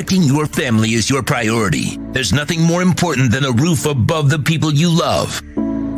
protecting your family is your priority, there's nothing more important than a roof above the people you love.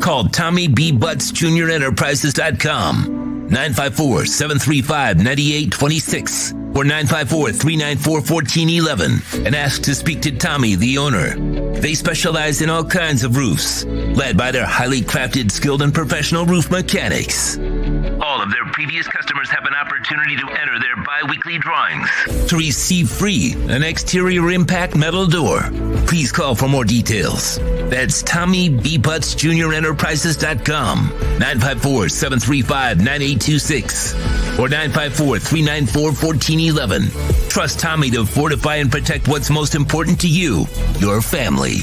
Call Tommy B. Butts Jr. Enterprises.com, 954-735-9826 or 954-394-1411 and ask to speak to Tommy, the owner. They specialize in all kinds of roofs, led by their highly crafted, skilled, and professional roof mechanics. All of their previous customers have an opportunity to enter their bi-weekly drawings to receive free an exterior impact metal door. Please call for more details. That's Tommy B. Butts Jr. Enterprises.com, 954-735-9826 or 954-394-1411. Trust Tommy to fortify and protect what's most important to you, your family.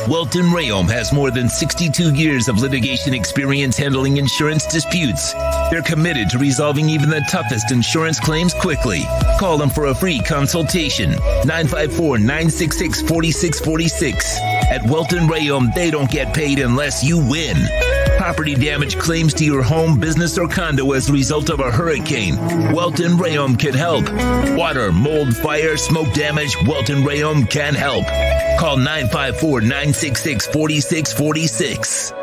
Welton Rayom has more than 62 years of litigation experience handling insurance disputes. They're committed to resolving even the toughest insurance claims quickly. Call them for a free consultation. 954-966-4646. At Welton Rayom, they don't get paid unless you win. Property damage claims to your home, business, or condo as a result of a hurricane, Welton Rayom can help. Water, mold, fire, smoke damage, Welton Rayom can help. Call 954-966-4646.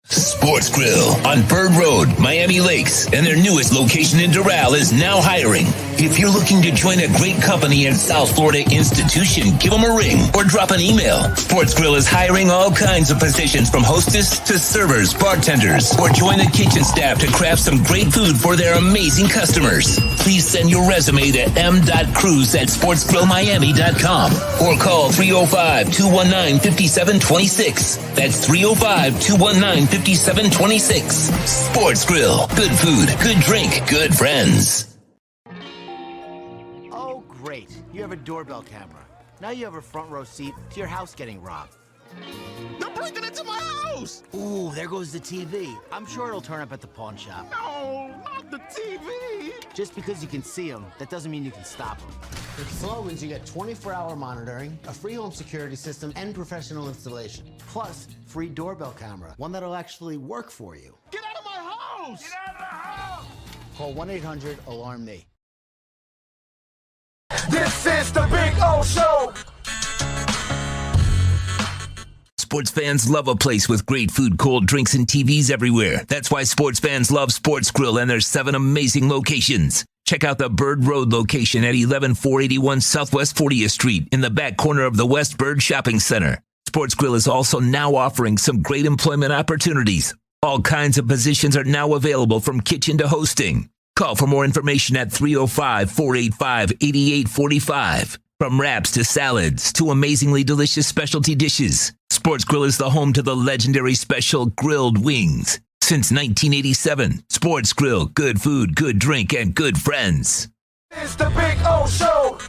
Sports Grill on Bird Road, Miami Lakes, and their newest location in Doral is now hiring. If you're looking to join a great company and South Florida institution, give them a ring or drop an email. Sports Grill is hiring all kinds of positions from hostess to servers, bartenders, or join the kitchen staff to craft some great food for their amazing customers. Please send your resume to m.cruz@sportsgrillmiami.com or call 305-219-5726. That's 305-219-5726. Sports Grill. Good food, good drink, good friends. Oh, great. You have a doorbell camera. Now you have a front row seat to your house getting robbed. They're breaking into my house! Ooh, there goes the TV. I'm sure it'll turn up at the pawn shop. No, not the TV! Just because you can see them, that doesn't mean you can stop them. With Slogans, you get 24-hour monitoring, a free home security system, and professional installation. Plus, free doorbell camera, one that'll actually work for you. Get out of my house! Get out of the house! Call 1-800-ALARM-ME. This is the Big O Show! Sports fans love a place with great food, cold drinks, and TVs everywhere. That's why sports fans love Sports Grill and their 7 amazing locations. Check out the Bird Road location at 11481 Southwest 40th Street in the back corner of the West Bird Shopping Center. Sports Grill is also now offering some great employment opportunities. All kinds of positions are now available from kitchen to hosting. Call for more information at 305-485-8845. From wraps to salads to amazingly delicious specialty dishes, Sports Grill is the home to the legendary special grilled wings. Since 1987, Sports Grill, good food, good drink, and good friends. It's the Big O Show!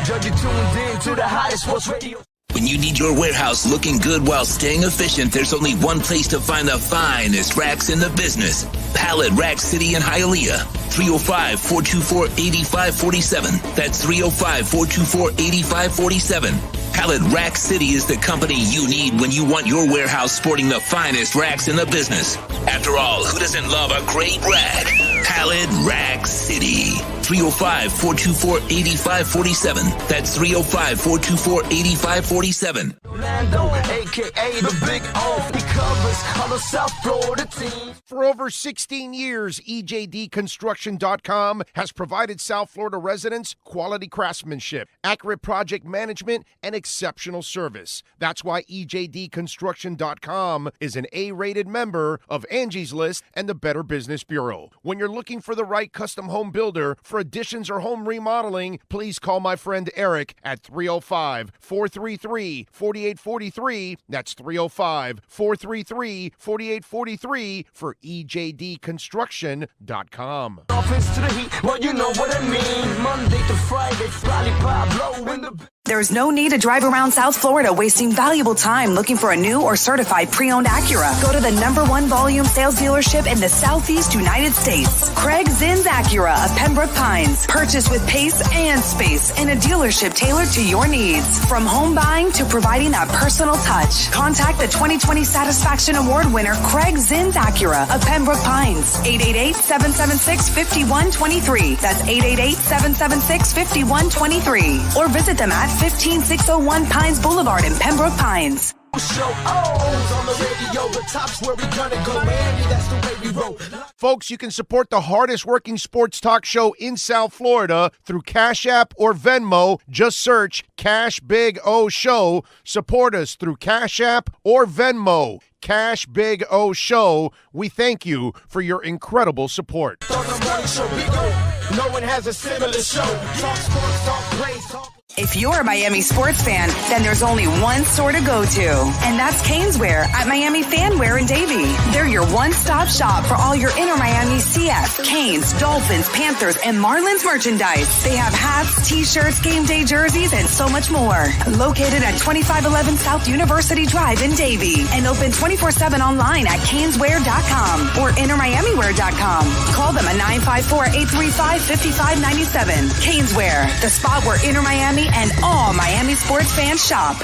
Judge, you tuned in to the hottest sports radio. When you need your warehouse looking good while staying efficient, there's only one place to find the finest racks in the business. Pallet Rack City in Hialeah. 305-424-8547. That's 305-424-8547. Pallet Rack City is the company you need when you want your warehouse sporting the finest racks in the business. After all, who doesn't love a great rack? Pallet Rack City. 305-424-8547. That's 305-424-8547. Orlando, AK a.k.a. the Big O. He covers all the South Florida teams. For over 16 years, EJDconstruction.com has provided South Florida residents quality craftsmanship, accurate project management, and exceptional service. That's why EJDconstruction.com is an A-rated member of Angie's List and the Better Business Bureau. When you're looking for the right custom home builder for additions or home remodeling, please call my friend Eric at 305-433-4843. That's 305-433-4843 for EJDconstruction.com. Dolphins to the Heat, well, you know what I mean. Monday to Friday, Friday Pablo in the... There's no need to drive around South Florida wasting valuable time looking for a new or certified pre-owned Acura. Go to the #1 volume sales dealership in the Southeast United States. Craig Zinn's Acura of Pembroke Pines. Purchase with pace and space in a dealership tailored to your needs. From home buying to providing that personal touch. Contact the 2020 Satisfaction Award winner Craig Zinn's Acura of Pembroke Pines. 888-776-5123. That's 888-776-5123. Or visit them at 15601 Pines Boulevard in Pembroke Pines. Show O's on the radio, the top's where we gonna go, Miami, that's the way we roll. Folks, you can support the hardest working sports talk show in South Florida through Cash App or Venmo. Just search Cash Big O Show. Support us through Cash App or Venmo. Cash Big O Show. We thank you for your incredible support. On the morning show, Big O, no one has a similar show. Talk sports, talk plays, talk... If you're a Miami sports fan, then there's only one store to go to, and that's Caneswear at Miami Fanwear in Davie. They're your one-stop shop for all your inner Miami CF, Canes, Dolphins, Panthers, and Marlins merchandise. They have hats, t-shirts, game day jerseys, and so much more. Located at 2511 South University Drive in Davie, and open 24/7 online at caneswear.com or innermiamiwear.com. Call them at 954-835-5597. Caneswear, the spot where Inner Miami and all Miami sports fans shop.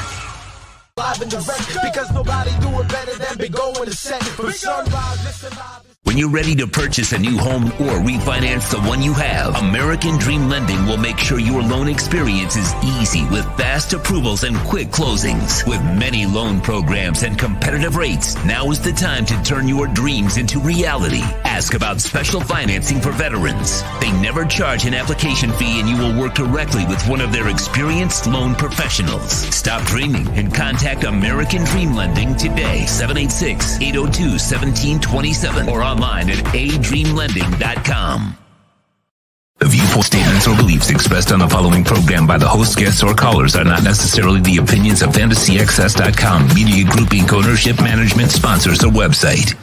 Live and direct, because nobody do it better than Big O in the set. From sunrise, listen live. When you're ready to purchase a new home or refinance the one you have, American Dream Lending will make sure your loan experience is easy with fast approvals and quick closings. With many loan programs and competitive rates, now is the time to turn your dreams into reality. Ask about special financing for veterans. They never charge an application fee, and you will work directly with one of their experienced loan professionals. Stop dreaming and contact American Dream Lending today, 786-802-1727, or online at adreamlending.com. The viewpoint, statements, or beliefs expressed on the following program by the host, guests, or callers are not necessarily the opinions of FantasyAccess.com, Media Group Inc., ownership, management, sponsors, or website.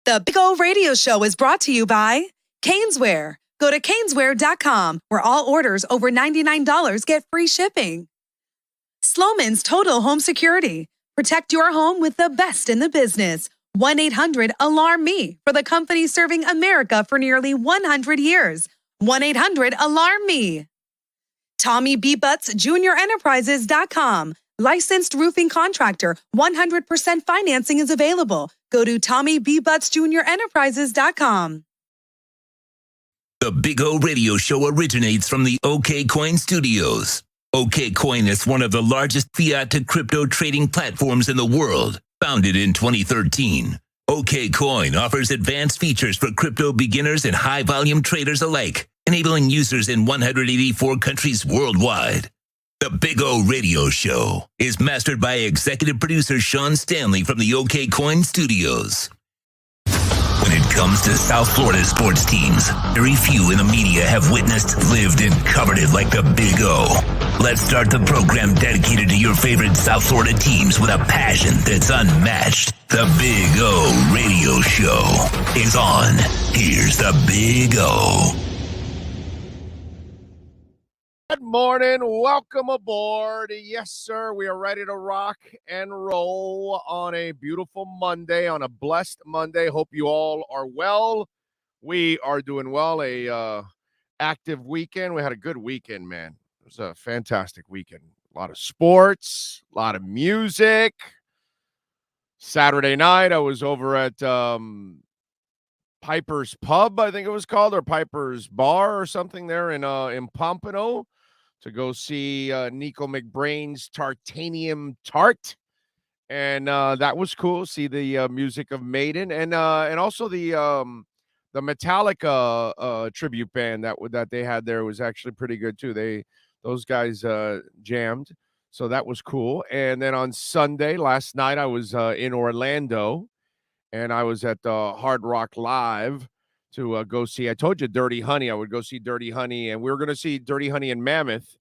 The Big O Radio Show is brought to you by Caneswear. Go to caneswear.com, where all orders over $99 get free shipping. Sloman's Total Home Security. Protect your home with the best in the business. 1-800-ALARM-ME for the company serving America for nearly 100 years. 1-800-ALARM-ME. Tommy B. Butts Junior Enterprises.com. Licensed roofing contractor. 100% financing is available. Go to Tommy B. Butts Junior Enterprises.com. The Big O Radio Show originates from the OK Coin Studios. OK Coin is one of the largest fiat to crypto trading platforms in the world. Founded in 2013, OK Coin offers advanced features for crypto beginners and high-volume traders alike, enabling users in 184 countries worldwide. The Big O Radio Show is mastered by executive producer Sean Stanley from the OK Coin Studios. When it comes to South Florida sports teams, very few in the media have witnessed, lived, and covered it like the Big O. Let's start the program dedicated to your favorite South Florida teams with a passion that's unmatched. The Big O Radio Show is on. Here's the Big O. Good morning. Welcome aboard. Yes, sir. We are ready to rock and roll on a beautiful Monday, on a blessed Monday. Hope you all are well. We are doing well. Active weekend. We had a good weekend, man. It was a fantastic weekend. A lot of sports, a lot of music. Saturday night, I was over at Piper's Pub, I think it was called, or Piper's Bar or something there in Pompano, to go see Nico McBrain's Tartanium Tart. and that was cool. See the music of Maiden, and also the Metallica tribute band that they had there was actually pretty good too. Those guys jammed, so that was cool. And then on Sunday last night, I was in Orlando, and I was at the Hard Rock Live to go see. I told you Dirty Honey. I would go see Dirty Honey, and we were going to see Dirty Honey in Mammoth.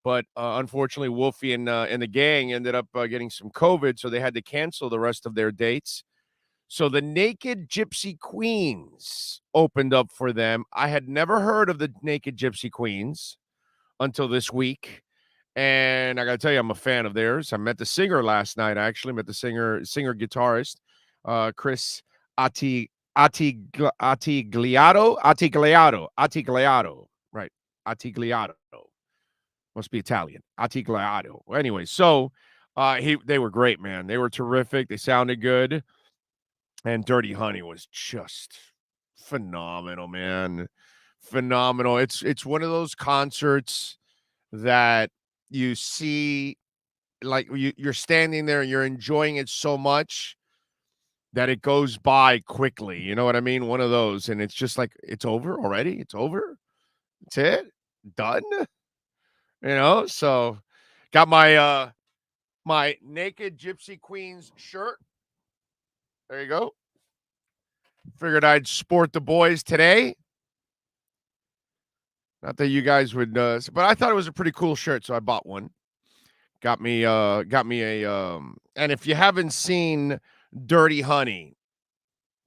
But unfortunately, Wolfie and the gang ended up getting some COVID, so they had to cancel the rest of their dates. So the Naked Gypsy Queens opened up for them. I had never heard of the Naked Gypsy Queens until this week. And I got to tell you, I'm a fan of theirs. I met the singer last night. I actually met the singer-guitarist, Chris Attigliato. Right, Attigliato. Must be Italian. Attigliato. Anyway, so they were great, man. They were terrific. They sounded good. And Dirty Honey was just phenomenal, man. Phenomenal. It's one of those concerts that you see, like you're standing there and you're enjoying it so much that it goes by quickly. You know what I mean? One of those. And it's just like, it's over already. It's over. That's it. Done. So got my Naked Gypsy Queens shirt. There you go. Figured I'd sport the boys today. Not that you guys would, but I thought it was a pretty cool shirt, so I bought one. Got me a and if you haven't seen Dirty Honey,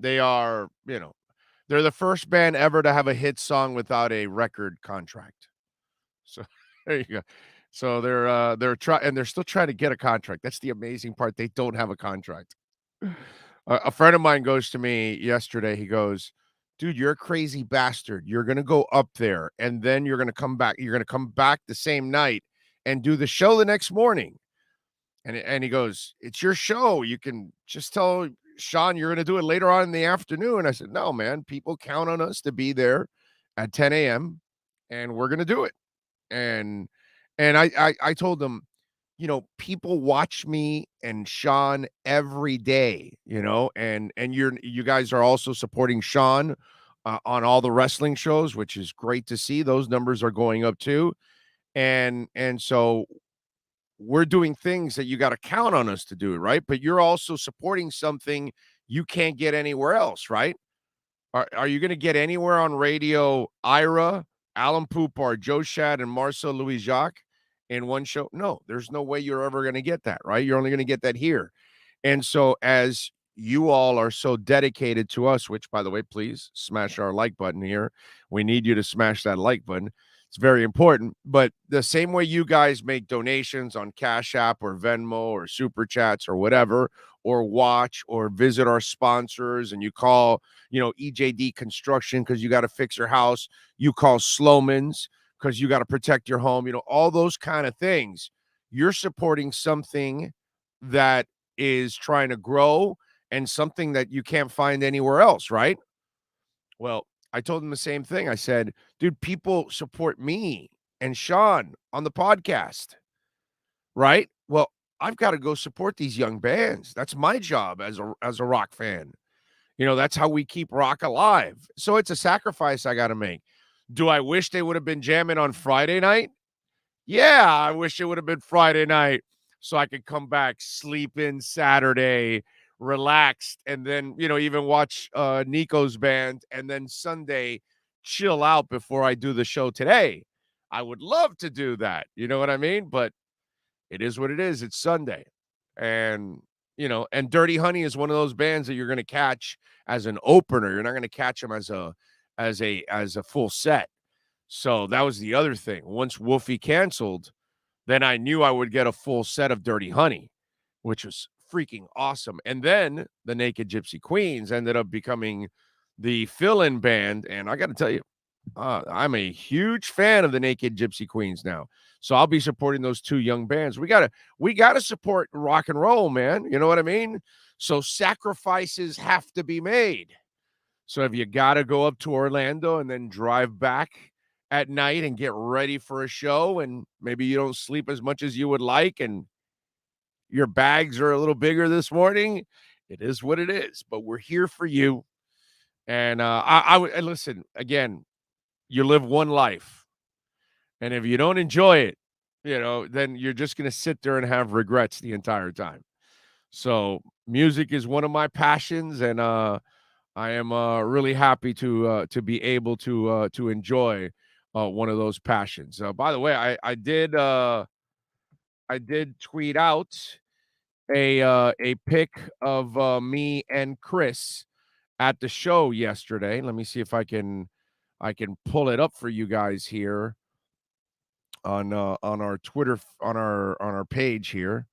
they are, they're the first band ever to have a hit song without a record contract. So there you go. So they're still trying to get a contract. That's the amazing part. They don't have a contract. A friend of mine goes to me yesterday. He goes, "Dude, you're a crazy bastard. You're gonna go up there, and then you're gonna come back. You're gonna come back the same night and do the show the next morning." And he goes, "It's your show. You can just tell Sean you're gonna do it later on in the afternoon." I said, "No, man. People count on us to be there at 10 a.m. and we're gonna do it." And I told them, people watch me and Sean every day, and you guys are also supporting Sean on all the wrestling shows, which is great to see. Those numbers are going up too. And so we're doing things that you got to count on us to do, right? But you're also supporting something you can't get anywhere else, right? Are you going to get anywhere on radio, Ira, Alan Poupar, Joe Shad, and Marcel Louis Jacques in one show? No, there's no way you're ever going to get that, right? You're only going to get that here. And so as you all are so dedicated to us, which, by the way, please smash our like button here. We need you to smash that like button. It's very important. But the same way you guys make donations on Cash App or Venmo or Super Chats or whatever, or watch or visit our sponsors, and you call, EJD Construction because you got to fix your house. You call Sloman's because you got to protect your home. All those kind of things. You're supporting something that is trying to grow and something that you can't find anywhere else, right? Well, I told him the same thing. I said, dude, people support me and Sean on the podcast, right? Well, I've got to go support these young bands. That's my job as a rock fan. That's how we keep rock alive. So it's a sacrifice I got to make. Do I wish they would have been jamming on Friday night? Yeah, I wish it would have been Friday night so I could come back, sleep in Saturday, relaxed, and then, even watch Nico's band, and then Sunday chill out before I do the show today. I would love to do that. You know what I mean? But it is what it is. It's Sunday. And, and Dirty Honey is one of those bands that you're going to catch as an opener. You're not going to catch them as a full set. So that was the other thing. Once Wolfie canceled, then I knew I would get a full set of Dirty Honey, which was freaking awesome. And then the Naked Gypsy Queens ended up becoming the fill-in band. And I got to tell you, I'm a huge fan of the Naked Gypsy Queens now. So I'll be supporting those two young bands. We gotta support rock and roll, man. You know what I mean? So sacrifices have to be made. So if you got to go up to Orlando and then drive back at night and get ready for a show, and maybe you don't sleep as much as you would like, and your bags are a little bigger this morning. It is what it is, but we're here for you. And and listen, again, you live one life. And if you don't enjoy it, then you're just going to sit there and have regrets the entire time. So music is one of my passions, and I am really happy to be able to enjoy one of those passions. By the way, I did tweet out a pic of me and Chris at the show yesterday. Let me see if I can pull it up for you guys here on our Twitter on our page here.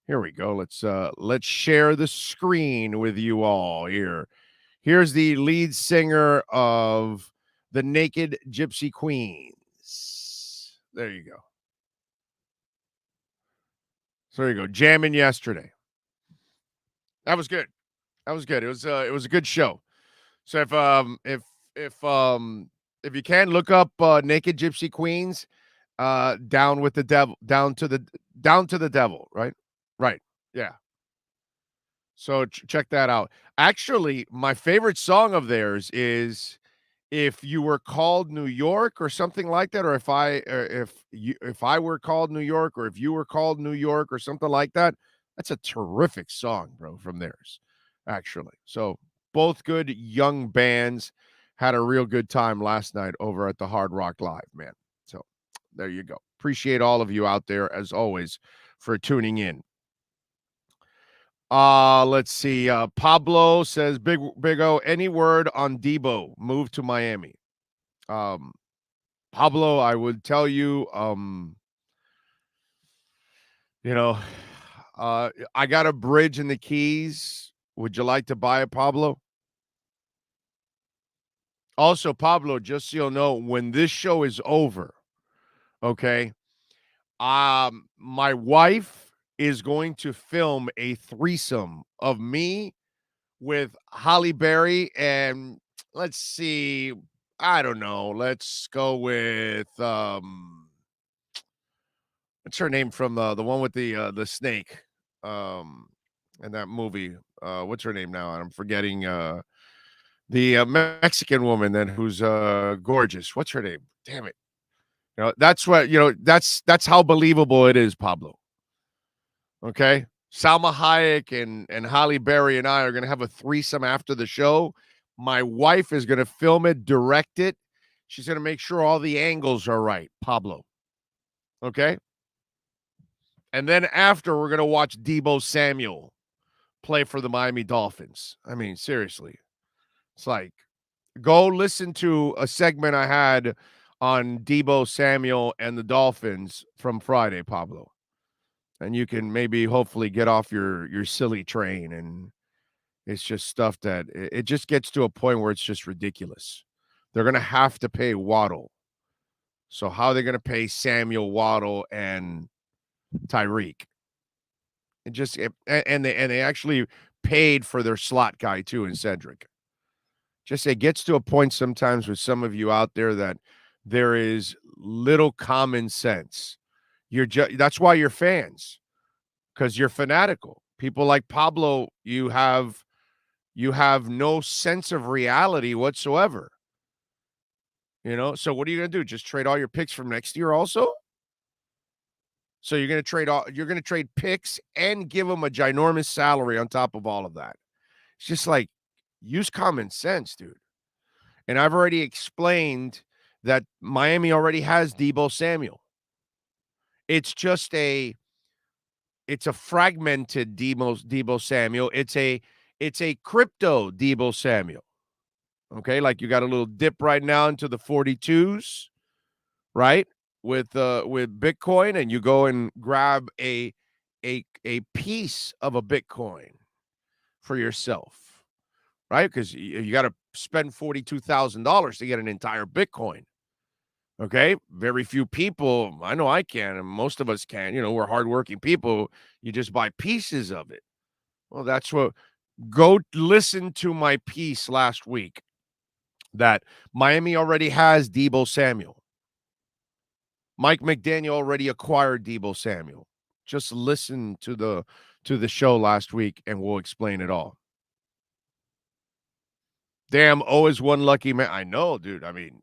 Here we go. Let's share the screen with you all here. Here's the lead singer of the Naked Gypsy Queens. There you go. So there you go. Jamming yesterday. That was good. That was good. It was a good show. So if you can look up Naked Gypsy Queens, down with the devil, down to the devil, right? Right. Yeah. So check that out. Actually, my favorite song of theirs is "If You Were Called New York" or something like that, or if I were called New York, or if you were called New York, or something like that. That's a terrific song, bro, from theirs, actually. So both good young bands. Had a real good time last night over at the Hard Rock Live, man. So there you go. Appreciate all of you out there, as always, for tuning in. Let's see. Pablo says, Big O, any word on Debo move to Miami? Pablo, I would tell you, I got a bridge in the Keys. Would you like to buy it, Pablo? Also, Pablo, just so you'll know, when this show is over, okay, my wife is going to film a threesome of me with Holly Berry, and let's see, I don't know, let's go with what's her name from the one with the snake in that movie? What's her name now? I'm forgetting the Mexican woman then who's gorgeous. What's her name? Damn it. That's what, that's how believable it is, Pablo. Okay? Salma Hayek and Halle Berry and I are going to have a threesome after the show. My wife is going to film it, direct it. She's going to make sure all the angles are right, Pablo. Okay? And then after, we're going to watch Debo Samuel play for the Miami Dolphins. I mean, seriously. It's like, go listen to a segment I had on Debo Samuel and the Dolphins from Friday, Pablo. And you can maybe hopefully get off your silly train. And it's just stuff that it just gets to a point where it's just ridiculous. They're going to have to pay Waddle. So how are they going to pay Samuel, Waddle, and Tyreek? And they actually paid for their slot guy too in Cedric. Just it gets to a point sometimes with some of you out there that there is little common sense. That's why you're fans, because you're fanatical. People like Pablo, you have no sense of reality whatsoever. So what are you going to do? Just trade all your picks from next year also? So you're going to trade picks and give them a ginormous salary on top of all of that. It's just like, use common sense, dude. And I've already explained that Miami already has Debo Samuel. It's just a fragmented Debo Samuel. It's a crypto Debo Samuel. Okay, like you got a little dip right now into the 42s, right? With Bitcoin, and you go and grab a piece of a Bitcoin for yourself, right? Because you got to spend $42,000 to get an entire Bitcoin. Okay, very few people. I know I can, and most of us can. We're hardworking people. You just buy pieces of it. Well, that's what. Go listen to my piece last week that Miami already has Debo Samuel. Mike McDaniel already acquired Debo Samuel. Just listen to the show last week, and we'll explain it all. Damn, always one lucky man. I know, dude. I mean,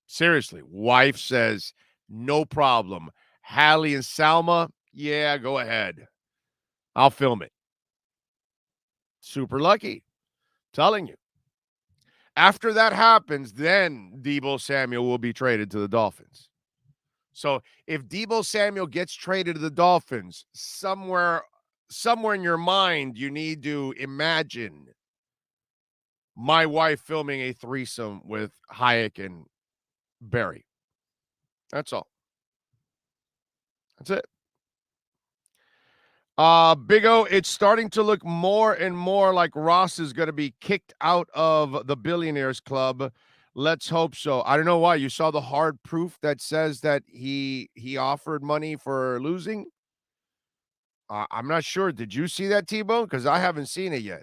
seriously. Wife says, no problem. Hallie and Salma, yeah, go ahead. I'll film it. Super lucky. Telling you. After that happens, then Deebo Samuel will be traded to the Dolphins. So if Deebo Samuel gets traded to the Dolphins, somewhere in your mind, you need to imagine my wife filming a threesome with Hayek and Barry. That's all. That's it. Big O, it's starting to look more and more like Ross is going to be kicked out of the Billionaires Club. Let's hope so. I don't know why. You saw the hard proof that says that he offered money for losing? I'm not sure. Did you see that, T-Bone? Because I haven't seen it yet.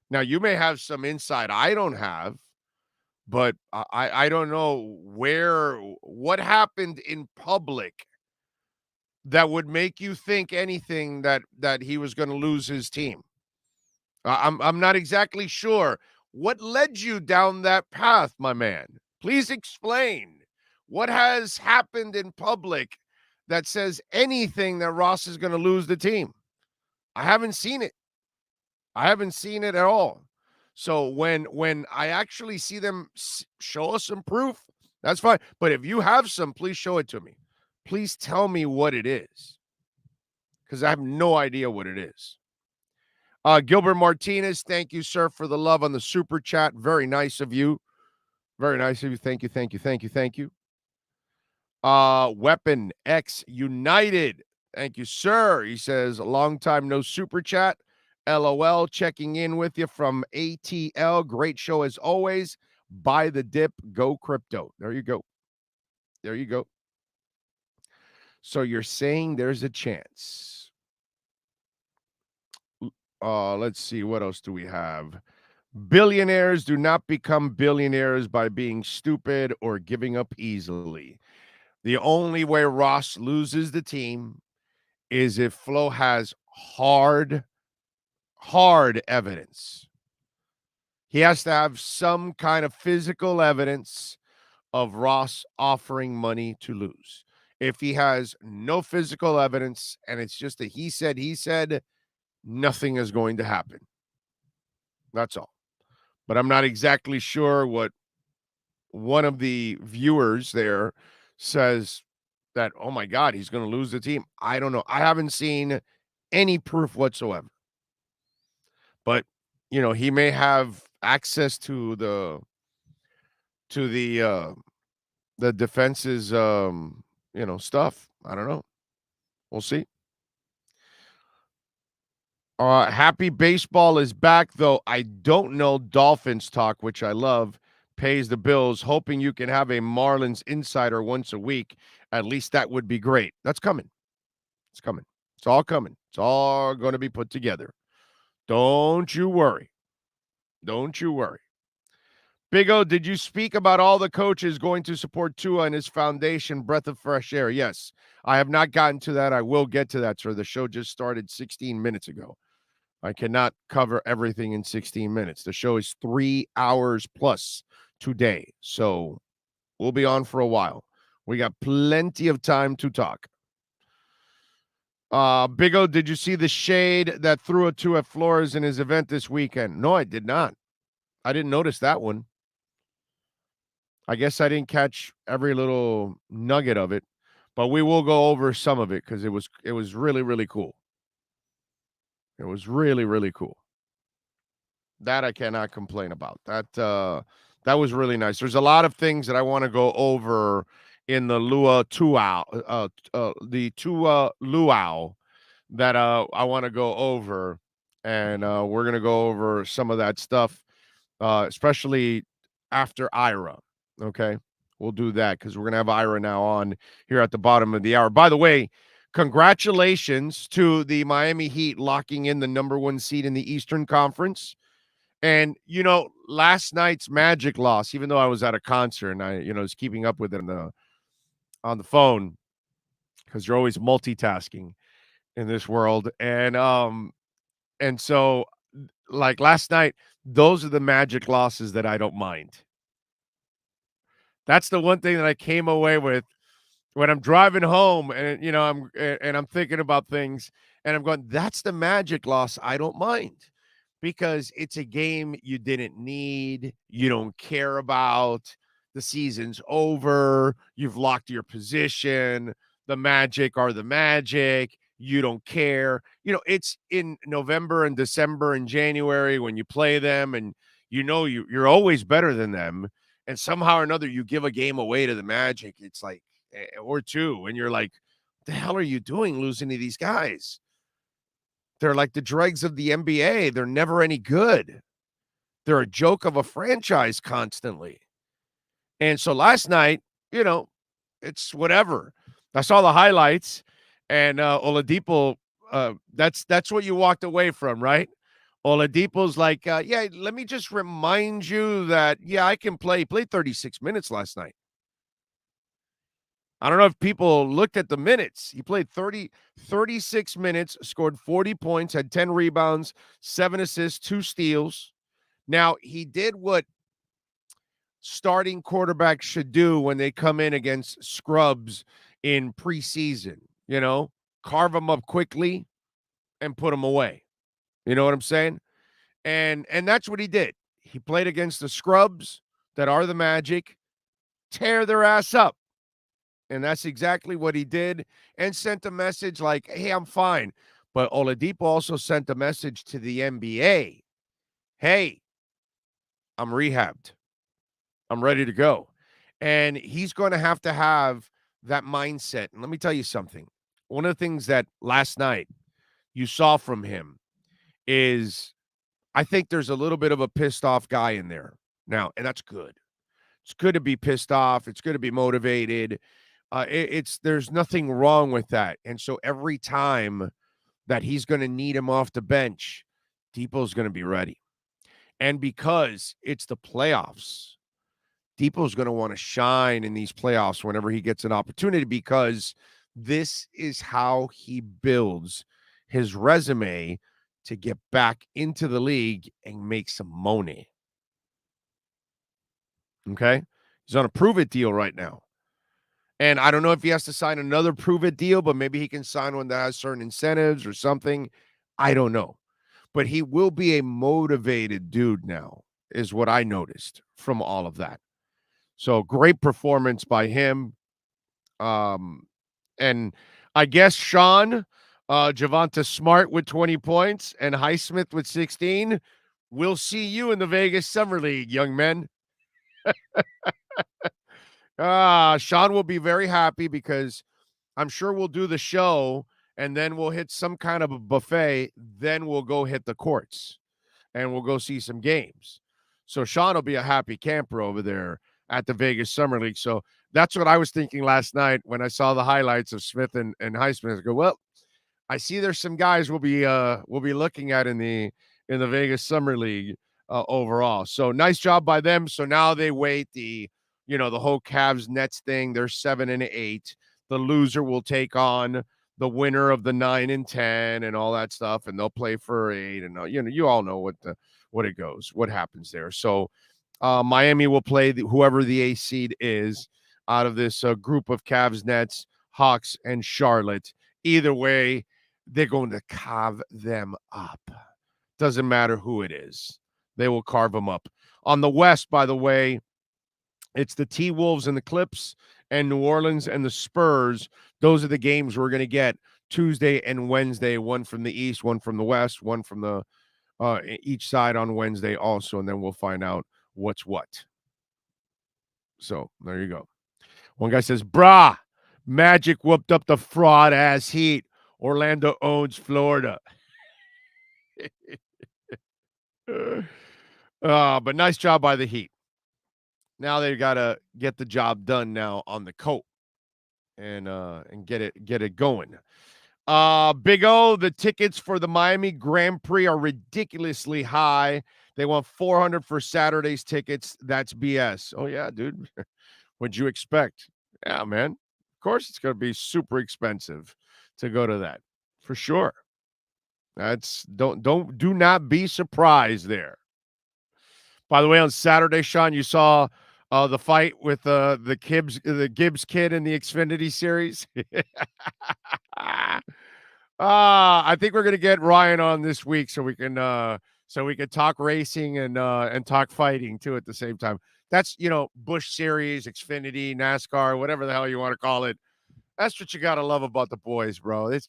Now, you may have some insight I don't have, but I don't know what happened in public that would make you think anything that he was going to lose his team. I'm not exactly sure. What led you down that path, my man? Please explain. What has happened in public that says anything that Ross is going to lose the team? I haven't seen it. I haven't seen it at all. So when I actually see them show us some proof, that's fine. But if you have some, please show it to me. Please tell me what it is, because I have no idea what it is. Gilbert Martinez, thank you, sir, for the love on the super chat. Very nice of you. Very nice of you. Thank you, thank you, thank you, thank you. Weapon X United, thank you, sir. He says, a long time no super chat. LOL, checking in with you from ATL. Great show as always. Buy the dip, go crypto. There you go. There you go. So you're saying there's a chance. Let's see. What else do we have? Billionaires do not become billionaires by being stupid or giving up easily. The only way Ross loses the team is if Flo has hard evidence. He has to have some kind of physical evidence of Ross offering money to lose. If he has no physical evidence and it's just a he said, nothing is going to happen. That's all. But I'm not exactly sure what one of the viewers there says that, oh my God, he's going to lose the team. I don't know. I haven't seen any proof whatsoever. But, he may have access to the defense's, stuff. I don't know. We'll see. Happy baseball is back, though. I don't know Dolphins talk, which I love, pays the bills. Hoping you can have a Marlins insider once a week. At least that would be great. That's coming. It's coming. It's all coming. It's all going to be put together. Don't you worry. Don't you worry. Big O, did you speak about all the coaches going to support Tua and his foundation, Breath of Fresh Air? Yes, I have not gotten to that. I will get to that, sir. The show just started 16 minutes ago. I cannot cover everything in 16 minutes. The show is 3 hours plus today, so we'll be on for a while. We got plenty of time to talk. Big O, did you see the shade that threw it to at Flores in his event this weekend? No, I did not. I didn't notice that one. I guess I didn't catch every little nugget of it, but we will go over some of it because it was really, really cool. It was really, really cool. That I cannot complain about. That was really nice. There's a lot of things that I want to go over in the the Tua Luau that I want to go over, and we're gonna go over some of that stuff, especially after Ira. Okay, we'll do that because we're gonna have Ira now on here at the bottom of the hour. By the way, congratulations to the Miami Heat locking in the number 1 seed in the Eastern Conference. And, last night's Magic loss, even though I was at a concert and I, was keeping up with it on the phone because you're always multitasking. in this world. And so like last night, those are the Magic losses that I don't mind. That's the one thing that I came away with when I'm driving home and I'm thinking about things and I'm going, that's the Magic loss I don't mind because it's a game you didn't need, you don't care about, the season's over, you've locked your position, the Magic are the Magic, you don't care. It's in November and December and January when you play them and you're always better than them and somehow or another you give a game away to the Magic. It's like or two, and you're like, what the hell are you doing losing to these guys? They're like the dregs of the NBA. They're never any good. They're a joke of a franchise constantly. And so last night, it's whatever. I saw the highlights, and Oladipo, that's what you walked away from, right? Oladipo's like, yeah, let me just remind you that, yeah, I can play. He played 36 minutes last night. I don't know if people looked at the minutes. He played 36 minutes, scored 40 points, had 10 rebounds, 7 assists, 2 steals. Now, he did what starting quarterbacks should do when they come in against scrubs in preseason, carve them up quickly and put them away. You know what I'm saying? And that's what he did. He played against the scrubs that are the Magic, tear their ass up. And that's exactly what he did and sent a message like, hey, I'm fine. But Oladipo also sent a message to the NBA. Hey, I'm rehabbed. I'm ready to go. And he's going to have that mindset. And let me tell you something. One of the things that last night you saw from him is I think there's a little bit of a pissed off guy in there now, and that's good. It's good to be pissed off. It's good to be motivated. There's nothing wrong with that. And so every time that he's going to need him off the bench, Depot's going to be ready. And because it's the playoffs, Depot's going to want to shine in these playoffs whenever he gets an opportunity because this is how he builds his resume to get back into the league and make some money. Okay? He's on a prove-it deal right now. And I don't know if he has to sign another prove-it deal, but maybe he can sign one that has certain incentives or something. I don't know. But he will be a motivated dude now, is what I noticed from all of that. So great performance by him. And I guess Sean, Javonta Smart with 20 points and Highsmith with 16. We'll see you in the Vegas Summer League, young men. Sean will be very happy because I'm sure we'll do the show and then we'll hit some kind of a buffet. Then we'll go hit the courts and we'll go see some games. So Sean will be a happy camper over there at the Vegas Summer League. So that's what I was thinking last night when I saw the highlights of Smith and Highsmith. I go, well, I see there's some guys we'll be looking at in the Vegas Summer League overall. So nice job by them. So now they wait the whole Cavs Nets thing. They're 7 and 8. The loser will take on the winner of the 9 and 10 and all that stuff, and they'll play for 8. And you all know what it goes, what happens there. So Miami will play whoever the A seed is out of this group of Cavs, Nets, Hawks, and Charlotte. Either way, they're going to carve them up. Doesn't matter who it is. They will carve them up. On the West, by the way, it's the T-Wolves and the Clips and New Orleans and the Spurs. Those are the games we're going to get Tuesday and Wednesday, one from the East, one from the West, one from the each side on Wednesday also, and then we'll find out what's what. So there you go. One guy says, brah, Magic whooped up the fraud-ass Heat. Orlando owns Florida. But nice job by the Heat. Now they've got to get the job done now on the coat and get it going. Big O, the tickets for the Miami Grand Prix are ridiculously high. They want $400 for Saturday's tickets. That's BS. Oh yeah, dude. What'd you expect? Yeah, man. Of course it's going to be super expensive to go to that. For sure. That's do not be surprised there. By the way, on Saturday, Sean, you saw the fight with the Gibbs kid in the Xfinity series. I think we're gonna get Ryan on this week so we can talk racing and talk fighting too at the same time. That's Busch Series, Xfinity, NASCAR, whatever the hell you want to call it. That's what you gotta love about the boys, bro. There's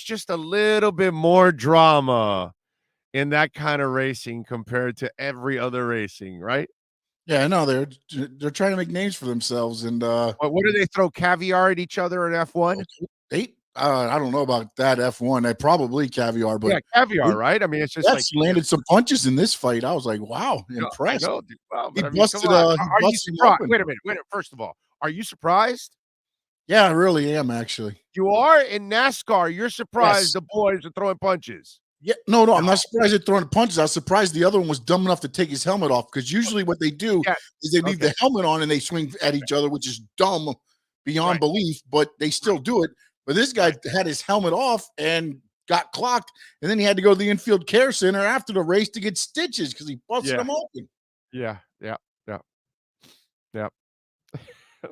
just a little bit more drama in that kind of racing compared to every other racing, right? Yeah, I know they're trying to make names for themselves, and What do they throw caviar at each other in F1? I don't know about that F1. They probably caviar, but Yeah, caviar, right? I mean, it's just that's landed some punches in this fight. I was like, wow, impressed. I know, dude. Well, He but I mean, busted. come on. He Are you busted surprised? open. Wait a minute. First of all, are you surprised? Yeah, I really am actually. You are in NASCAR. You're surprised the boys are throwing punches. Yeah, no, I'm not surprised they're throwing punches. I was surprised the other one was dumb enough to take his helmet off, because usually what they do is they leave the helmet on and they swing at each other, which is dumb beyond belief, but they still do it. But this guy had his helmet off and got clocked, and then he had to go to the infield care center after the race to get stitches because he busted them open. Yeah.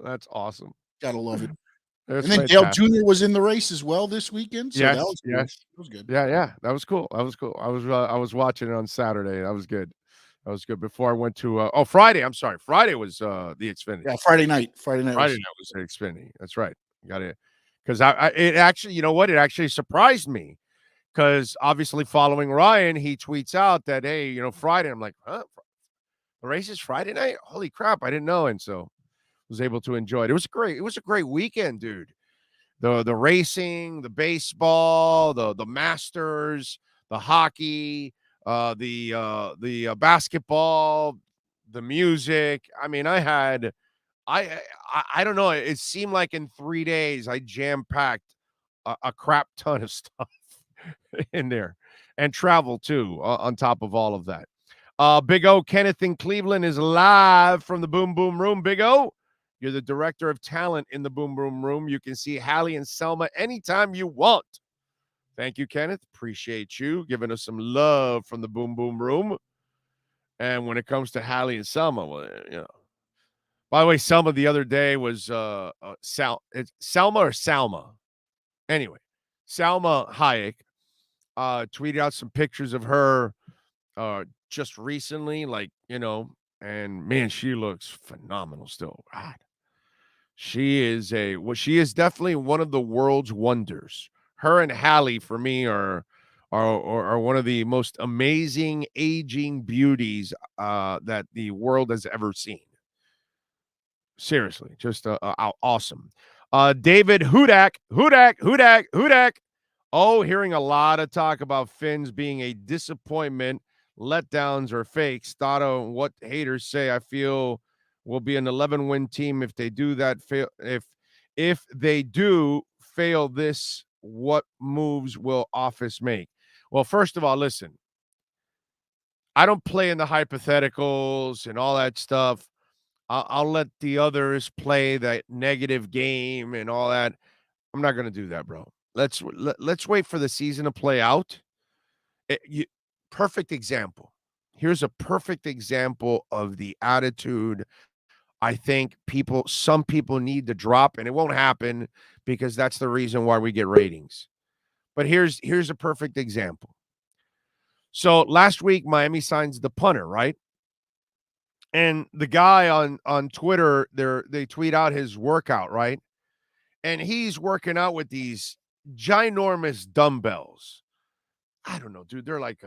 That's awesome. Gotta love it. That's and then fantastic. Dale Jr. was in the race as well this weekend. So that was cool. That was good. Yeah. That was cool. I was watching it on Saturday. That was good. Before I went to Friday. I'm sorry. Friday was the Xfinity. Yeah, Friday night. Friday night was the Xfinity. That's right. Got it. Because it actually, it actually surprised me. Because obviously, following Ryan, he tweets out that, hey, Friday. I'm like, huh? The race is Friday night? Holy crap! I didn't know, and so was able to enjoy it. It was a great weekend, dude. The racing, the baseball, the Masters, the hockey, the basketball, the music. I mean, I don't know. It seemed like in 3 days I jam-packed a crap ton of stuff in there, and travel too on top of all of that. Big O Kenneth in Cleveland is live from the Boom Boom Room. Big O, you're the director of talent in the Boom Boom Room. You can see Hallie and Selma anytime you want. Thank you, Kenneth. Appreciate you giving us some love from the Boom Boom Room. And when it comes to Hallie and Selma, well, By the way, Selma the other day was Selma or Salma. Anyway, Salma Hayek tweeted out some pictures of her just recently, and man, she looks phenomenal still. God. She is definitely one of the world's wonders. Her and Hallie, for me, are one of the most amazing aging beauties that the world has ever seen. Seriously, just awesome. David Hudak. Oh, hearing a lot of talk about Finns being a disappointment, letdowns, or fakes. Thought on what haters say. I feel will be an 11-win team if they do that. If they do fail this, what moves will office make? Well, first of all, listen. I don't play in the hypotheticals and all that stuff. I'll let the others play that negative game and all that. I'm not going to do that, bro. Let's wait for the season to play out. Perfect example. Here's a perfect example of the attitude I think some people need to drop, and it won't happen because that's the reason why we get ratings. But here's a perfect example. So last week, Miami signs the punter, right? And the guy on Twitter, they tweet out his workout, right? And he's working out with these ginormous dumbbells. I don't know, dude. They're like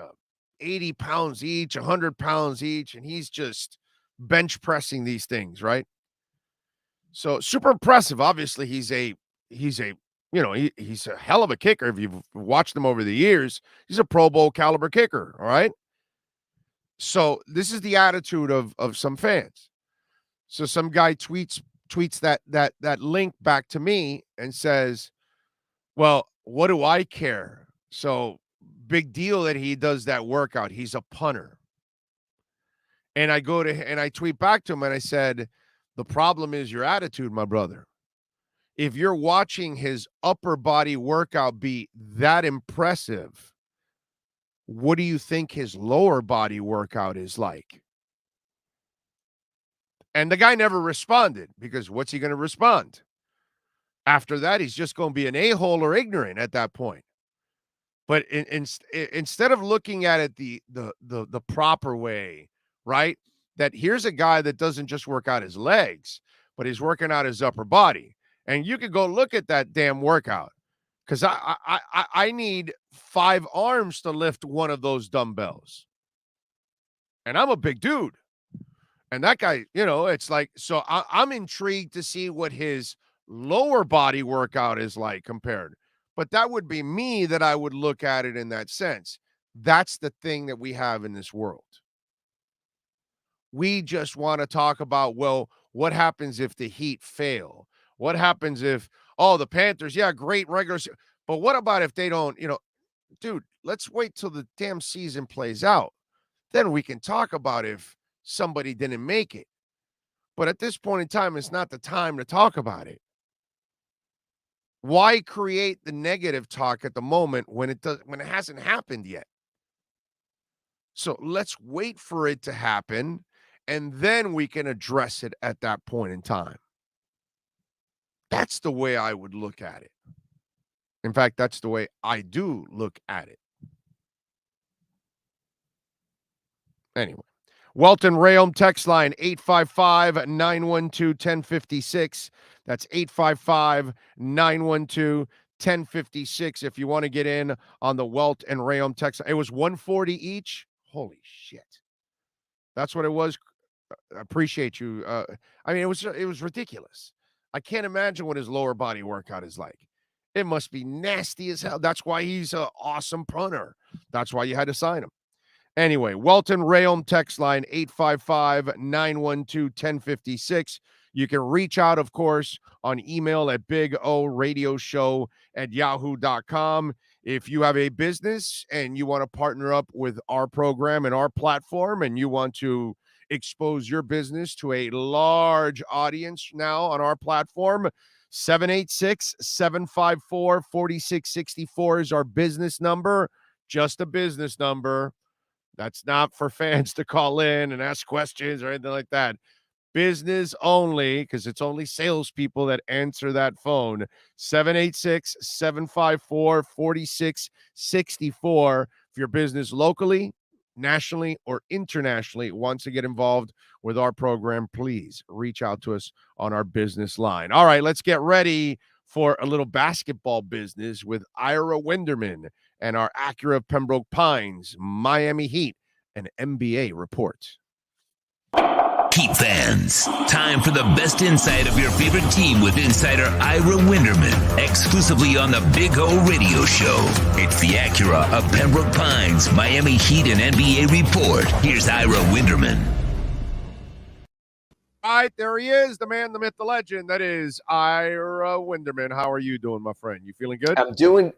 80 pounds each, 100 pounds each, and he's just bench pressing these things, right? So super impressive. Obviously, he's a hell of a kicker. If you've watched him over the years, he's a Pro Bowl caliber kicker, all right? So this is the attitude of some fans. So some guy tweets that link back to me and says, well, what do I care? So big deal that he does that workout. He's a punter. And I tweet back to him and I said, the problem is your attitude, my brother. if you're watching his upper body workout be that impressive, what do you think his lower body workout is like? And the guy never responded, because what's he going to respond? After that, he's just going to be an a-hole or ignorant at that point. But instead of looking at it the proper way, right? That here's a guy that doesn't just work out his legs, but he's working out his upper body. And you can go look at that damn workout, because I need 5 arms to lift one of those dumbbells. And I'm a big dude. And that guy, it's like, so I'm intrigued to see what his lower body workout is like compared. But that would be me, that I would look at it in that sense. That's the thing that we have in this world. We just want to talk about, well, what happens if the Heat fail? What happens if, the Panthers, yeah, great regular season. But what about if they don't, dude, let's wait till the damn season plays out. Then we can talk about if somebody didn't make it. But at this point in time, it's not the time to talk about it. Why create the negative talk at the moment when it hasn't happened yet? So let's wait for it to happen, and then we can address it at that point in time. That's the way I would look at it. In fact, that's the way I do look at it. Anyway, Welton Rayom text line 855-912-1056. That's 855-912-1056 if you want to get in on the Welt and Rayom text. It was $140 each. Holy shit. That's what it was. I appreciate you. It was ridiculous. I can't imagine what his lower body workout is like. It must be nasty as hell. That's why he's an awesome punter. That's why you had to sign him. Anyway, Welton Rayom text line 855-912-1056. You can reach out, of course, on email at bigradioshow@yahoo.com. If you have a business and you want to partner up with our program and our platform, and you want to expose your business to a large audience now on our platform, 786-754-4664 is our business number. Just a business number. That's not for fans to call in and ask questions or anything like that. Business only, because it's only salespeople that answer that phone. 786-754-4664. If your business locally, nationally, or internationally wants to get involved with our program, please reach out to us on our business line. All right, let's get ready for a little basketball business with Ira Winderman and our Acura Pembroke Pines Miami Heat and NBA report. Heat fans, time for the best insight of your favorite team with insider Ira Winderman, exclusively on the Big O Radio Show. It's the Acura of Pembroke Pines Miami Heat and NBA report. Here's Ira Winderman. All right, there he is, the man, the myth, the legend. That is Ira Winderman. How are you doing, my friend? You feeling good? I'm doing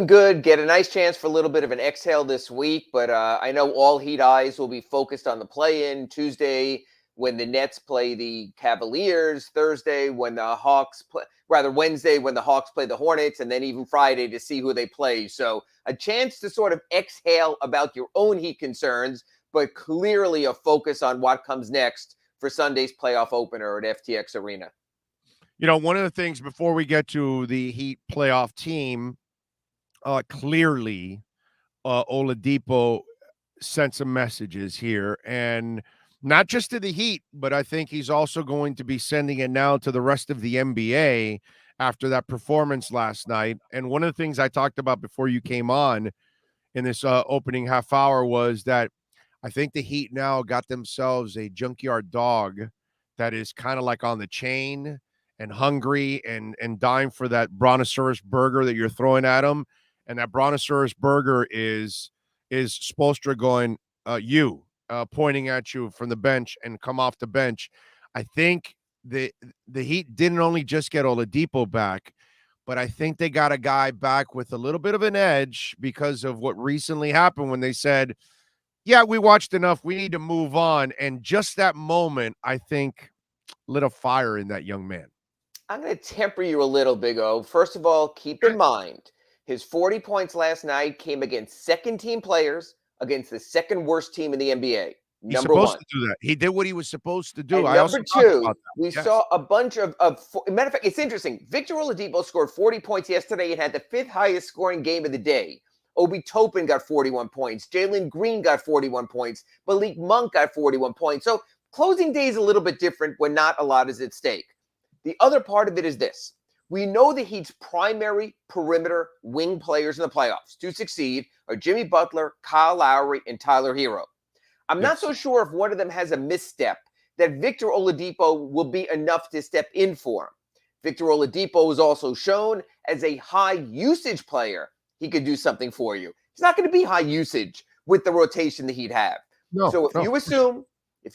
good. Get a nice chance for a little bit of an exhale this week, but I know all Heat eyes will be focused on the play-in Tuesday when the Nets play the Cavaliers, Thursday when the Hawks play, Wednesday when the Hawks play the Hornets, and then even Friday to see who they play. So a chance to sort of exhale about your own Heat concerns, but clearly a focus on what comes next for Sunday's playoff opener at FTX Arena. One of the things before we get to the Heat playoff team, clearly Oladipo sent some messages here, and not just to the Heat, but I think he's also going to be sending it now to the rest of the NBA after that performance last night. And one of the things I talked about before you came on in this opening half hour was that I think the Heat now got themselves a junkyard dog that is kind of like on the chain and hungry and dying for that brontosaurus burger that you're throwing at them. And that brontosaurus burger is Spoelstra going, pointing at you from the bench and come off the bench. I think the Heat didn't only just get Oladipo back, but I think they got a guy back with a little bit of an edge because of what recently happened when they said, yeah, we watched enough. We need to move on. And just that moment, I think, lit a fire in that young man. I'm going to temper you a little, Big O. First of all, keep in mind his 40 points last night came against second-team players against the second worst team in the NBA. He's Number supposed one. to do that. He did what he was supposed to do. And I number also talked two, about that. we saw a bunch of matter of fact, it's interesting. Victor Oladipo scored 40 points yesterday and had the 5th highest scoring game of the day. Obi Toppin got 41 points. Jalen Green got 41 points. Malik Monk got 41 points. So closing day is a little bit different when not a lot is at stake. The other part of it is this. We know the Heat's primary perimeter wing players in the playoffs to succeed are Jimmy Butler, Kyle Lowry, and Tyler Hero. I'm not so sure if one of them has a misstep that Victor Oladipo will be enough to step in for him. Victor Oladipo is also shown as a high usage player. He could do something for you. It's not going to be high usage with the rotation that he'd have. So if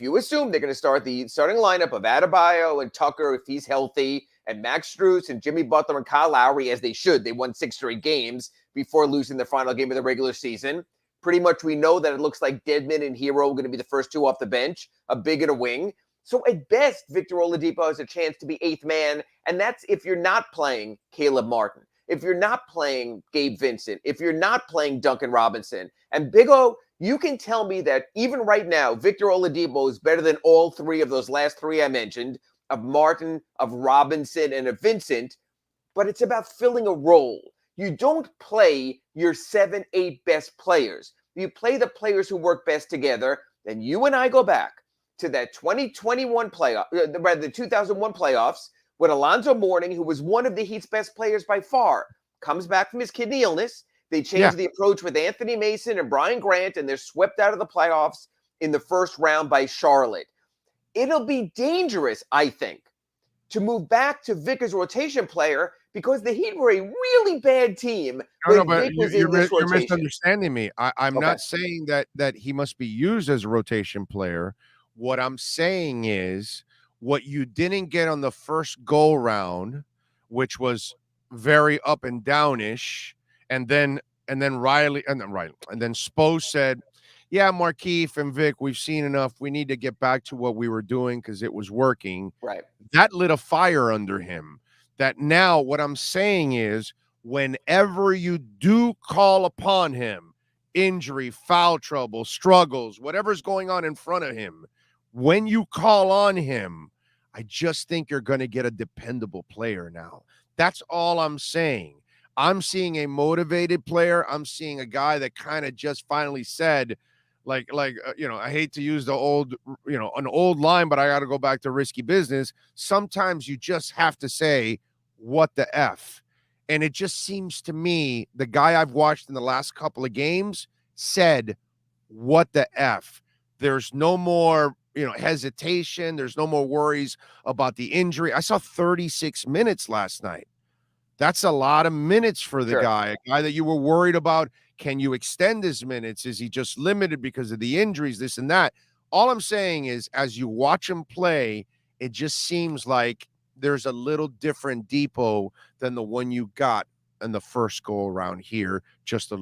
you assume they're going to start the starting lineup of Adebayo and Tucker if he's healthy, and Max Strus and Jimmy Butler and Kyle Lowry as they should. They won 6 straight games before losing the final game of the regular season. Pretty much we know that it looks like Dedmon and Hero are going to be the first two off the bench, a big and a wing. So at best, Victor Oladipo has a chance to be 8th man, and that's if you're not playing Caleb Martin, if you're not playing Gabe Vincent, if you're not playing Duncan Robinson. And Big O, you can tell me that even right now, Victor Oladipo is better than all 3 of those last 3 I mentioned, of Martin, of Robinson, and of Vincent, but it's about filling a role. You don't play your 7, 8 best players. You play the players who work best together. Then you and I go back to that 2021 playoff, the 2001 playoffs, when Alonzo Mourning, who was one of the Heat's best players by far, comes back from his kidney illness. They change the approach with Anthony Mason and Brian Grant, and they're swept out of the playoffs in the first round by Charlotte. It'll be dangerous, I think, to move back to Vic as a rotation player because the Heat were a really bad team when Vic was in this rotation. You're misunderstanding me. I'm not saying that he must be used as a rotation player. What I'm saying is what you didn't get on the first go round, which was very up and downish, and then Riley and then Spo said, yeah, Markieff and Vic, we've seen enough. We need to get back to what we were doing because it was working. Right. That lit a fire under him. That now what I'm saying is whenever you do call upon him, injury, foul trouble, struggles, whatever's going on in front of him, when you call on him, I just think you're going to get a dependable player now. That's all I'm saying. I'm seeing a motivated player. I'm seeing a guy that kind of just finally said, I hate to use the old, an old line, but I got to go back to risky business. Sometimes you just have to say, what the F? And it just seems to me, the guy I've watched in the last couple of games said, what the F? There's no more, hesitation. There's no more worries about the injury. I saw 36 minutes last night. That's a lot of minutes for the guy, a guy that you were worried about. Can you extend his minutes? Is he just limited because of the injuries, this and that? All I'm saying is, as you watch him play, it just seems like there's a little different Depot than the one you got in the first go around here, just a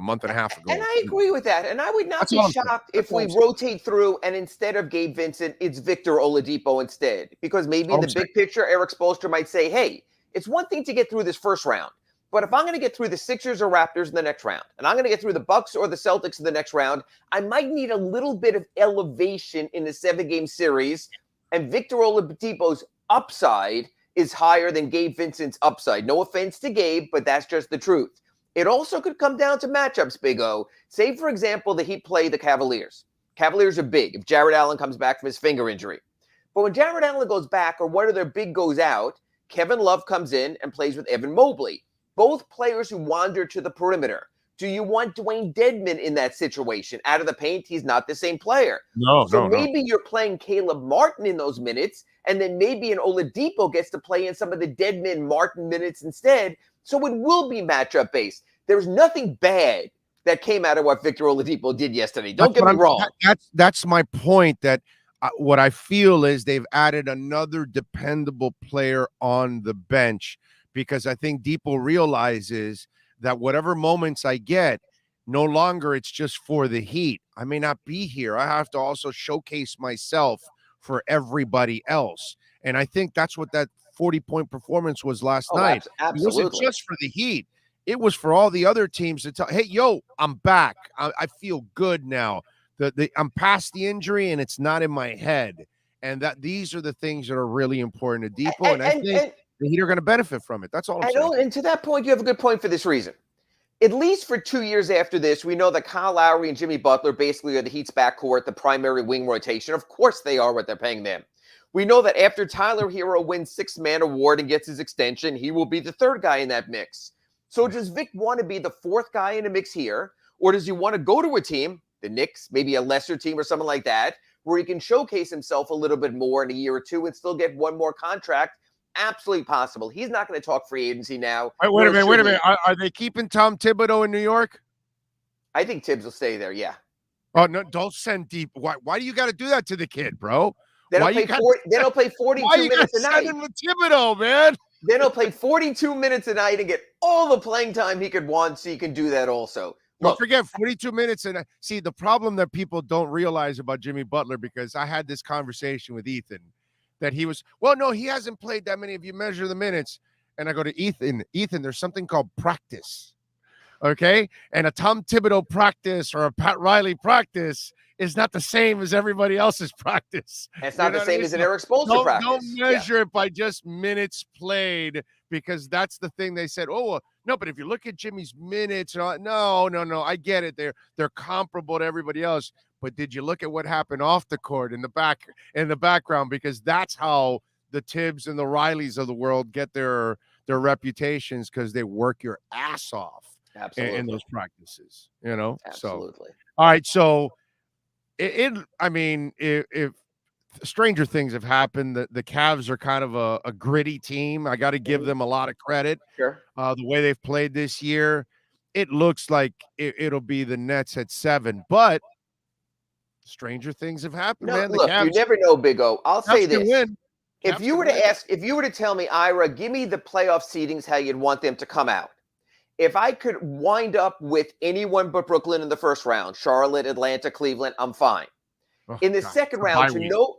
month and a half ago. And I agree with that. And I would not be shocked if we rotate through and instead of Gabe Vincent, it's Victor Oladipo instead. Because maybe in the big picture, Eric Spoelstra might say, hey, it's one thing to get through this first round. But if I'm going to get through the Sixers or Raptors in the next round, and I'm going to get through the Bucks or the Celtics in the next round, I might need a little bit of elevation in the 7-game series. And Victor Oladipo's upside is higher than Gabe Vincent's upside. No offense to Gabe, but that's just the truth. It also could come down to matchups, Big O. Say, for example, the Heat play the Cavaliers. Cavaliers are big if Jared Allen comes back from his finger injury. But when Jared Allen goes back or one of their big goes out, Kevin Love comes in and plays with Evan Mobley. Both players who wander to the perimeter. Do you want Dwayne Dedmon in that situation? Out of the paint, he's not the same player. So maybe you're playing Caleb Martin in those minutes, and then maybe an Oladipo gets to play in some of the Dedmon-Martin minutes instead. So it will be matchup-based. There's nothing bad that came out of what Victor Oladipo did yesterday. Don't get me wrong. That's my point, that what I feel is they've added another dependable player on the bench, because I think Depot realizes that whatever moments I get, no longer it's just for the Heat. I may not be here. I have to also showcase myself for everybody else. And I think that's what that 40-point performance was last Oh, night. absolutely. It wasn't just for the Heat. It was for all the other teams to tell, hey, yo, I'm back. I feel good now. I'm past the injury, and it's not in my head. And that these are the things that are really important to Depot, and I think the Heat are going to benefit from it. That's all I'm saying. And to that point, you have a good point for this reason. At least for 2 years after this, we know that Kyle Lowry and Jimmy Butler basically are the Heat's backcourt, the primary wing rotation. Of course they are what they're paying them. We know that after Tyler Hero wins six-man award and gets his extension, he will be the third guy in that mix. So does Vic want to be the fourth guy in the mix here? Or does he want to go to a team, the Knicks, maybe a lesser team or something like that, where he can showcase himself a little bit more in a year or two and still get one more contract? Absolutely possible. He's not going to talk free agency now. Wait a minute. Are they keeping Tom Thibodeau in New York? I think Tibbs will stay there, yeah. Oh, no, don't send deep. Why do you got to do that to the kid, bro? They don't play 42 minutes a night. Send him with Thibodeau, man? Then he'll play 42 minutes a night and get all the playing time he could want, so you can do that also. Don't forget 42 minutes. And see, the problem that people don't realize about Jimmy Butler, because I had this conversation with Ethan, that he was, well, no, he hasn't played that many if you measure the minutes. And I go to Ethan, there's something called practice. Okay? And a Tom Thibodeau practice or a Pat Riley practice is not the same as everybody else's practice. It's not the same as an Eric Spoelstra practice. Don't measure it by just minutes played, because that's the thing they said. Oh, no, but if you look at Jimmy's minutes, no, I get it. They're comparable to everybody else. But did you look at what happened off the court in the background? Because that's how the Tibbs and the Rileys of the world get their reputations, because they work your ass off in those practices. Absolutely. So, all right, so. If stranger things have happened, the Cavs are kind of a gritty team. I got to give them a lot of credit. Sure. The way they've played this year, it looks like it'll be the Nets at 7, but stranger things have happened, man. Look, you never know, Big O. I'll say this. Win. If you were to tell me, Ira, give me the playoff seedings, how you'd want them to come out. If I could wind up with anyone but Brooklyn in the first round, Charlotte, Atlanta, Cleveland, I'm fine. In the second round, to know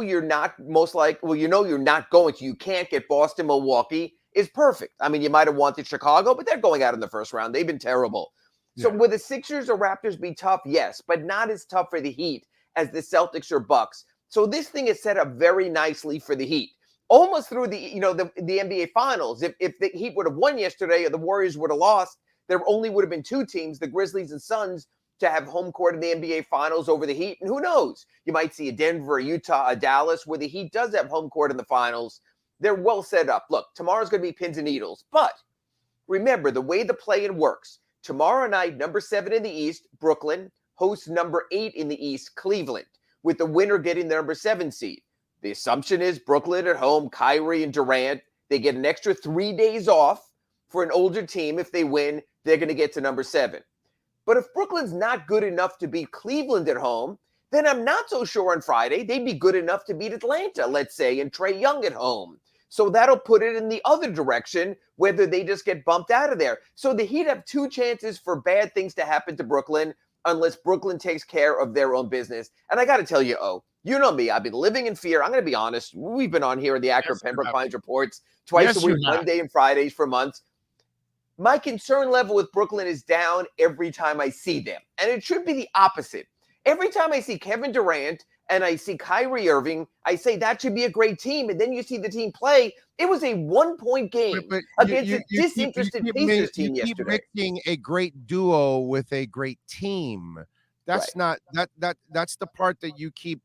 you're not you're not going to, you can't get Boston, Milwaukee is perfect. I mean, you might have wanted Chicago, but they're going out in the first round. They've been terrible. So will the Sixers or Raptors be tough? Yes, but not as tough for the Heat as the Celtics or Bucks. So this thing is set up very nicely for the Heat. Almost through the NBA Finals. If the Heat would have won yesterday or the Warriors would have lost, there only would have been two teams, the Grizzlies and Suns, to have home court in the NBA Finals over the Heat. And who knows? You might see a Denver, a Utah, a Dallas, where the Heat does have home court in the Finals. They're well set up. Look, tomorrow's going to be pins and needles. But remember, the way the play-in works, tomorrow night, number 7 in the East, Brooklyn, hosts number 8 in the East, Cleveland, with the winner getting the number 7 seed. The assumption is Brooklyn at home, Kyrie and Durant, they get an extra 3 days off for an older team. If they win, they're going to get to number 7. But if Brooklyn's not good enough to beat Cleveland at home, then I'm not so sure on Friday they'd be good enough to beat Atlanta, let's say, and Trae Young at home. So that'll put it in the other direction, whether they just get bumped out of there. So the Heat have 2 chances for bad things to happen to Brooklyn unless Brooklyn takes care of their own business. And I got to tell you, you know me. I've been living in fear. I'm going to be honest. We've been on here in the Akron Pembroke Pines Reports twice a week, Monday and Fridays for months. My concern level with Brooklyn is down every time I see them. And it should be the opposite. Every time I see Kevin Durant and I see Kyrie Irving, I say that should be a great team. And then you see the team play. It was a 1-point game against a disinterested Pacers team yesterday. You keep mixing a great duo with a great team. That's not that's the part that you keep,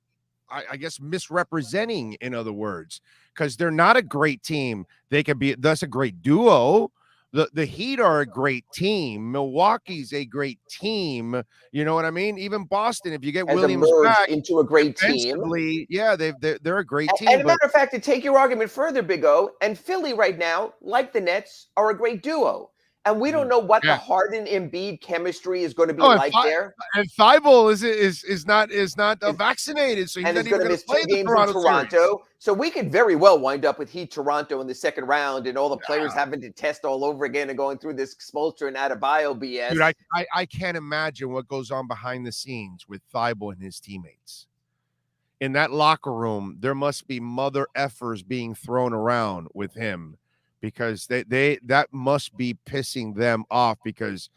I guess, misrepresenting, in other words, because they're not a great team. That's a great duo. The Heat are a great team. Milwaukee's a great team. You know what I mean? Even Boston, if you get Williams back into a great team, yeah, they're a great team. And a matter of fact, to take your argument further, Big O, and Philly right now, like the Nets, are a great duo. And we don't know what the Harden-Embiid chemistry is going to be like there. And Thibault is not vaccinated, so he's going to miss 2 games in Toronto. Series. So we could very well wind up with Heat Toronto in the second round, and all the players having to test all over again and going through this Spoelstra and Adebayo BS. Dude, I can't imagine what goes on behind the scenes with Thibault and his teammates. in that locker room, there must be mother effers being thrown around with him, because that must be pissing them off, because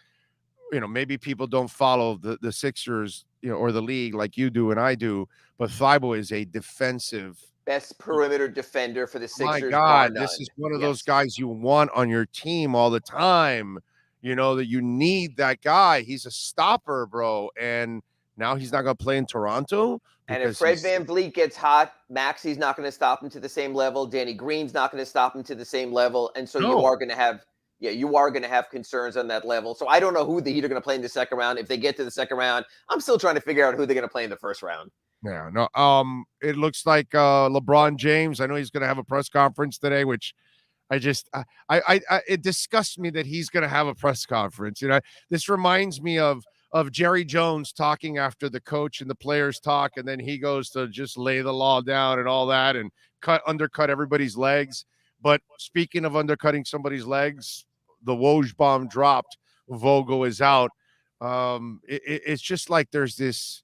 maybe people don't follow the Sixers, or the league like you do and I do, but Thibault is a defensive. Best perimeter defender for the My Sixers, bar God, none. this is one of Yes. those guys you want on your team all the time. That you need that guy. He's a stopper, bro. And now he's not going to play in Toronto. And if Fred VanVleet gets hot, Maxi's not going to stop him to the same level. Danny Green's not going to stop him to the same level. And so you are going to have concerns on that level. So I don't know who the Heat are going to play in the second round. If they get to the second round, I'm still trying to figure out who they're going to play in the first round. Yeah, no. It looks like LeBron James. I know he's going to have a press conference today, which it disgusts me that he's going to have a press conference. This reminds me of Jerry Jones talking after the coach and the players talk, and then he goes to just lay the law down and all that and undercut everybody's legs. But speaking of undercutting somebody's legs, the Woj bomb dropped. Vogel is out. It's just like there's this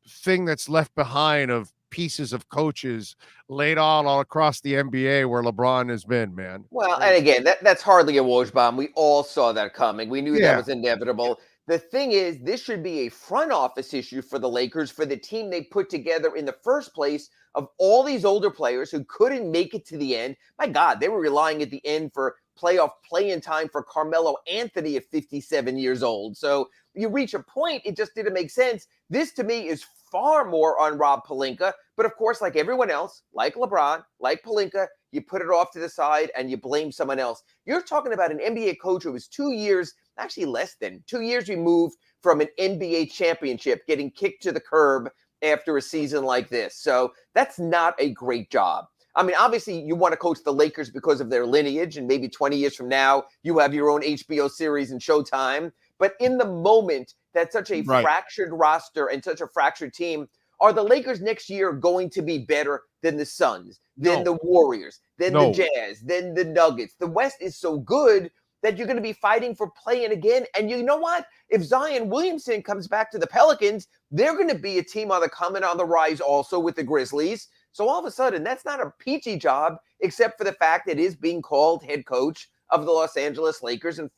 thing that's left behind of pieces of coaches laid all across the NBA where LeBron has been, man. Well, and again, that's hardly a Woj bomb. We all saw that coming. We knew that was inevitable. The thing is, this should be a front office issue for the Lakers, for the team they put together in the first place, of all these older players who couldn't make it to the end. My God, they were relying at the end for playoff play-in time for Carmelo Anthony at 57 years old. So you reach a point, it just didn't make sense. This, to me, is far more on Rob Pelinka. But of course, like everyone else, like LeBron, like Pelinka, you put it off to the side and you blame someone else. You're talking about an NBA coach who was 2 years, actually less than 2 years removed from an NBA championship, getting kicked to the curb after a season like this. So that's not a great job. I mean, obviously, you want to coach the Lakers because of their lineage, and maybe 20 years from now, you have your own HBO series and Showtime. But in the moment, that's such a fractured roster and such a fractured team. Are the Lakers next year going to be better than the Suns, than the Warriors, than the Jazz, than the Nuggets? The West is so good that you're going to be fighting for play-in again. And you know what? If Zion Williamson comes back to the Pelicans, they're going to be a team on the coming on the rise also with the Grizzlies. So all of a sudden, that's not a peachy job, except for the fact that it is being called head coach of the Los Angeles Lakers and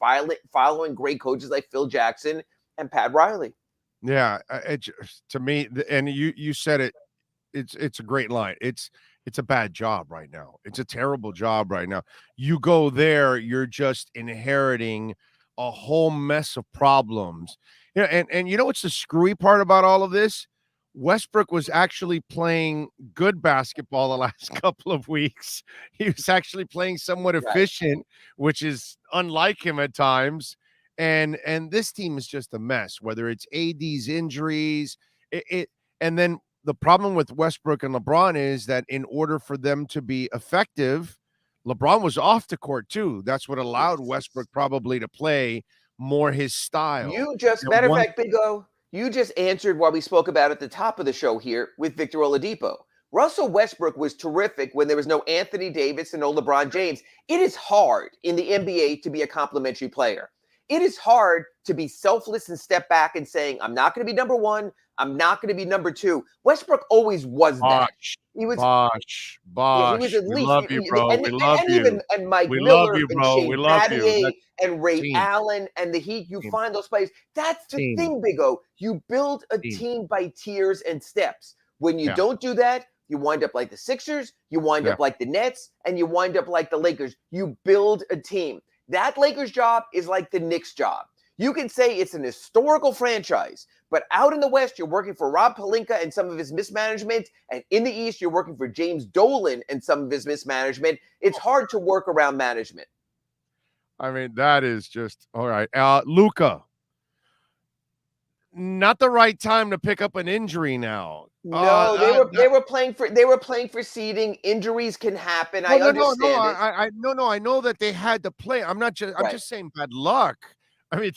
following great coaches like Phil Jackson and Pat Riley. Yeah, to me, and you said it, it's a great line. It's a bad job right now. It's a terrible job right now. You go there, you're just inheriting a whole mess of problems. And you know what's the screwy part about all of this? Westbrook was actually playing good basketball the last couple of weeks. He was actually playing somewhat efficient, which is unlike him at times. And this team is just a mess, whether it's AD's injuries. And then the problem with Westbrook and LeBron is that in order for them to be effective, LeBron was off the court too. That's what allowed Westbrook probably to play more his style. Matter of fact, Big O, you just answered what we spoke about at the top of the show here with Victor Oladipo. Russell Westbrook was terrific when there was no Anthony Davis and no LeBron James. It is hard in the NBA to be a complimentary player. It is hard to be selfless and step back and saying, I'm not going to be number one. I'm not going to be number two. Westbrook always was that. He was Bosh. Yeah, he was at We least, love you, bro. We love you. Even and Mike We Miller love you, and bro. Shane We love you. Battier and Ray team. Allen and the Heat. You find those players. That's the Team. thing, Big O. You build a team by tiers and steps. When you don't do that, you wind up like the Sixers, you wind up like the Nets, and you wind up like the Lakers. You build a team. That Lakers job is like the Knicks job. You can say it's an historical franchise, but out in the West, you're working for Rob Pelinka and some of his mismanagement, and in the East, you're working for James Dolan and some of his mismanagement. It's hard to work around management. I mean, that is just all right. Luka, not the right time to pick up an injury now. No, they were playing for seeding. Injuries can happen. I understand it. I know that they had to play. I'm just saying bad luck. I mean,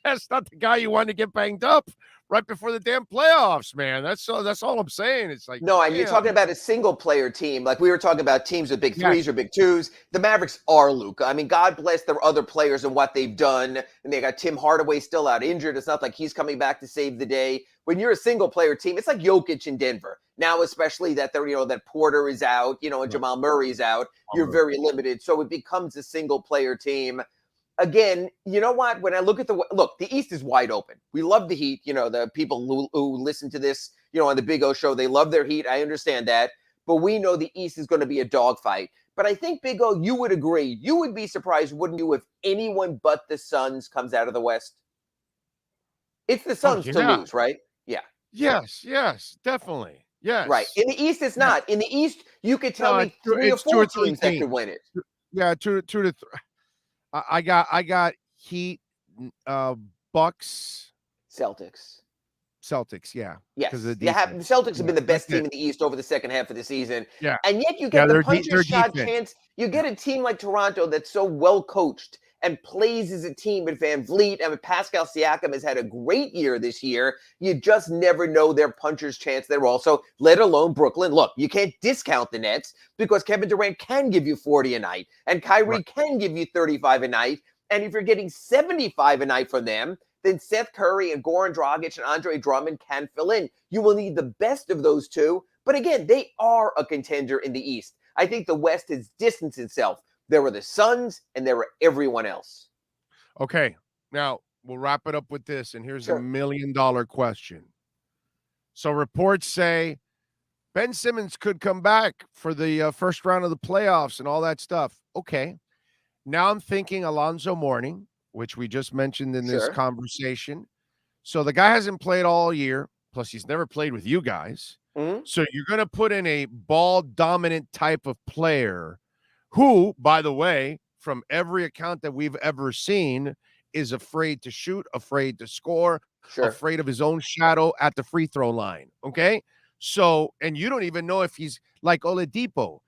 That's not the guy you want to get banged up right before the damn playoffs, man. That's all I'm saying. It's like, no, and you're talking about a single player team. Like we were talking about teams with big threes or big twos. The Mavericks are Luka. I mean, God bless their other players and what they've done. And they got Tim Hardaway still out injured. It's not like he's coming back to save the day. When you're a single player team, it's like Jokic in Denver. Now, especially that that Porter is out, and Jamal Murray is out, you're very limited. So it becomes a single player team. Again, you know what? When I look at the East is wide open. We love the Heat. The people who listen to this, on the Big O show, they love their Heat. I understand that. But we know the East is going to be a dogfight. But I think, Big O, you would agree. You would be surprised, wouldn't you, if anyone but the Suns comes out of the West? It's the Suns to lose, right? Yeah. Yes, definitely. Yes. Right. In the East, it's not. In the East, you could tell me 3 or 4 teams that could win it. Yeah, 2 to 3. I got Heat, Bucks, Celtics. Yeah. Yes. The Celtics have been the best team in the East over the second half of the season. Yeah. And yet you get the puncher's shot chance. You get a team like Toronto that's so well coached and plays as a team with Van Vliet. I mean, Pascal Siakam has had a great year this year. You just never know their puncher's chance. They're also, let alone Brooklyn. Look, you can't discount the Nets because Kevin Durant can give you 40 a night and Kyrie can give you 35 a night. And if you're getting 75 a night from them, then Seth Curry and Goran Dragic and Andre Drummond can fill in. You will need the best of those two. But again, they are a contender in the East. I think the West has distanced itself. There were the Suns and there were everyone else. Okay. Now, we'll wrap it up with this. And here's $1 million question. So reports say Ben Simmons could come back for the first round of the playoffs and all that stuff. Okay. Now I'm thinking Alonzo Mourning, which we just mentioned in this conversation. So the guy hasn't played all year. Plus, he's never played with you guys. Mm-hmm. So you're going to put in a ball-dominant type of player who, by the way, from every account that we've ever seen, is afraid to shoot, afraid to score, afraid of his own shadow at the free throw line. Okay? So, and you don't even know if he's like Oladipo.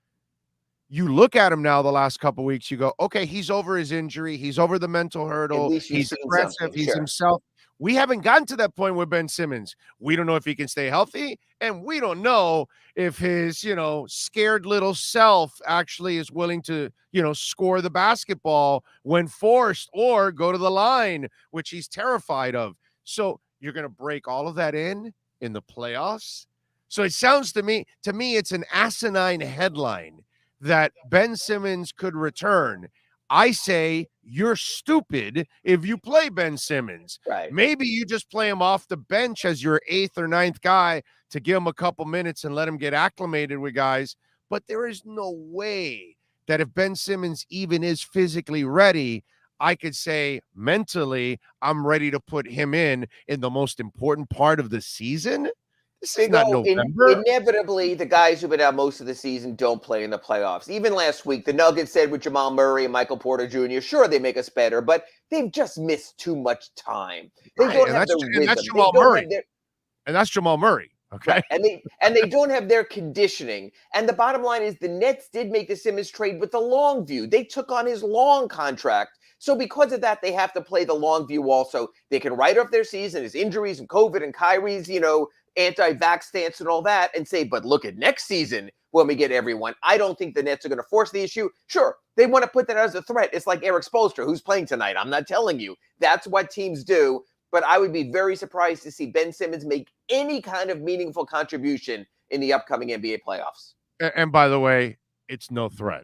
You look at him now the last couple of weeks, you go, okay, he's over his injury. He's over the mental hurdle. He's aggressive. He's himself. We haven't gotten to that point with Ben Simmons. We don't know if he can stay healthy, and we don't know if his, scared little self actually is willing to, score the basketball when forced or go to the line, which he's terrified of. So you're going to break all of that in the playoffs. So it sounds to me, it's an asinine headline that Ben Simmons could return. I say you're stupid if you play Ben Simmons. Right. Maybe you just play him off the bench as your 8th or 9th guy to give him a couple minutes and let him get acclimated with guys. But there is no way that if Ben Simmons even is physically ready, I could say mentally, I'm ready to put him in the most important part of the season. This is not November. Inevitably, the guys who've been out most of the season don't play in the playoffs. Even last week, the Nuggets said with Jamal Murray and Michael Porter Jr., sure, they make us better, but they've just missed too much time. They don't have the rhythm. And that's Jamal Murray. And that's Jamal Murray. Okay. Right. And they don't have their conditioning. And the bottom line is the Nets did make the Simmons trade with the long view. They took on his long contract. So because of that, they have to play the long view also. They can write off their season, his injuries and COVID and Kyrie's, anti-vax stance and all that and say, but look at next season when we get everyone. I don't think the Nets are going to force the issue. Sure, they want to put that as a threat. It's like Eric Spoelstra, who's playing tonight. I'm not telling you. That's what teams do. But I would be very surprised to see Ben Simmons make any kind of meaningful contribution in the upcoming NBA playoffs. And by the way, it's no threat.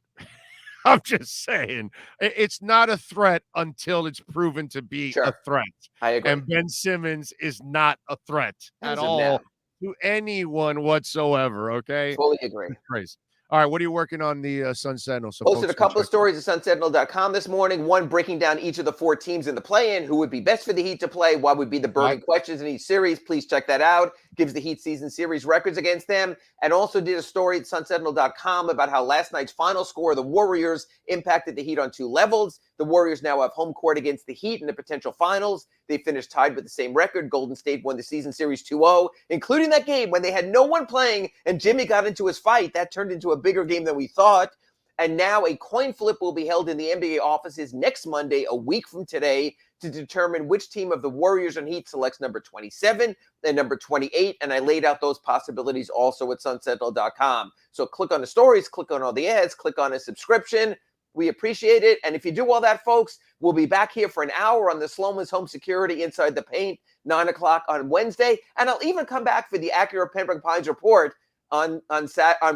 I'm just saying, it's not a threat until it's proven to be a threat. I agree. And Ben Simmons is not a threat at all to anyone whatsoever, okay? Fully agree. Crazy. All right, what are you working on the Sun Sentinel? So posted a couple of stories at sunsentinel.com this morning. One breaking down each of the 4 teams in the play-in, who would be best for the Heat to play, what would be the burning questions in each series. Please check that out. Gives the Heat season series records against them. And also did a story at sunsentinel.com about how last night's final score of the Warriors impacted the Heat on 2 levels. The Warriors now have home court against the Heat in the potential finals. They finished tied with the same record. Golden State won the season series 2-0, including that game when they had no one playing and Jimmy got into his fight. That turned into a bigger game than we thought. And now a coin flip will be held in the NBA offices next Monday, a week from today, to determine which team of the Warriors and Heat selects number 27 and number 28. And I laid out those possibilities also at sunsentinel.com. So click on the stories, click on all the ads, click on a subscription. We appreciate it. And if you do all that, folks, we'll be back here for an hour on the Sloman's Home Security Inside the Paint, 9 o'clock on Wednesday. And I'll even come back for the Acura Pembroke Pines report on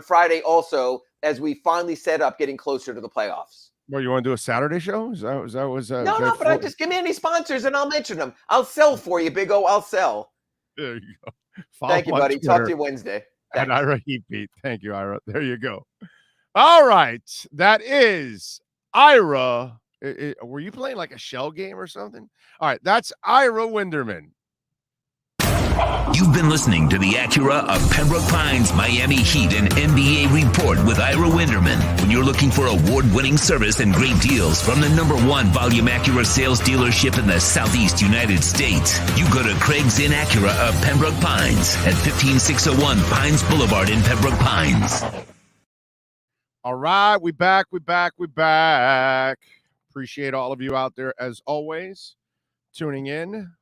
Friday also, as we finally set up getting closer to the playoffs. Well, you want to do a Saturday show? No, but I just give me any sponsors and I'll mention them. I'll sell for you, Big O. I'll sell. There you go. Thank you, buddy. Talk to you Wednesday. And Ira Heat. Thank you, Ira. There you go. All right. That is Ira. Were you playing like a shell game or something? All right. That's Ira Winderman. You've been listening to the Acura of Pembroke Pines Miami Heat and NBA Report with Ira Winderman. When you're looking for award-winning service and great deals from the #1 volume Acura sales dealership in the Southeast United States, you go to Craig's in Acura of Pembroke Pines at 15601 Pines Boulevard in Pembroke Pines. All right, we back. Appreciate all of you out there as always tuning in.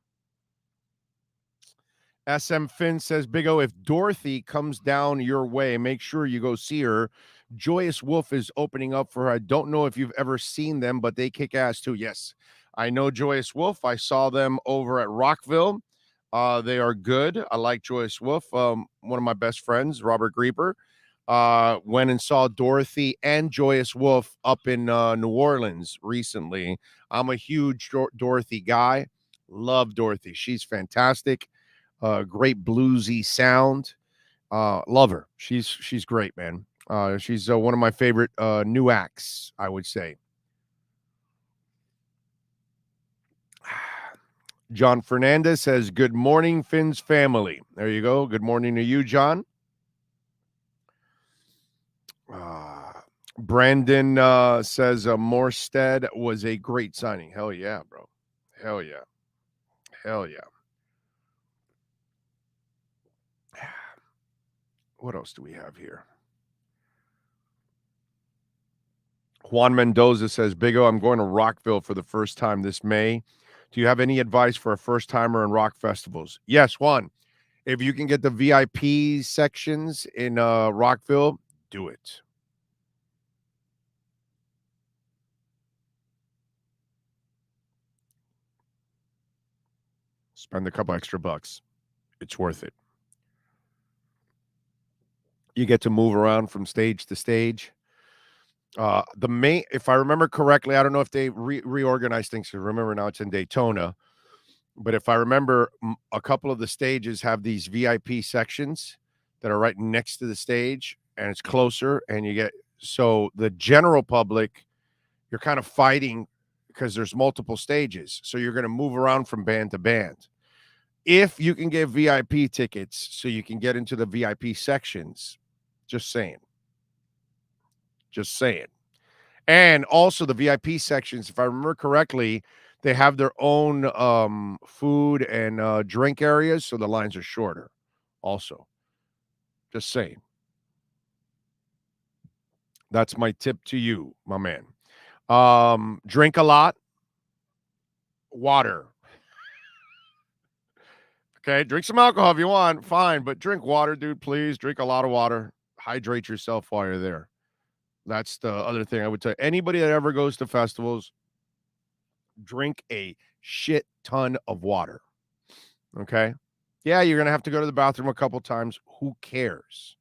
SM Finn says, Big O, if Dorothy comes down your way, make sure you go see her. Joyous Wolf is opening up for her. I don't know if you've ever seen them, but they kick ass too. Yes, I know Joyous Wolf. I saw them over at Rockville. They are good. I like Joyous Wolf. One of my best friends, Robert Grieper, went and saw Dorothy and Joyous Wolf up in New Orleans recently. I'm a huge Dorothy guy. Love Dorothy. She's fantastic. Great bluesy sound. Love her. She's great, man. She's one of my favorite new acts, I would say. John Fernandez says, good morning, Finn's family. There you go. Good morning to you, John. Brandon says Morstead was a great signing. Hell yeah, bro. Hell yeah. What else do we have here? Juan Mendoza says, Big O, I'm going to Rockville for the first time this May. Do you have any advice for a first-timer in rock festivals? Yes, Juan. If you can get the VIP sections in Rockville, do it. Spend a couple extra bucks. It's worth it. You get to move around from stage to stage. If I remember correctly, I don't know if they reorganized things. Remember now it's in Daytona. But if I remember, a couple of the stages have these VIP sections that are right next to the stage, and it's closer. And so the general public, you're kind of fighting because there's multiple stages. So you're going to move around from band to band. If you can get VIP tickets so you can get into the VIP sections, just saying. And also the VIP sections, if I remember correctly, they have their own food and drink areas, so the lines are shorter also. Just saying. That's my tip to you, my man. Drink a lot. Water. Okay, drink some alcohol if you want. Fine, but drink water, dude, please. Drink a lot of water. Hydrate yourself while you're there. That's the other thing I would tell anybody that ever goes to festivals. Drink a shit ton of water. Okay? Yeah, you're going to have to go to the bathroom a couple times. Who cares?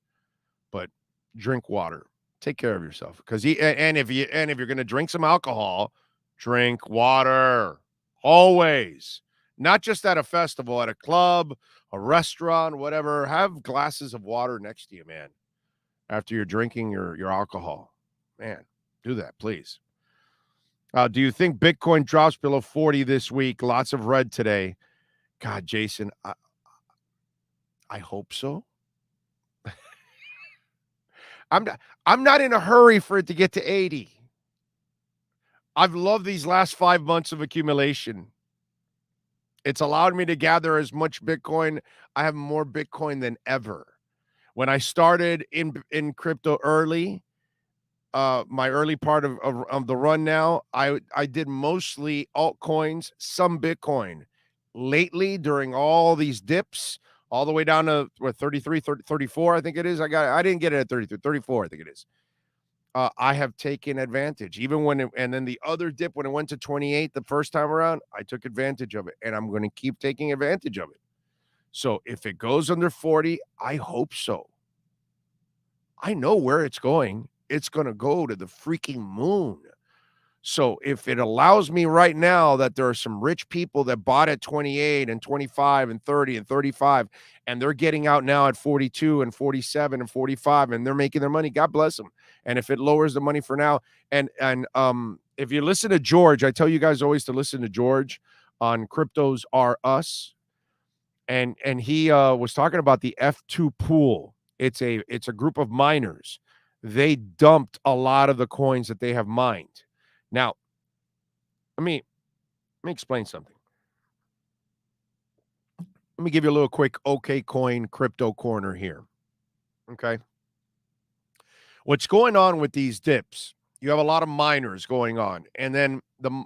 But drink water. Take care of yourself. Because if you're going to drink some alcohol, drink water. Always. Not just at a festival, at a club, a restaurant, whatever. Have glasses of water next to you, man. After you're drinking your alcohol. Man, do that, please. Do you think Bitcoin drops below 40 this week? Lots of red today. God, Jason, I hope so. I'm not in a hurry for it to get to 80. I've loved these last 5 months of accumulation. It's allowed me to gather as much Bitcoin. I have more Bitcoin than ever. When I started in crypto early, my early part of the run now, I did mostly altcoins, some Bitcoin. Lately, during all these dips, all the way down to 33, 34, I think it is. I didn't get it at 33, 34, I think it is. I have taken advantage. Even when and then the other dip, when it went to 28 the first time around, I took advantage of it, and I'm going to keep taking advantage of it. So if it goes under 40, I hope so. I know where it's going. It's going to go to the freaking moon. So if it allows me right now that there are some rich people that bought at 28 and 25 and 30 and 35, and they're getting out now at 42 and 47 and 45, and they're making their money, God bless them. And if it lowers the money for now, and if you listen to George, I tell you guys always to listen to George on Cryptos Are Us. And he was talking about the F2 pool. It's a group of miners. They dumped a lot of the coins that they have mined. Now, let me explain something. Let me give you a little quick OK Coin crypto corner here. Okay. What's going on with these dips? You have a lot of miners going on, and then the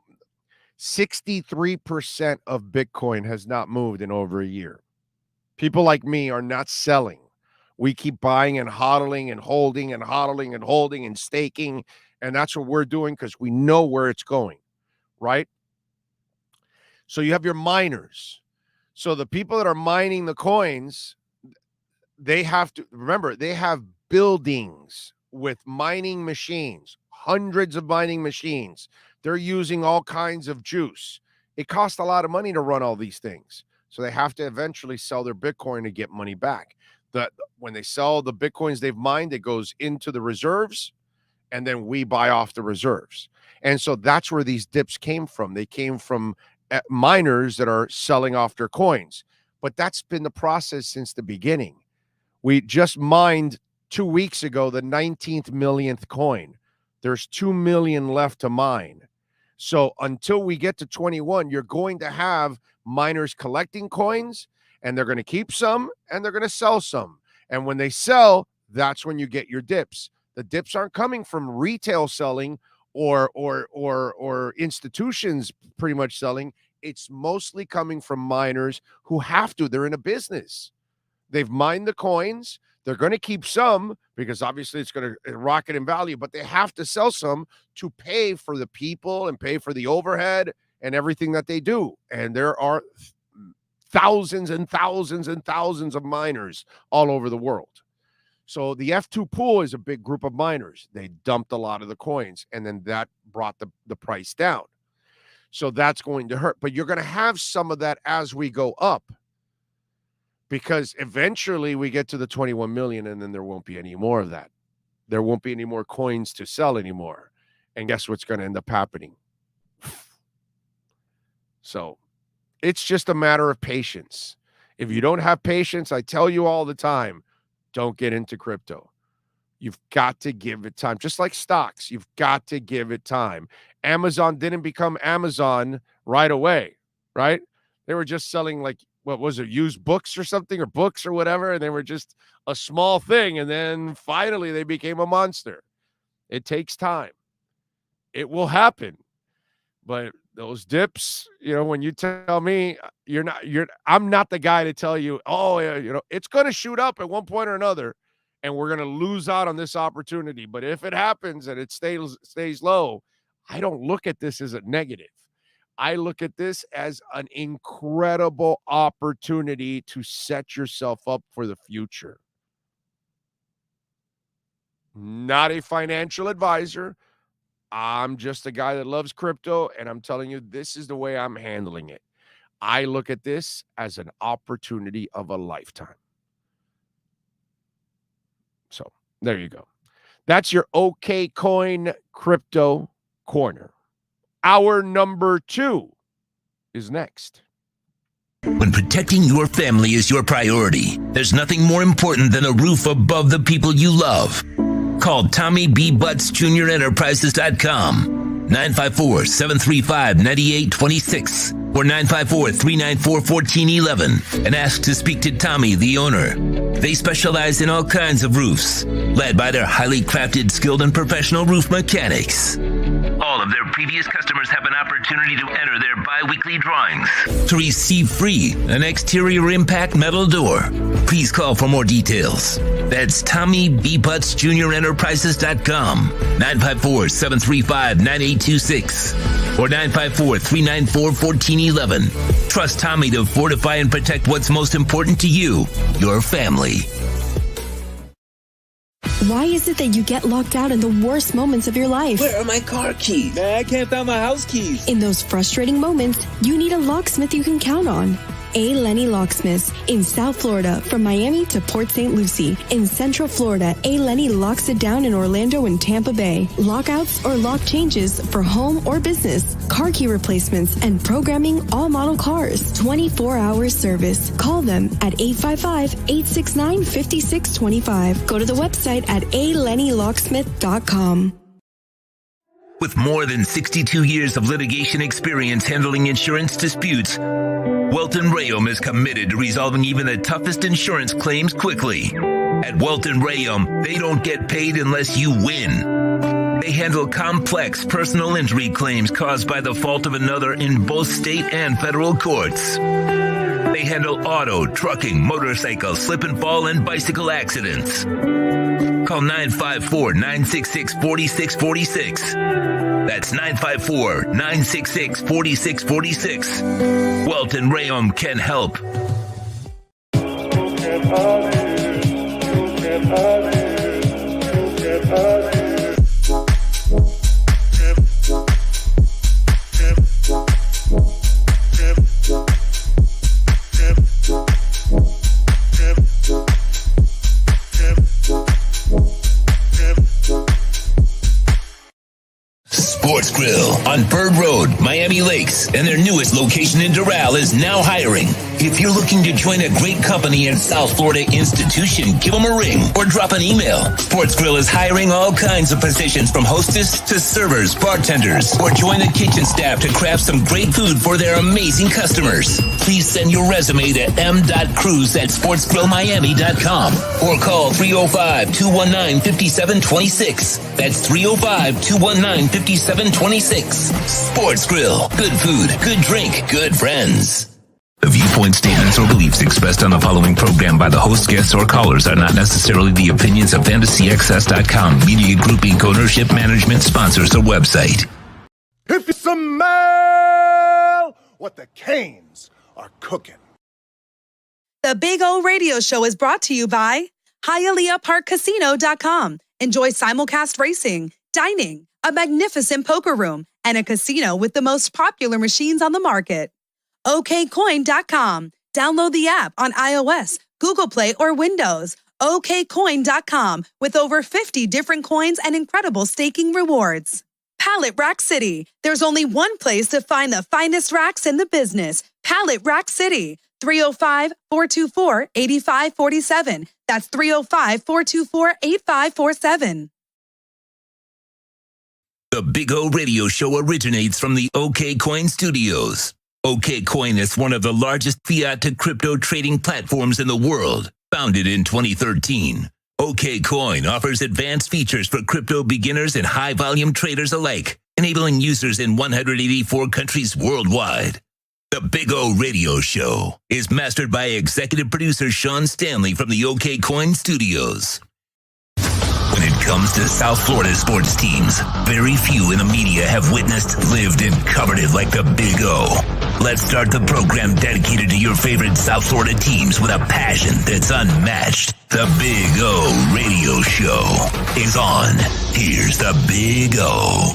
63% of Bitcoin has not moved in over a year. People like me are not selling. We keep buying and hodling and holding and hodling and holding and staking. And that's what we're doing because we know where it's going, right? So you have your miners. So the people that are mining the coins, they have to, remember, they have buildings with mining machines, hundreds of mining machines. They're using all kinds of juice. It costs a lot of money to run all these things. So they have to eventually sell their Bitcoin to get money back. When they sell the Bitcoins they've mined, it goes into the reserves, and then we buy off the reserves. And so that's where these dips came from. They came from miners that are selling off their coins. But that's been the process since the beginning. We just mined 2 weeks ago the 19th millionth coin. There's 2 million left to mine. So until we get to 21, you're going to have miners collecting coins, and they're going to keep some and they're going to sell some. And when they sell, that's when you get your dips. The dips aren't coming from retail selling or institutions pretty much selling. It's mostly coming from miners who have to. They're in a business. They've mined the coins. They're going to keep some because obviously it's going to rocket in value, but they have to sell some to pay for the people and pay for the overhead and everything that they do. And there are thousands and thousands and thousands of miners all over the world. So the F2 pool is a big group of miners. They dumped a lot of the coins, and then that brought the price down. So that's going to hurt. But you're going to have some of that as we go up, because eventually we get to the 21 million, and then there won't be any more of that. There won't be any more coins to sell anymore. And guess what's going to end up happening? So it's just a matter of patience. If you don't have patience, I tell you all the time, don't get into crypto. You've got to give it time. Just like stocks, you've got to give it time. Amazon didn't become Amazon right away, right? They were just selling, like, what was it, used books or something, or books or whatever, and they were just a small thing, and then finally they became a monster. It takes time. It will happen. But those dips, when you tell me I'm not the guy to tell you, oh, yeah, it's going to shoot up at one point or another, and we're going to lose out on this opportunity. But if it happens and it stays low, I don't look at this as a negative. I look at this as an incredible opportunity to set yourself up for the future. Not a financial advisor. I'm just a guy that loves crypto, and I'm telling you, this is the way I'm handling it. I look at this as an opportunity of a lifetime. So there you go. That's your OK Coin Crypto Corner. Hour number 2 is next. When protecting your family is your priority, there's nothing more important than a roof above the people you love. Call Tommy B. Butts Jr. Enterprises.com. 954-735-9826 or 954-394-1411 and ask to speak to Tommy, the owner. They specialize in all kinds of roofs, led by their highly crafted, skilled, and professional roof mechanics. All of their previous customers have an opportunity to enter their bi-weekly drawings to receive free an exterior impact metal door. Please call for more details. That's Tommy B. Butts Jr. Enterprises.com, 954-735-9826 or 954-394-1411. Trust Tommy to fortify and protect what's most important to you, your family. Why is it that you get locked out in the worst moments of your life? Where are my car keys? Man, I can't find my house keys. In those frustrating moments, you need a locksmith you can count on. A. Lenny Locksmiths in South Florida, from Miami to Port St. Lucie. In Central Florida, A. Lenny locks it down in Orlando and Tampa Bay. Lockouts or lock changes for home or business, car key replacements, and programming all model cars. 24-hour service. Call them at 855-869-5625. Go to the website at alennylocksmith.com. With more than 62 years of litigation experience handling insurance disputes, Welton Rayum is committed to resolving even the toughest insurance claims quickly. At Welton Rayum, they don't get paid unless you win. They handle complex personal injury claims caused by the fault of another in both state and federal courts. They handle auto, trucking, motorcycle, slip and fall, and bicycle accidents. Call 954-966-4646. That's 954-966-4646. Welton Rayum can help. Sports Grill on Bird Road, Miami Lakes, and their newest location in Doral is now hiring. If you're looking to join a great company and South Florida institution, give them a ring or drop an email. Sports Grill is hiring all kinds of positions from hostess to servers, bartenders, or join the kitchen staff to craft some great food for their amazing customers. Please send your resume to m.cruz@sportsgrillmiami.com or call 305-219-5726. That's 305-219-5726. Sports Grill. Good food, good drink, good friends. The viewpoint, statements, or beliefs expressed on the following program by the host, guests, or callers are not necessarily the opinions of FantasyXS.com, Media Group Inc., ownership, management, sponsors, or website. If you smell what the Canes are cooking. The Big O Radio Show is brought to you by HialeahParkCasino.com. Enjoy simulcast racing, dining, a magnificent poker room, and a casino with the most popular machines on the market. OKCoin.com. Download the app on iOS, Google Play, or Windows. OKCoin.com with over 50 different coins and incredible staking rewards. Pallet Rack City. There's only one place to find the finest racks in the business. Pallet Rack City. 305-424-8547. That's 305-424-8547. The Big O Radio Show originates from the OK Coin Studios. OK Coin is one of the largest fiat to crypto trading platforms in the world. Founded in 2013, OK Coin offers advanced features for crypto beginners and high-volume traders alike, enabling users in 184 countries worldwide. The Big O Radio Show is mastered by executive producer Sean Stanley from the OK Coin Studios. When it comes to South Florida sports teams, very few in the media have witnessed, lived, and covered it like the Big O. Let's start the program dedicated to your favorite South Florida teams with a passion that's unmatched. The Big O Radio Show is on. Here's the Big O.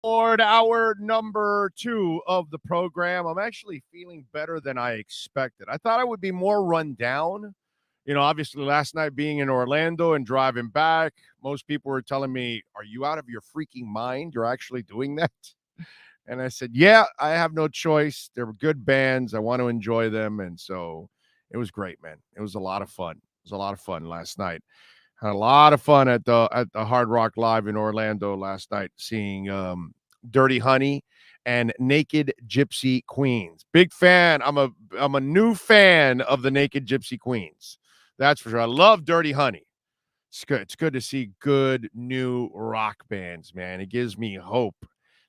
Lord, hour number 2 of the program. I'm actually feeling better than I expected. I thought I would be more run down. You know, obviously last night being in Orlando and driving back, most people were telling me, are you out of your freaking mind? You're actually doing that? And I said, yeah, I have no choice. They were good bands. I want to enjoy them. And so it was great, man. It was a lot of fun. It was a lot of fun last night. Had a lot of fun at the Hard Rock Live in Orlando last night, seeing Dirty Honey and Naked Gypsy Queens. Big fan. I'm a new fan of the Naked Gypsy Queens. That's for sure. I love Dirty Honey. It's good. It's good to see good new rock bands, man. It gives me hope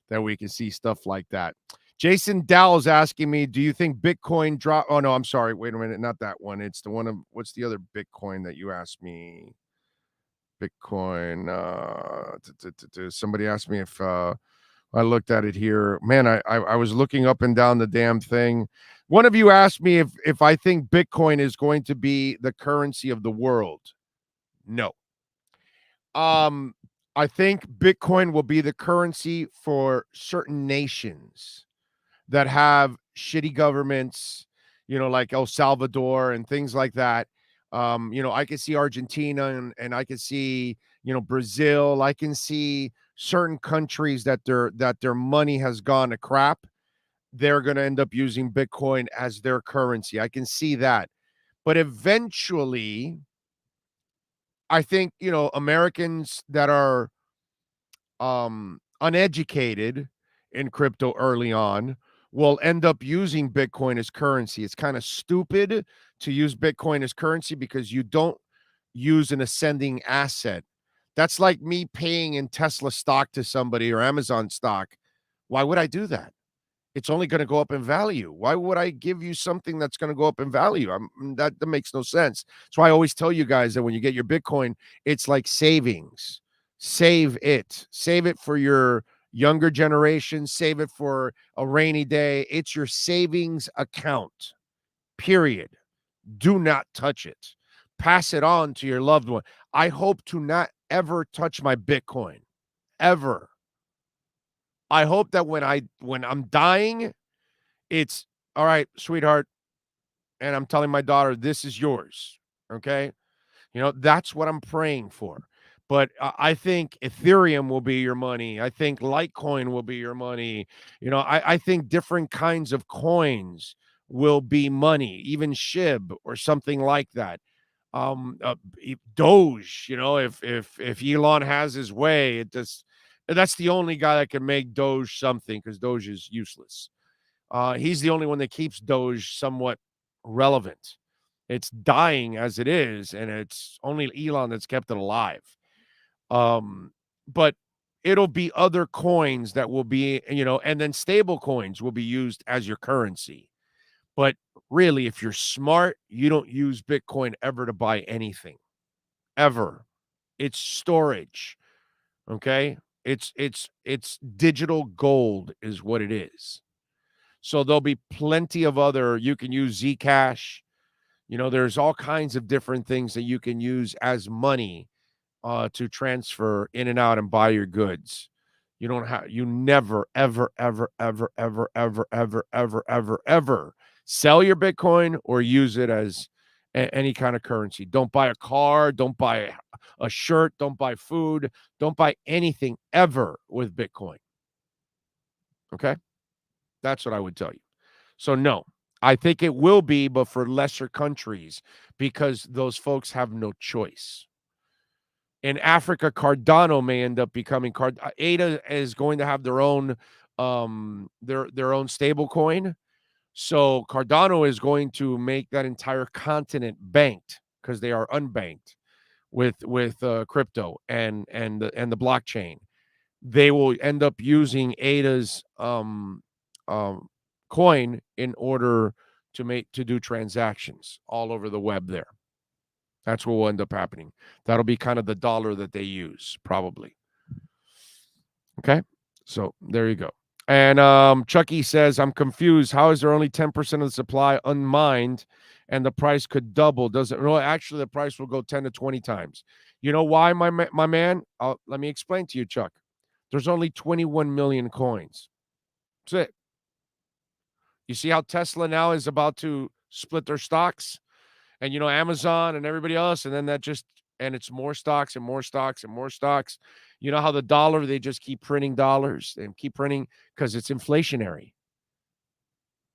that we can see stuff like that. Jason Dow is asking me, do you think Bitcoin drop? Oh, no, I'm sorry. Wait a minute. Not that one. It's the one of, what's the other Bitcoin that you asked me? Bitcoin. Somebody asked me if I looked at it here. Man, I was looking up and down the damn thing. One of you asked me if I think Bitcoin is going to be the currency of the world. No. I think Bitcoin will be the currency for certain nations that have shitty governments, like El Salvador and things like that. I can see Argentina and I can see, Brazil. I can see certain countries that their money has gone to crap. They're going to end up using Bitcoin as their currency. I can see that. But eventually, I think, Americans that are uneducated in crypto early on will end up using Bitcoin as currency. It's kind of stupid to use Bitcoin as currency because you don't use an ascending asset. That's like me paying in Tesla stock to somebody or Amazon stock. Why would I do that? It's only going to go up in value. Why would I give you something that's going to go up in value? That makes no sense. That's why I always tell you guys that when you get your Bitcoin, it's like savings. Save it for your younger generation, save it for a rainy day. It's your savings account, period. Do not touch it. Pass it on to your loved one. I hope to not ever touch my Bitcoin, ever. I hope that when I'm dying, it's all right, sweetheart, and I'm telling my daughter, this is yours, okay? That's what I'm praying for. But I think Ethereum will be your money. I think Litecoin will be your money. I think different kinds of coins will be money, even SHIB or something like that. Doge, if Elon has his way, that's the only guy that can make Doge something, because Doge is useless. He's the only one that keeps Doge somewhat relevant. It's dying as it is, and it's only Elon that's kept it alive. But it'll be other coins that will be, and then stable coins will be used as your currency. But really, if you're smart, you don't use Bitcoin ever to buy anything, ever. It's storage. Okay. It's digital gold is what it is. So there'll be plenty of other, you can use Zcash. There's all kinds of different things that you can use as money to transfer in and out and buy your goods. You never, ever, ever, ever, ever, ever, ever, ever, ever, ever sell your Bitcoin or use it as any kind of currency. Don't buy a car. Don't buy a shirt. Don't buy food. Don't buy anything ever with Bitcoin. Okay? That's what I would tell you. So no, I think it will be, but for lesser countries, because those folks have no choice. In Africa, Cardano may end up becoming ADA is going to have their own their own stable coin. So Cardano is going to make that entire continent banked, because they are unbanked with crypto and the blockchain. They will end up using ADA's coin in order to do transactions all over the web there. That's what will end up happening. That'll be kind of the dollar that they use, probably. Okay, so there you go. And Chucky says, I'm confused. How is there only 10% of the supply unmined and the price could double? Doesn't really. Actually, the price will go 10 to 20 times. You know why, my man? Let me explain to you, Chuck. There's only 21 million coins. That's it. You see how Tesla now is about to split their stocks? And, Amazon and everybody else, and then and it's more stocks and more stocks and more stocks. You know how the dollar, they just keep printing dollars and keep printing because it's inflationary.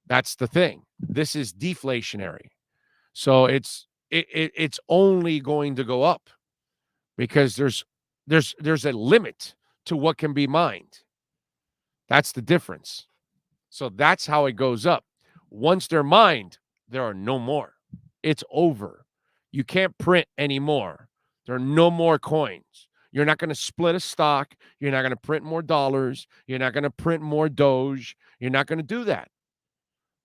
That's the thing. This is deflationary. So it's only going to go up. because there's a limit to what can be mined. That's the difference. So that's how it goes up. Once they're mined, there are no more. It's over. You can't print anymore. There are no more coins. You're not going to split a stock. You're not going to print more dollars. You're not going to print more Doge. You're not going to do that.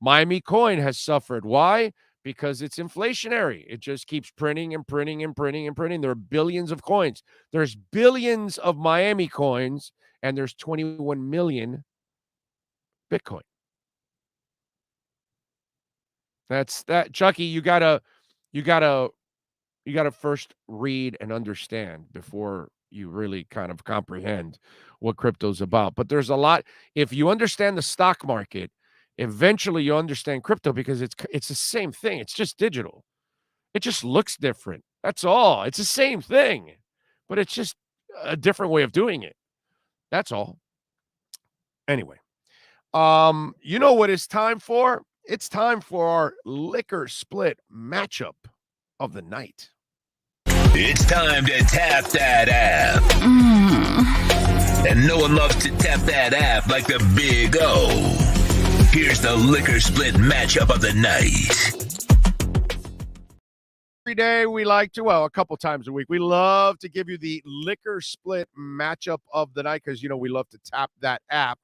Miami coin has suffered. Why? Because it's inflationary. It just keeps printing and printing and printing and printing. There are billions of coins. There's billions of Miami coins, and there's 21 million Bitcoin. That's that, Chucky. You gotta first read and understand before you really kind of comprehend what crypto's about. But there's a lot. If you understand the stock market, eventually you understand crypto, because it's the same thing. It's just digital. It just looks different. That's all. It's the same thing, but it's just a different way of doing it. That's all. Anyway, you know what it's time for? It's time for our liquor split matchup of the night. It's time to tap that app. And no one loves to tap that app like the Big O. Here's the liquor split matchup of the night. Every day we like to, a couple times a week, we love to give you the liquor split matchup of the night, because, we love to tap that app.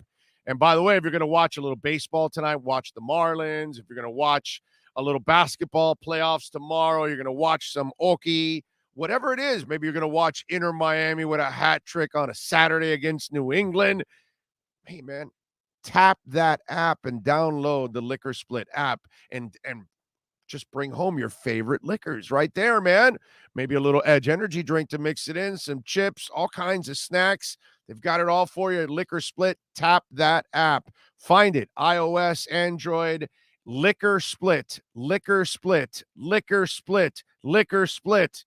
And by the way, if you're going to watch a little baseball tonight, watch the Marlins. If you're going to watch a little basketball playoffs tomorrow, you're going to watch some Okie, whatever it is. Maybe you're going to watch Inter Miami with a hat trick on a Saturday against New England. Hey, man, tap that app and download the Liquor Split app and just bring home your favorite liquors right there, man. Maybe a little Edge energy drink to mix it in, some chips, all kinds of snacks. They've got it all for you at Liquor Split. Tap that app. Find it. iOS, Android, Liquor Split, Liquor Split, Liquor Split, Liquor Split.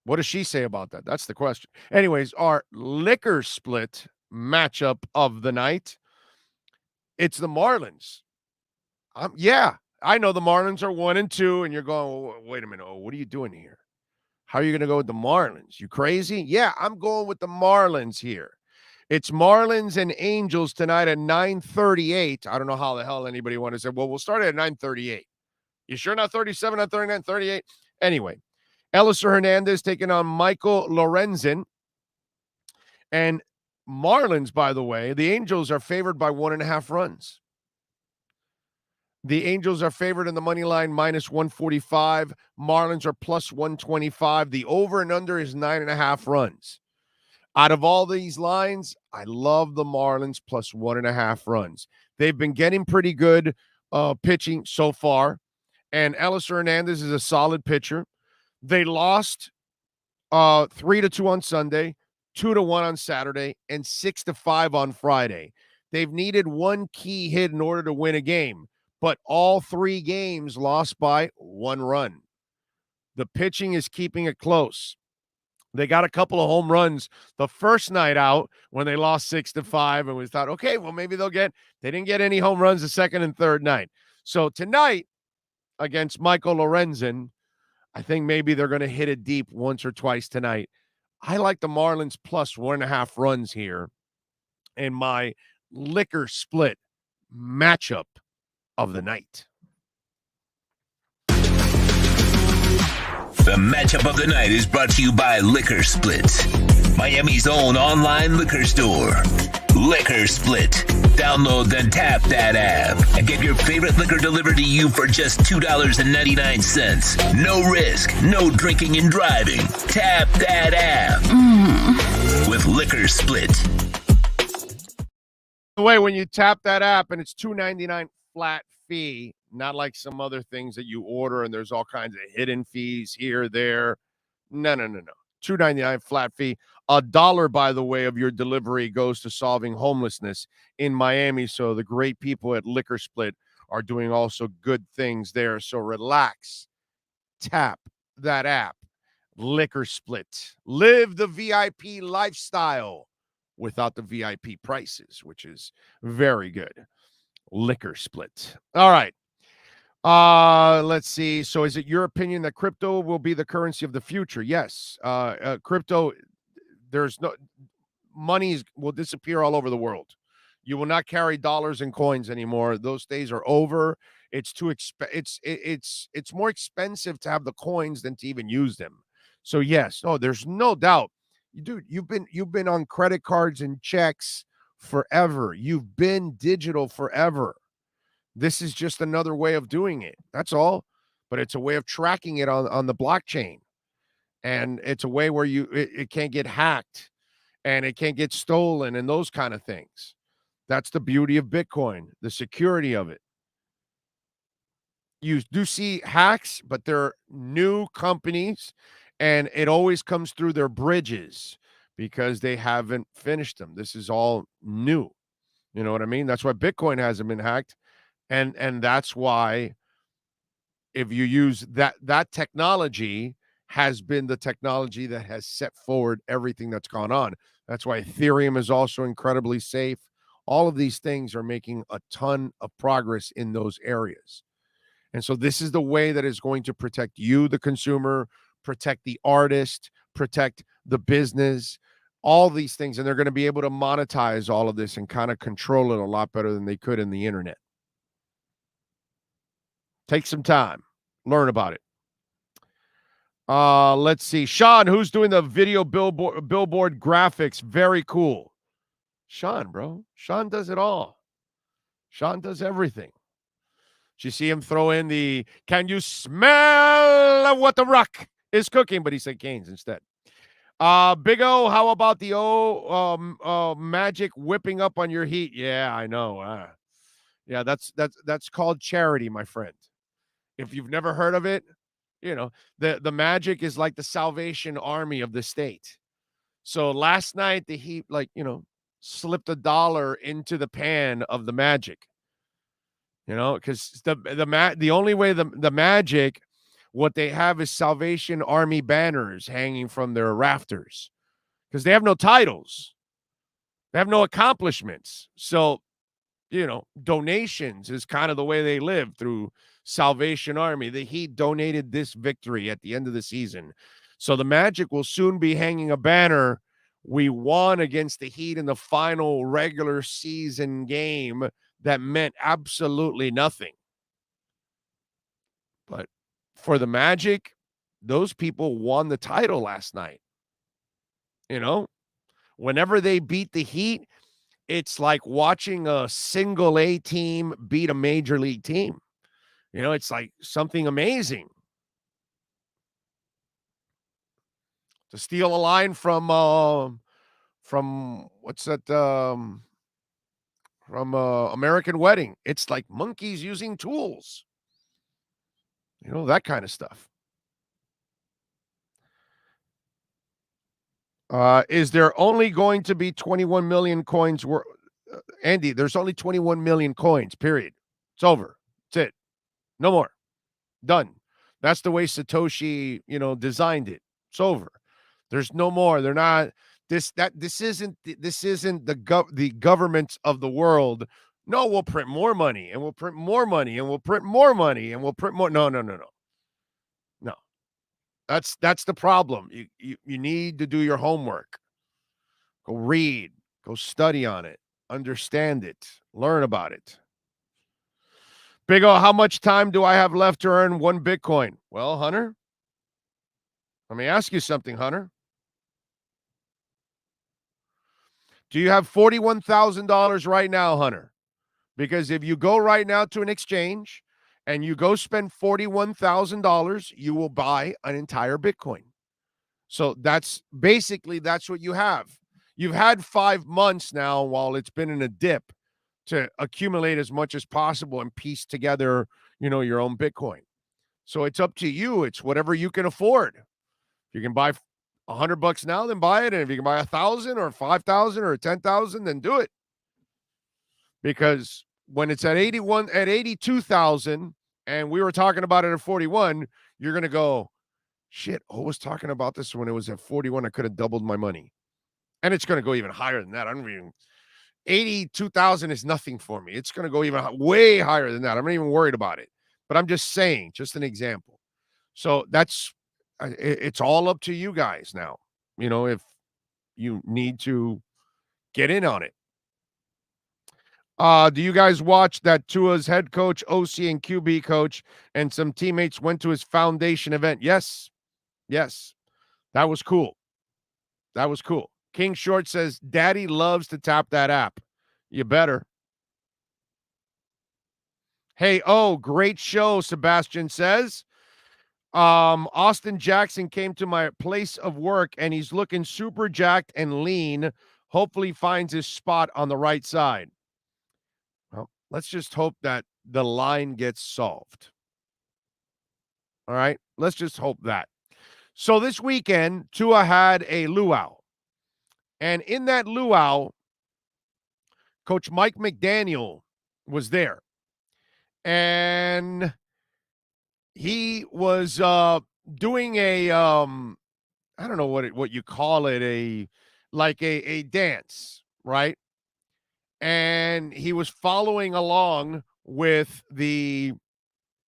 What does she say about that? That's the question. Anyways, our Liquor Split matchup of the night. It's the Marlins. Yeah, I know the Marlins are 1-2, and you're going, well, wait a minute. Oh, what are you doing here? How are you going to go with the Marlins? You crazy? Yeah, I'm going with the Marlins here. It's Marlins and Angels tonight at 9:38. I don't know how the hell anybody want to say, well, we'll start at 9:38. You sure not 37, not 39, 38? Anyway, Elieser Hernandez taking on Michael Lorenzen. And Marlins, by the way, the Angels are favored by 1.5 runs. The Angels are favored in the money line -145. Marlins are +125. The over and under is 9.5 runs. Out of all these lines, I love the Marlins +1.5 runs. They've been getting pretty good pitching so far, and Elieser Hernandez is a solid pitcher. They lost 3-2 on Sunday, 2-1 on Saturday, and 6-5 on Friday. They've needed one key hit in order to win a game, but all 3 games lost by 1 run. The pitching is keeping it close. They got a couple of home runs the first night out when they lost 6-5, and we thought, okay, well, maybe they didn't get any home runs the second and third night. So tonight against Michael Lorenzen, I think maybe they're going to hit it deep once or twice tonight. I like the Marlins +1.5 runs here in my liquor split matchup of the night. The matchup of the night is brought to you by Liquor Split, Miami's own online liquor store. Liquor Split. Download then tap that app and get your favorite liquor delivered to you for just $2.99. No risk, no drinking and driving. Tap that app with Liquor Split. The way when you tap that app and it's $2.99 flat fee, not like some other things that you order and there's all kinds of hidden fees here, there. No. $2.99 flat fee. $1, by the way, of your delivery goes to solving homelessness in Miami. So the great people at Liquor Split are doing also good things there. So relax. Tap that app. Liquor Split. Live the VIP lifestyle without the VIP prices, which is very good. Liquor Split. All right. Let's see. So is it your opinion that crypto will be the currency of the future? Yes. Crypto, there's no money will disappear all over the world. You will not carry dollars and coins anymore. Those days are over. It's too it's more expensive to have the coins than to even use them. So yes, no, there's no doubt. Dude, you've been on credit cards and checks forever. You've been digital forever. This is just another way of doing it. That's all. But it's a way of tracking it on the blockchain. And it's a way where it can't get hacked and it can't get stolen and those kind of things. That's the beauty of Bitcoin, the security of it. You do see hacks, but they're new companies, and it always comes through their bridges because they haven't finished them. This is all new. You know what I mean? That's why Bitcoin hasn't been hacked. And that's why if you use that technology has been the technology that has set forward everything that's gone on. That's why Ethereum is also incredibly safe. All of these things are making a ton of progress in those areas. And so this is the way that is going to protect you, the consumer, protect the artist, protect the business, all these things. And they're going to be able to monetize all of this and kind of control it a lot better than they could in the internet. Take some time, learn about it. Let's see. Sean, who's doing the video billboard graphics? Very cool. Sean, bro. Sean does it all. Sean does everything. Did you see him throw in the, can you smell what the Rock is cooking? But he said Canes instead. Big O, how about the magic whipping up on your heat? Yeah, I know. Yeah, that's called charity, my friend. If you've never heard of it, you know, the magic is like the Salvation Army of the state. So last night the Heat, slipped $1 into the pan of the magic. You know, because the only way the magic, what they have is Salvation Army banners hanging from their rafters because they have no titles. They have no accomplishments. So, donations is kind of the way they live through Salvation Army. The Heat donated this victory at the end of the season. So the Magic will soon be hanging a banner. We won against the Heat in the final regular season game that meant absolutely nothing. But for the Magic, those people won the title last night. Whenever they beat the Heat, it's like watching a single A team beat a major league team. It's like something amazing. To steal a line from what's that? From American Wedding. It's like monkeys using tools. That kind of stuff. Is there only going to be 21 million coins? Andy, there's only 21 million coins, period. It's over. That's it. No more. Done. That's the way Satoshi, designed it. It's over. There's no more. They're not this isn't the government of the world. No, we'll print more money and we'll print more money and we'll print more money and we'll print more. No. No. That's the problem. You need to do your homework. Go read, go study on it, understand it, learn about it. Big O, how much time do I have left to earn 1 Bitcoin? Well, Hunter, let me ask you something, Hunter. Do you have $41,000 right now, Hunter? Because if you go right now to an exchange and you go spend $41,000, you will buy an entire Bitcoin. So that's what you have. You've had 5 months now while it's been in a dip to accumulate as much as possible and piece together, your own Bitcoin. So it's up to you. It's whatever you can afford. If you can buy $100 now, then buy it. And if you can buy 1,000 or 5,000 or 10,000, then do it. Because when it's at 82,000, and we were talking about it at 41, you're going to go, shit, I was talking about this when it was at 41. I could have doubled my money. And it's going to go even higher than that. 82,000 is nothing for me. It's going to go even way higher than that. I'm not even worried about it. But I'm just saying, just an example. So it's all up to you guys now. If you need to get in on it. Do you guys watch that Tua's head coach, OC, and QB coach and some teammates went to his foundation event? Yes. That was cool. King Short says, Daddy loves to tap that app. You better. Hey, great show, Sebastian says. Austin Jackson came to my place of work and he's looking super jacked and lean. Hopefully finds his spot on the right side. Well, let's just hope that the line gets solved. All right, let's just hope that. So this weekend, Tua had a luau. And in that luau, Coach Mike McDaniel was there. And he was doing a I don't know what you call it, a dance, right? And he was following along with the,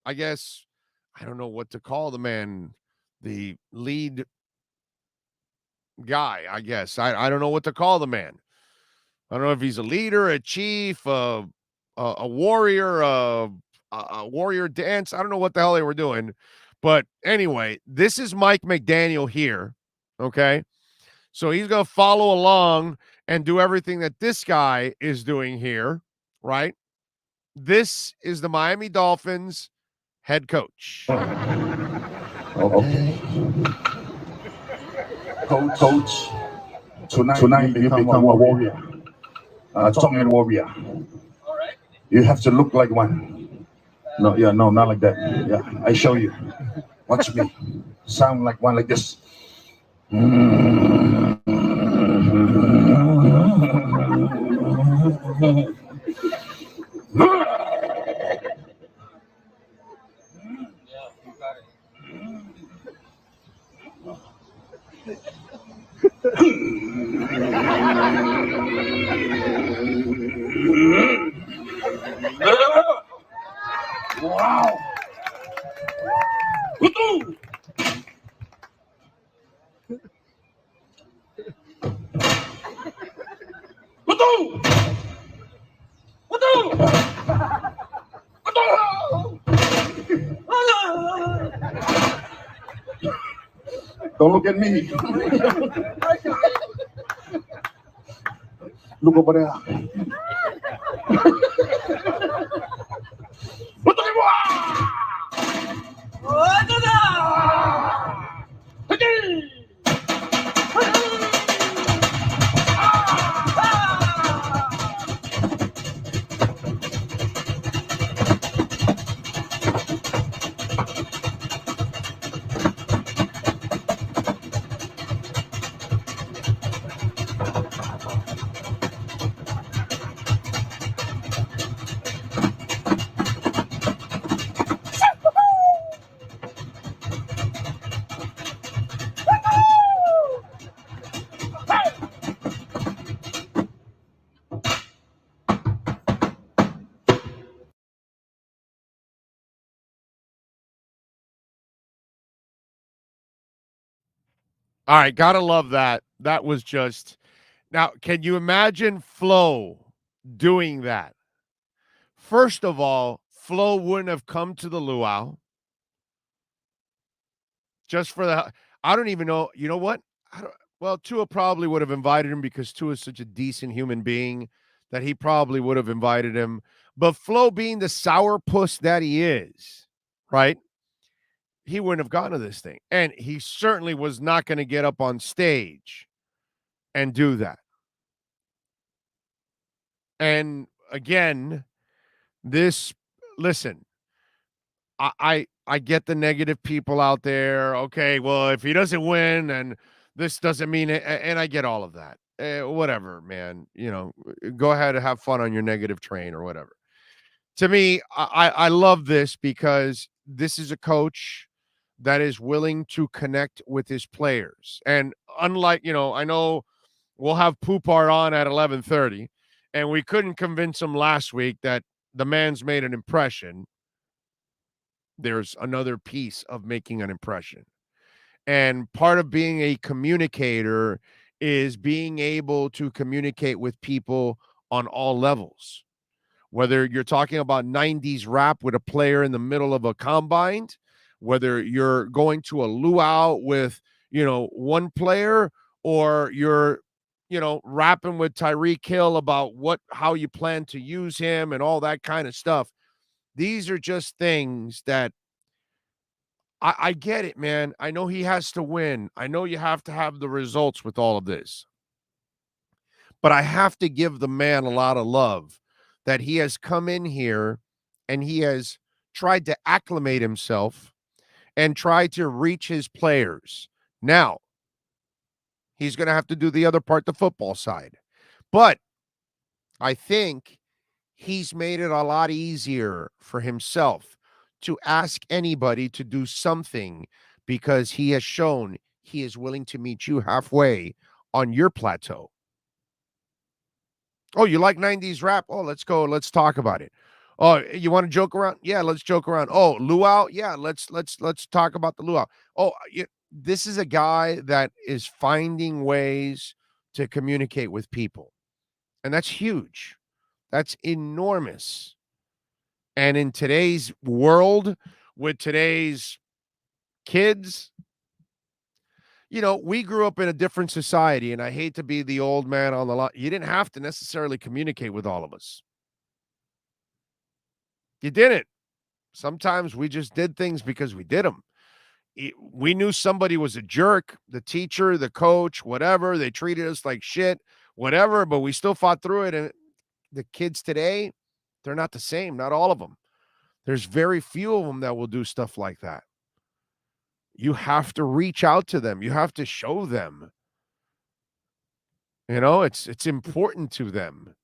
I guess, I don't know what to call the man, the lead guy, I guess. I don't know what to call the man. I don't know if he's a leader, a chief, a warrior, a warrior dance. I don't know what the hell they were doing. But anyway, this is Mike McDaniel here, okay? So he's going to follow along and do everything that this guy is doing here, right? This is the Miami Dolphins head coach. Okay. Coach, tonight you become a warrior. Tongan warrior. All right. You have to look like one. No, not like that. Yeah, I show you. Watch me. Sound like one like this. Wow. Don't look at me. Look over there. All right, gotta love that. That was just now. Can you imagine Flo doing that? First of all, Flo wouldn't have come to the luau just for the. I don't even know. You know what? Well, Tua probably would have invited him because Tua is such a decent human being that he probably would have invited him. But Flo, being the sourpuss that he is, right? He wouldn't have gone to this thing. And he certainly was not going to get up on stage and do that. And again, listen, I get the negative people out there. Okay, well, if he doesn't win and this doesn't mean it, and I get all of that. Whatever, man. Go ahead and have fun on your negative train or whatever. To me, I love this because this is a coach that is willing to connect with his players. And unlike, I know we'll have Poupart on at 11:30, and we couldn't convince him last week that the man's made an impression. there's another piece of making an impression. And part of being a communicator is being able to communicate with people on all levels. Whether you're talking about 90s rap with a player in the middle of a combine, whether you're going to a luau with, one player, or you're, rapping with Tyreek Hill about how you plan to use him and all that kind of stuff. These are just things that I get it, man. I know he has to win. I know you have to have the results with all of this. But I have to give the man a lot of love that he has come in here and he has tried to acclimate himself and try to reach his players. Now, he's going to have to do the other part, the football side. But I think he's made it a lot easier for himself to ask anybody to do something, because he has shown he is willing to meet you halfway on your plateau. Oh, you like 90s rap? Oh, let's go. Let's talk about it. Oh, you want to joke around? Yeah, let's joke around. Oh, luau? Yeah, let's talk about the luau. Oh, this is a guy that is finding ways to communicate with people. And that's huge. That's enormous. And in today's world, with today's kids, we grew up in a different society, and I hate to be the old man on the lot. You didn't have to necessarily communicate with all of us. You didn't. Sometimes we just did things because we did them. We knew somebody was a jerk, the teacher, the coach, whatever. They treated us like shit, whatever, but we still fought through it. And the kids today, they're not the same. Not all of them. There's very few of them that will do stuff like that. You have to reach out to them. You have to show them. It's important to them.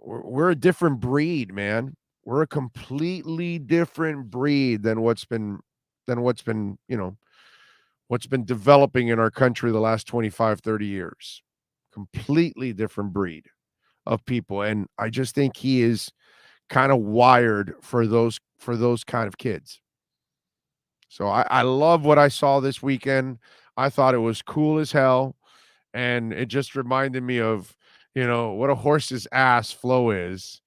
We're a different breed, man. We're a completely different breed than what's been developing in our country the last 25, 30 years. Completely different breed of people. And I just think he is kind of wired for those kind of kids. So I love what I saw this weekend. I thought it was cool as hell. And it just reminded me of, what a horse's ass Flo is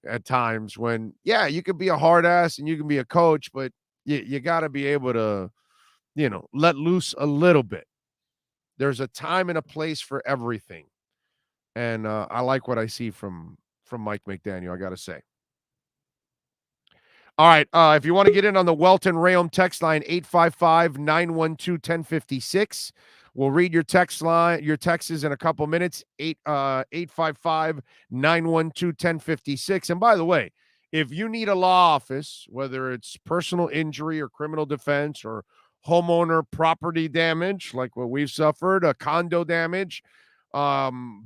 at times when, yeah, you could be a hard ass and you can be a coach, but you got to be able to, let loose a little bit. There's a time and a place for everything. And I like what I see from Mike McDaniel, I got to say. All right, if you want to get in on the Welton Rayom text line, 855-912-1056. We'll read your texts in a couple minutes, 855-912-1056. And by the way, if you need a law office, whether it's personal injury or criminal defense or homeowner property damage, like what we've suffered, a condo damage,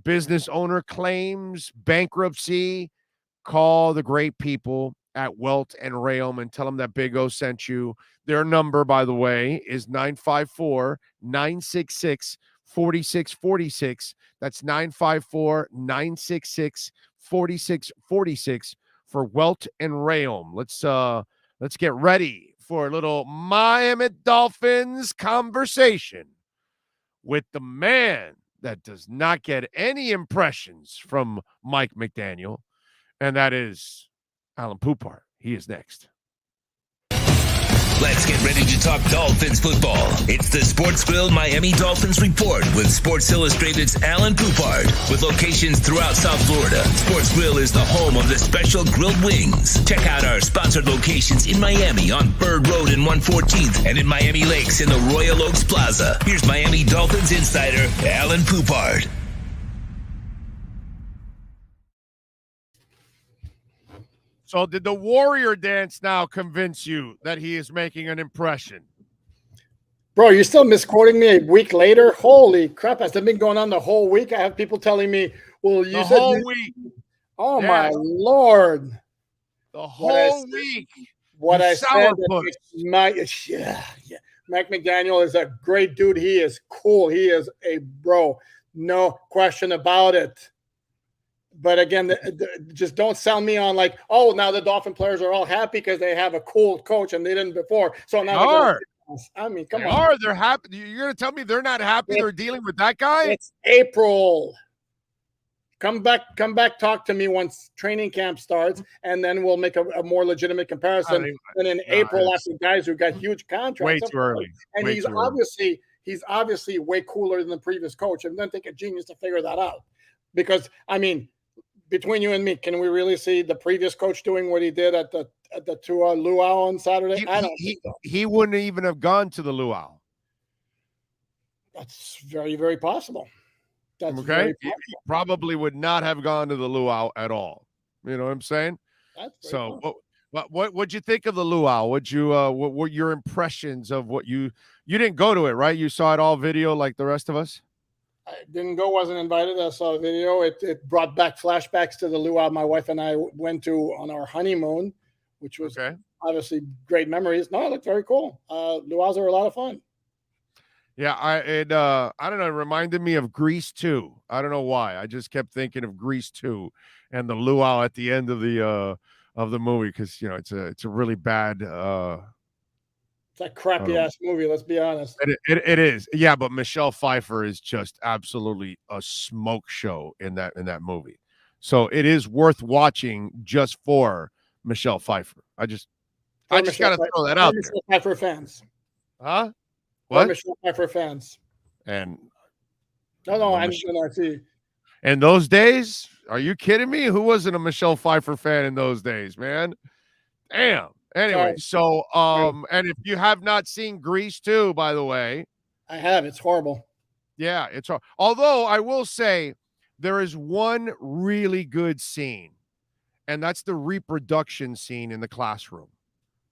business owner claims, bankruptcy, call the great people at Welt and Rayom and tell them that Big O sent you. Their number, by the way, is 954-966-4646. That's 954-966-4646 for Welt and Rayom. Let's get ready for a little Miami Dolphins conversation with the man that does not get any impressions from Mike McDaniel, and that is Alan Poupart. He is next. Let's get ready to talk Dolphins football. It's the Sports Grill Miami Dolphins Report with Sports Illustrated's Alan Poupart. With locations throughout South Florida, Sports Grill is the home of the special grilled wings. Check out our sponsored locations in Miami on Bird Road and 114th and in Miami Lakes in the Royal Oaks Plaza. Here's Miami Dolphins insider Alan Poupart. So did the Warrior dance now convince you that he is making an impression? Bro, you're still misquoting me a week later? Holy crap. Has that been going on the whole week? I have people telling me, well, you the said whole week. Oh, my Lord. The whole week. What I said, Mike McDaniel is a great dude. He is cool. He is a bro. No question about it. But again, just don't sell me on like, oh, now the Dolphin players are all happy because they have a cool coach and they didn't before. So now they are. I mean, come on. They're happy. You're going to tell me they're not happy they're dealing with that guy? It's April. Come back, talk to me once training camp starts, and then we'll make a more legitimate comparison. And in April, after guys who got huge contracts. Way too early. And he's obviously way cooler than the previous coach. And then take a genius to figure that out. Because, I mean, between you and me, can we really see the previous coach doing what he did at the luau on Saturday? I don't think so. He wouldn't even have gone to the luau. That's very, very possible. That's okay. He probably would not have gone to the luau at all. You know what I'm saying? So what'd you think of the luau? What were your impressions of what you didn't go to it, right? You saw it all video like the rest of us? I didn't go, wasn't invited. I saw a video. It brought back flashbacks to the luau my wife and I went to on our honeymoon, which was obviously great memories. No, it looked very cool. Luau's are a lot of fun. Yeah, I don't know. It reminded me of Grease 2. I don't know why. I just kept thinking of Grease 2 and the luau at the end of the movie because it's a really bad. It's a crappy ass movie. Let's be honest. It is. Yeah, but Michelle Pfeiffer is just absolutely a smoke show in that movie. So it is worth watching just for Michelle Pfeiffer. I just got to throw that out there. Michelle Pfeiffer fans. Huh? What? Michelle Pfeiffer fans. And no, I'm gonna see. In those days, are you kidding me? Who wasn't a Michelle Pfeiffer fan in those days, man? Damn. Anyway, so and if you have not seen Grease 2, by the way, I have. It's horrible. Yeah, it's horrible. Although I will say there is one really good scene, and that's the reproduction scene in the classroom.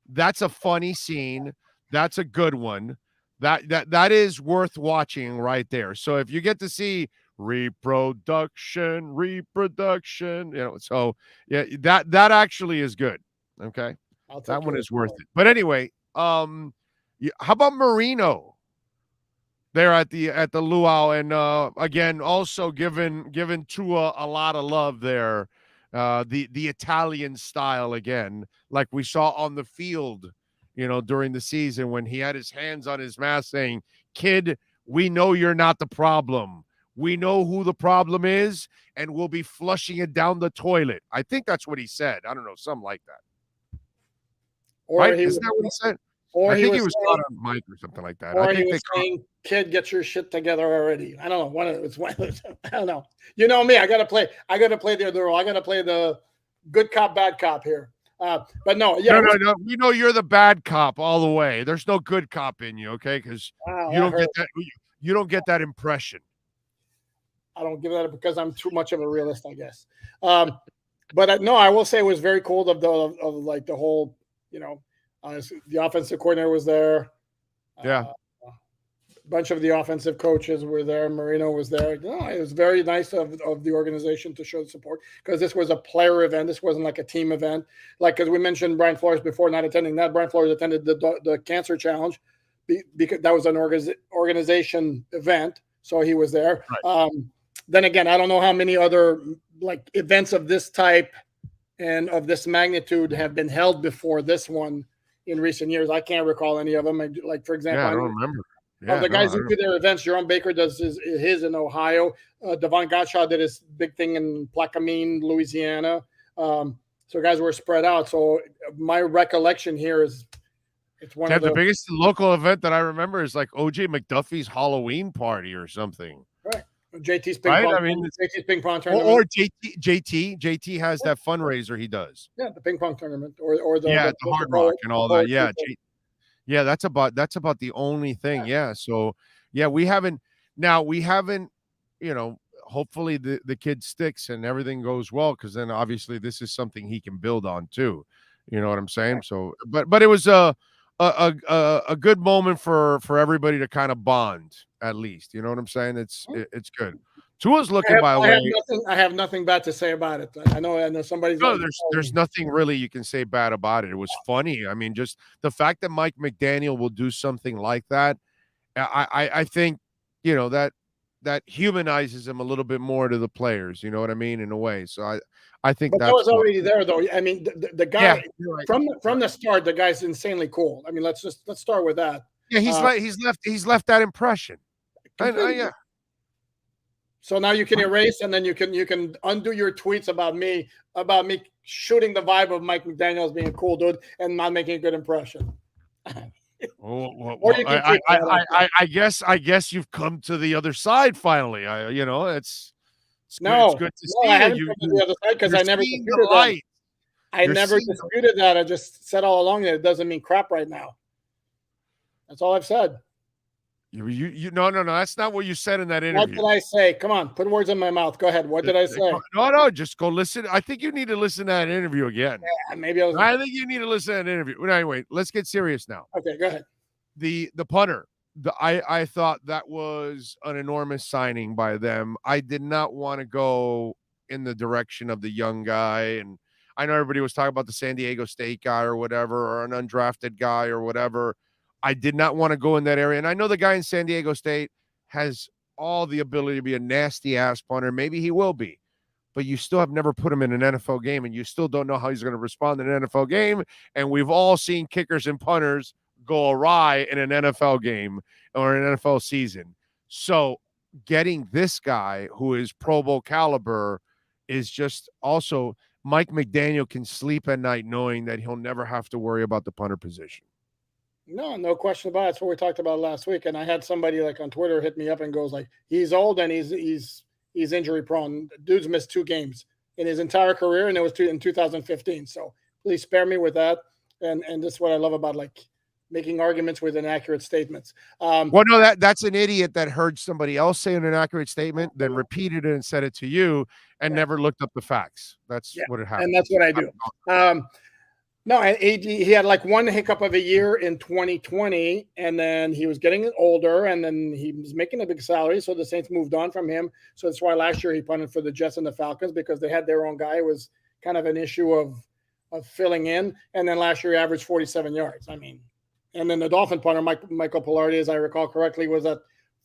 That's a funny scene. That's a good one. That is worth watching right there. So if you get to see reproduction, so yeah, that actually is good. Okay. That one is worth it. But anyway, how about Marino there at the luau? And again, also given Tua a lot of love there. The Italian style again, like we saw on the field, during the season when he had his hands on his mask saying, "Kid, we know you're not the problem. We know who the problem is, and we'll be flushing it down the toilet." I think that's what he said. I don't know, something like that. Or right? Isn't that what he said? Or I think he was caught on mic or something like that. Or I think he was saying, "Kid, get your shit together already." I don't know. I don't know. You know me. I gotta play the other role. I gotta play the good cop, bad cop here. But no, yeah. No. We know you're the bad cop all the way. There's no good cop in you, okay? Because you don't get that. You don't get that impression. I don't give that because I'm too much of a realist, I guess. But no, I will say it was very cool of like the whole. The offensive coordinator was there. Yeah. A bunch of the offensive coaches were there. Marino was there. It was very nice of the organization to show the support because this was a player event. This wasn't like a team event. Because we mentioned Brian Flores before not attending that. Brian Flores attended the cancer challenge because that was an organization event. So he was there. Right. Then again, I don't know how many other like events of this type and of this magnitude have been held before this one in recent years. I can't recall any of them. Like, for example, I don't remember. Of the guys who do their events, Jerome Baker does his in Ohio. Devon Gottschall did his big thing in Plaquemine, Louisiana. So guys were spread out. So my recollection here is it's one of the biggest local event that I remember is like OJ McDuffie's Halloween party or something. Right. JT's ping pong. I mean, JT's ping pong tournament. Or JT has that fundraiser he does. Yeah, the ping pong tournament or the Hard Rock and all that. Yeah. Yeah, that's about the only thing. Yeah. So yeah, we haven't, hopefully the kid sticks and everything goes well, because then obviously this is something he can build on too. You know what I'm saying? So but it was a good moment for everybody to kind of bond, at least. You know what I'm saying? It's good. Tua's looking by the way. I have nothing bad to say about it. I know somebody's. No, there's nothing really you can say bad about it. It was funny. I mean, just the fact that Mike McDaniel will do something like that, I think that that humanizes him a little bit more to the players. You know what I mean? In a way. So I think but that was already there, though. I mean, the guy right. from the start, the guy's insanely cool. I mean, let's start with that. Yeah, he's left that impression. Yeah. So now you can erase, and then you can undo your tweets about me shooting the vibe of Mike McDaniel as being a cool dude and not making a good impression. I guess you've come to the other side finally. It's good to see I haven't come to the other side because I never disputed that. I never disputed that. I just said all along that it doesn't mean crap right now. That's all I've said. No. That's not what you said in that interview. What did I say? Come on, put words in my mouth. Go ahead. What did I say? No. Just go listen. I think you need to listen to that interview again. Yeah, maybe I think you need to listen to that interview. Anyway, let's get serious now. Okay, go ahead. The punter. I thought that was an enormous signing by them. I did not want to go in the direction of the young guy, and I know everybody was talking about the San Diego State guy or whatever, or an undrafted guy or whatever. I did not want to go in that area. And I know the guy in San Diego State has all the ability to be a nasty-ass punter. Maybe he will be. But you still have never put him in an NFL game, and you still don't know how he's going to respond in an NFL game. And we've all seen kickers and punters go awry in an NFL game or an NFL season. So getting this guy who is Pro Bowl caliber is just also – Mike McDaniel can sleep at night knowing that he'll never have to worry about the punter position. No question about it. That's what we talked about last week. And I had somebody like on Twitter hit me up and goes like, he's old and he's injury prone. Dude's missed 2 games in his entire career, and it was in 2015. So please spare me with that. And this is what I love about like making arguments with inaccurate statements. That's an idiot that heard somebody else say an inaccurate statement, then repeated it and said it to you and never looked up the facts. That's what it happened. And that's what I do. No, he had like one hiccup of a year in 2020, and then he was getting older, and then he was making a big salary, so the Saints moved on from him. So that's why last year he punted for the Jets and the Falcons, because they had their own guy. It was kind of an issue of filling in, and then last year he averaged 47 yards. I mean, and then the Dolphin punter, Michael Pilardi, as I recall correctly, was at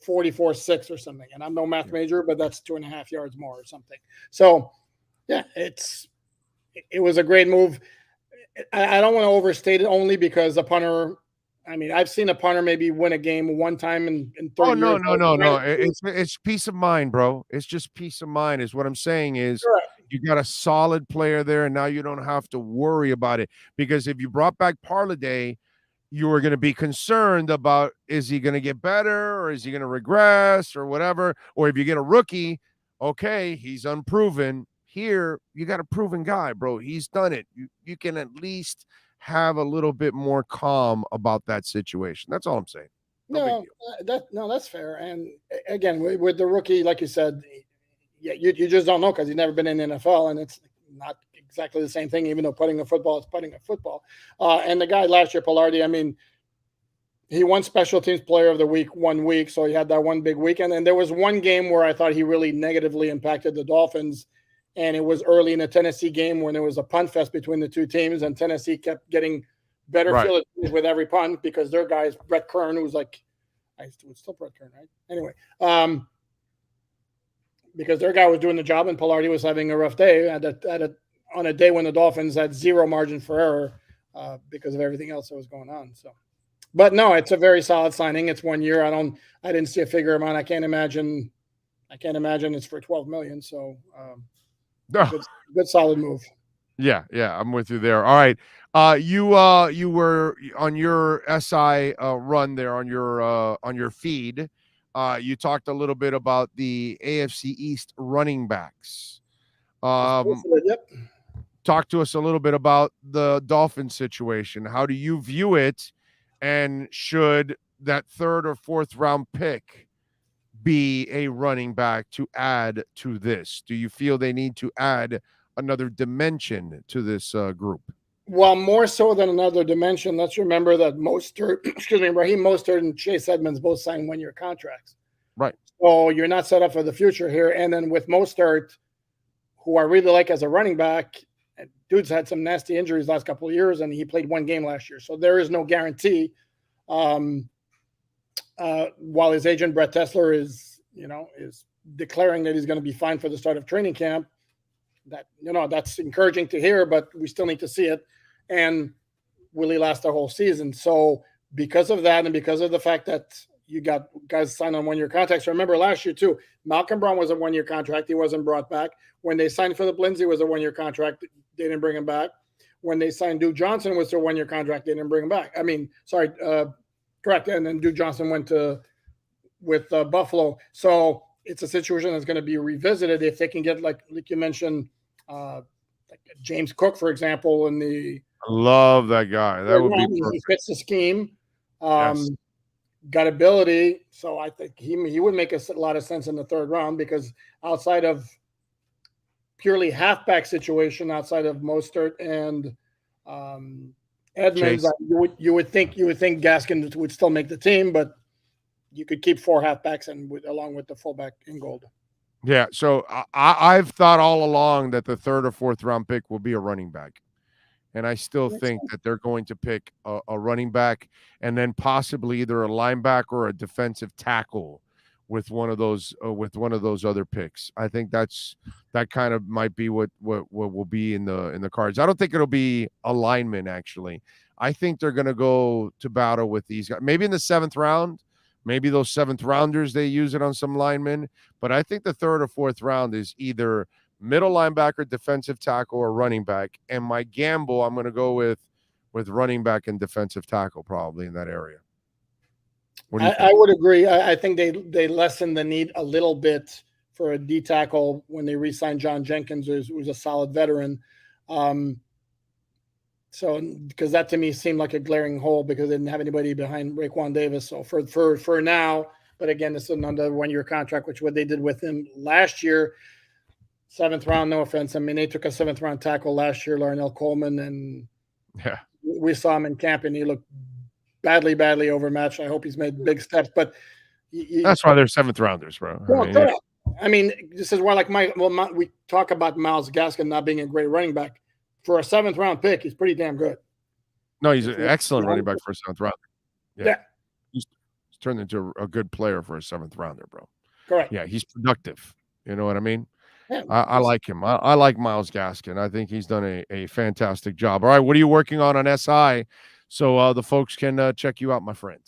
44.6 or something. And I'm no math major, but that's 2.5 yards more or something. So, yeah, it was a great move. I don't want to overstate it only because a punter, I mean, I've seen a punter maybe win a game one time in 30 years. No. It's peace of mind, bro. It's just peace of mind is what I'm saying is you got a solid player there, and now you don't have to worry about it. Because if you brought back Parladay, you were going to be concerned about, is he going to get better or is he going to regress or whatever? Or if you get a rookie, okay, he's unproven. Here, you got a proven guy, bro. He's done it. You can at least have a little bit more calm about that situation. That's all I'm saying. That's fair. And again, with the rookie, like you said, you just don't know because he's never been in the NFL, and it's not exactly the same thing, even though putting a football is putting a football. And the guy last year, Pilardi, I mean, he won Special Teams Player of the Week 1 week, so he had that one big weekend. And there was one game where I thought he really negatively impacted the Dolphins, and it was early in the Tennessee game when there was a punt fest between the two teams, and Tennessee kept getting better field with every punt because their guys, Brett Kern, who's like, it's still Brett Kern, right? Anyway, because their guy was doing the job and Pilardi was having a rough day on a day when the Dolphins had zero margin for error because of everything else that was going on. So, but no, it's a very solid signing. It's 1 year. I didn't see a figure amount. I can't imagine it's for $12 million. So, good solid move. Yeah, I'm with you there. All right, you were on your SI run there on your feed. You talked a little bit about the AFC East running backs. Yep. Talk to us a little bit about the Dolphins situation. How do you view it? And should that 3rd or 4th round pick be a running back to add to this? Do you feel they need to add another dimension to this group? Well, more so than another dimension. Let's remember that Raheem Mostert and Chase Edmonds both signed 1-year contracts. Right. So you're not set up for the future here. And then with Mostert, who I really like as a running back, dude's had some nasty injuries last couple of years, and he played 1 game last year. So there is no guarantee. While his agent, Brett Tessler, is is declaring that he's going to be fine for the start of training camp. That's encouraging to hear, but we still need to see it. And will he last the whole season? So because of that, and because of the fact that you got guys signed on one-year contracts, remember last year too, Malcolm Brown was a one-year contract. He wasn't brought back. When they signed Philip Lindsay, was a one-year contract. They didn't bring him back. When they signed Duke Johnson, was their one-year contract. They didn't bring him back. Correct. And then Duke Johnson went with Buffalo. So it's a situation that's going to be revisited if they can get, like you mentioned, like James Cook, for example, in the. I love that guy. That would be perfect. He fits the scheme. Yes. Got ability. So I think he would make a lot of sense in the third round, because outside of purely halfback situation, outside of Mostert and Edmonds, you would think Gaskin would still make the team, but you could keep 4 halfbacks along with the fullback in gold. Yeah, so I've thought all along that the 3rd or 4th round pick will be a running back. And I still think that they're going to pick a running back and then possibly either a linebacker or a defensive tackle with one of those other picks. I think that kind of might be what will be in the cards. I don't think it'll be a lineman, actually. I think they're going to go to battle with these guys. Maybe in the 7th round, maybe those 7th rounders, they use it on some linemen. But I think the 3rd or 4th round is either middle linebacker, defensive tackle, or running back. And my gamble, I'm going to go with running back and defensive tackle probably in that area. I would agree. I think they lessen the need a little bit for a D tackle when they re-signed John Jenkins, who's a solid veteran. So because that to me seemed like a glaring hole because they didn't have anybody behind Raekwon Davis. So for now, but again, it's another 1-year contract, which what they did with him last year. 7th round, no offense. I mean, they took a 7th round tackle last year, Larnell Coleman, and we saw him in camp, and he looked badly overmatched. I hope he's made big steps, but that's why they're 7th rounders, bro. I mean, this is why, we talk about Myles Gaskin not being a great running back. For a 7th round pick, he's pretty damn good. No, he's an excellent running back for a 7th rounder. Yeah. He's turned into a good player for a 7th rounder, bro. Correct. Yeah, he's productive. You know what I mean? Yeah, I like him. I like Myles Gaskin. I think he's done a fantastic job. All right, what are you working on SI so the folks can check you out, my friend?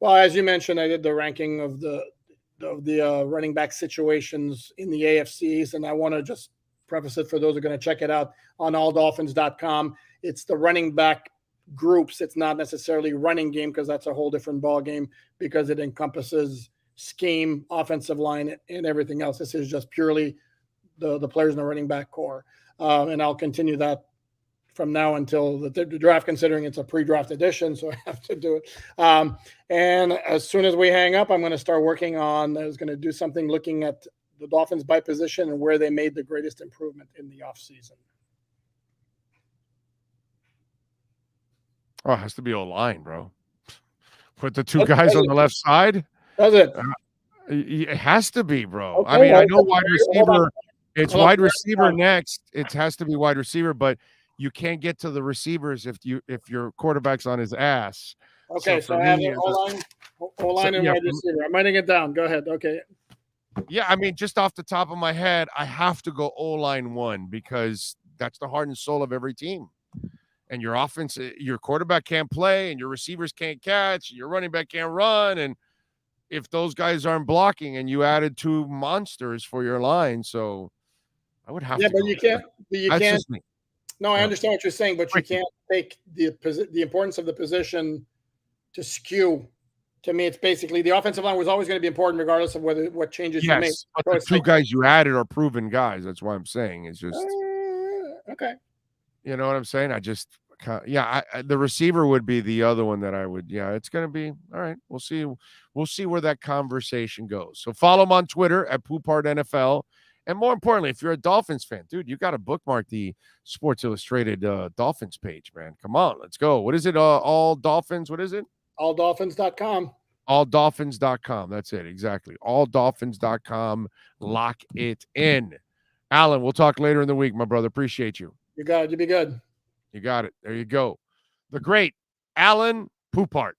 Well, as you mentioned, I did the ranking of the running back situations in the AFCs, and I want to just preface it for those who are going to check it out on alldolphins.com. It's the running back groups. It's not necessarily running game because that's a whole different ball game because it encompasses scheme, offensive line, and everything else. This is just purely the players in the running back core. And I'll continue that from now until the draft, considering it's a pre-draft edition, so I have to do it. And as soon as we hang up, I'm going to start working on, I was going to do something looking at the Dolphins by position and where they made the greatest improvement in the offseason. Oh, it has to be O-line, bro. Put the 2 guys on the left side. Does it? It has to be, bro. Okay, I mean, I know wide receiver. It's wide receiver next. It has to be wide receiver, but you can't get to the receivers if your quarterback's on his ass. Okay, so I have O-line and wide receiver. I'm writing it down. Go ahead. Okay. Yeah, I mean, just off the top of my head, I have to go O-line 1 because that's the heart and soul of every team. And your offense, your quarterback can't play, and your receivers can't catch, and your running back can't run, and if those guys aren't blocking, and you added 2 monsters for your line, so I would have to. Yeah, but you can't. No, I understand what you're saying, but you can't take the importance of the position to skew. To me, it's basically the offensive line was always going to be important, regardless of what changes you make. But the 2 guys you added are proven guys. That's why I'm saying it's just okay. You know what I'm saying? The receiver would be the other one that I would. Yeah, it's going to be all right. We'll see. We'll see where that conversation goes. So follow him on Twitter at Poupart NFL. And more importantly, if you're a Dolphins fan, dude, you got to bookmark the Sports Illustrated Dolphins page, man. Come on, let's go. What is it? All Dolphins. What is it? Alldolphins.com. Alldolphins.com. That's it. Exactly. Alldolphins.com. Lock it in. Alan, we'll talk later in the week, my brother. Appreciate you. You got it. You be good. You got it. There you go. The great Alan Poupart.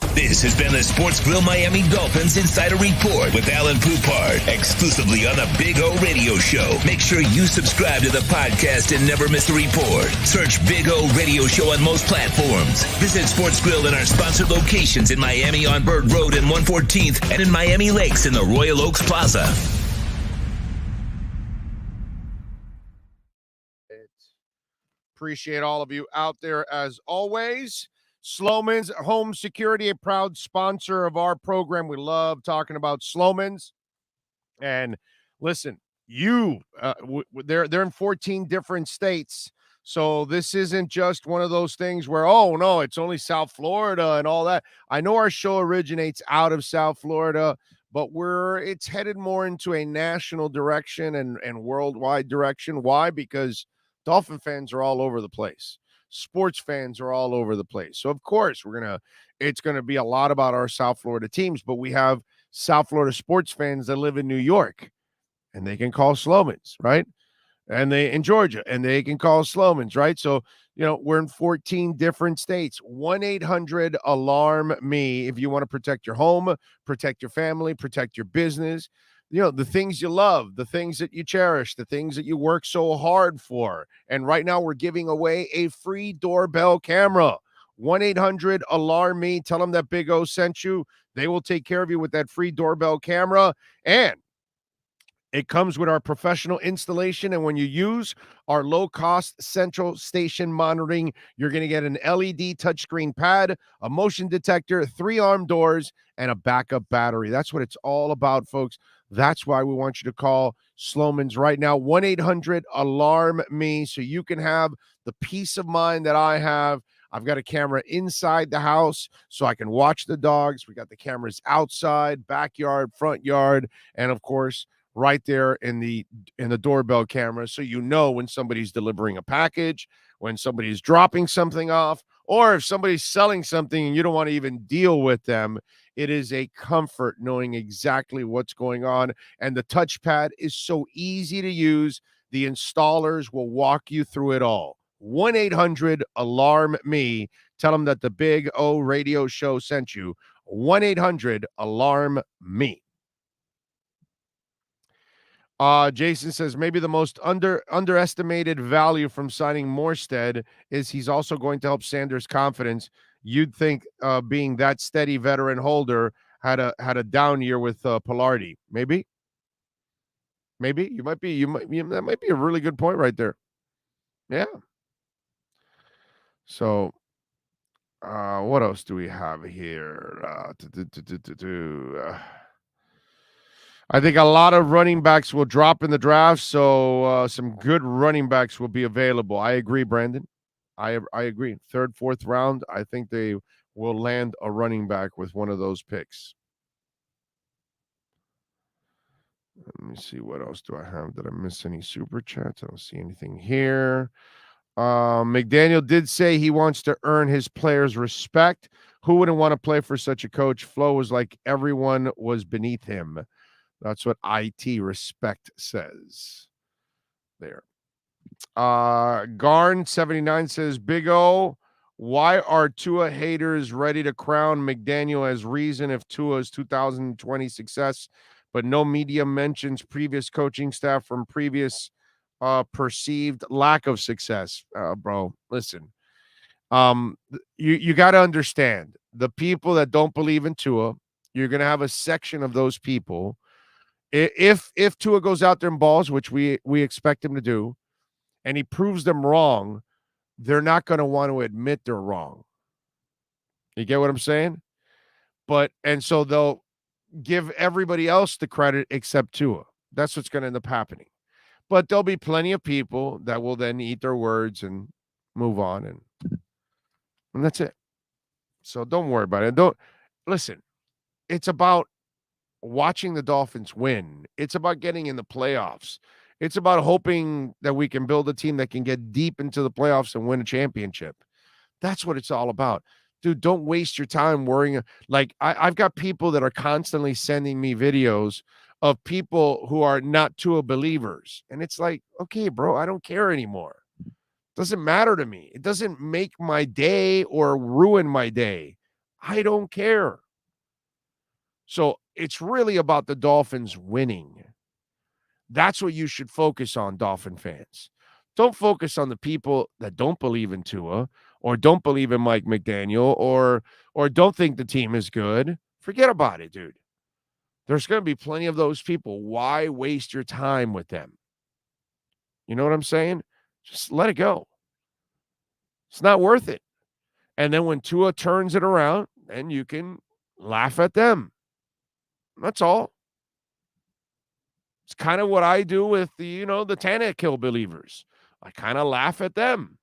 This has been the Sports Grill Miami Dolphins Insider Report with Alan Poupard, exclusively on the Big O Radio Show. Make sure you subscribe to the podcast and never miss a report. Search Big O Radio Show on most platforms. Visit Sports Grill in our sponsored locations in Miami on Bird Road and 114th and in Miami Lakes in the Royal Oaks Plaza. Appreciate all of you out there as always. Sloman's Home Security, a proud sponsor of our program. We love talking about Sloman's. And listen, they're in 14 different states. So this isn't just one of those things where, oh, no, it's only South Florida and all that. I know our show originates out of South Florida, but it's headed more into a national direction and worldwide direction. Why? Because Dolphin fans are all over the place. Sports fans are all over the place. So, of course, it's going to be a lot about our South Florida teams, but we have South Florida sports fans that live in New York, and they can call Sloman's, right? And they in Georgia, and they can call Sloman's, right? So, we're in 14 different states. 1-800-ALARM-ME if you want to protect your home, protect your family, protect your business. The things you love, the things that you cherish, the things that you work so hard for. And right now we're giving away a free doorbell camera. 1-800-ALARM-ME. Tell them that Big O sent you. They will take care of you with that free doorbell camera. And it comes with our professional installation, and when you use our low-cost central station monitoring, you're going to get an LED touchscreen pad, a motion detector, 3 arm doors, and a backup battery. That's what it's all about, folks. That's why we want you to call Sloman's right now, 1-800-ALARM-ME, so you can have the peace of mind that I have. I've got a camera inside the house so I can watch the dogs. We got the cameras outside, backyard, front yard, and, of course, right there in the doorbell camera, so when somebody's delivering a package, when somebody's dropping something off, or if somebody's selling something and you don't want to even deal with them. It is a comfort knowing exactly what's going on, and the touchpad is so easy to use. The installers will walk you through it all. 1-800-ALARM-ME. Tell them that the Big O Radio Show sent you. 1-800-ALARM-ME. Jason says maybe the most underestimated value from signing Morstead is he's also going to help Sanders' confidence. You'd think being that steady veteran holder had a down year with Pilardi. Maybe that might be a really good point right there. Yeah. So what else do we have here? I think a lot of running backs will drop in the draft, so some good running backs will be available. I agree, Brandon. I agree. 3rd, 4th round, I think they will land a running back with one of those picks. Let me see, what else do I have? Did I miss any super chats? I don't see anything here. McDaniel did say he wants to earn his players' respect. Who wouldn't want to play for such a coach? Flo was like everyone was beneath him. That's what IT Respect says there. Garn79 says, Big O, why are Tua haters ready to crown McDaniel as reason if Tua's 2020 success, but no media mentions previous coaching staff from previous perceived lack of success? Bro, listen. You got to understand, the people that don't believe in Tua, you're going to have a section of those people. If Tua goes out there and balls, which we expect him to do, and he proves them wrong, they're not going to want to admit they're wrong. You get what I'm saying? And so they'll give everybody else the credit except Tua. That's what's going to end up happening. But there'll be plenty of people that will then eat their words and move on, and that's it. So don't worry about it. Listen. It's about watching the Dolphins win. It's about getting in the playoffs. It's about hoping that we can build a team that can get deep into the playoffs and win a championship. That's what it's all about. Dude, don't waste your time worrying. Like, I've got people that are constantly sending me videos of people who are not Tua believers. And it's like, okay, bro, I don't care anymore. It doesn't matter to me. It doesn't make my day or ruin my day. I don't care. So it's really about the Dolphins winning. That's what you should focus on, Dolphin fans. Don't focus on the people that don't believe in Tua or don't believe in Mike McDaniel or don't think the team is good. Forget about it, dude. There's going to be plenty of those people. Why waste your time with them? You know what I'm saying? Just let it go. It's not worth it. And then when Tua turns it around, then you can laugh at them. That's all. It's kind of what I do with the Tannehill believers. I kind of laugh at them.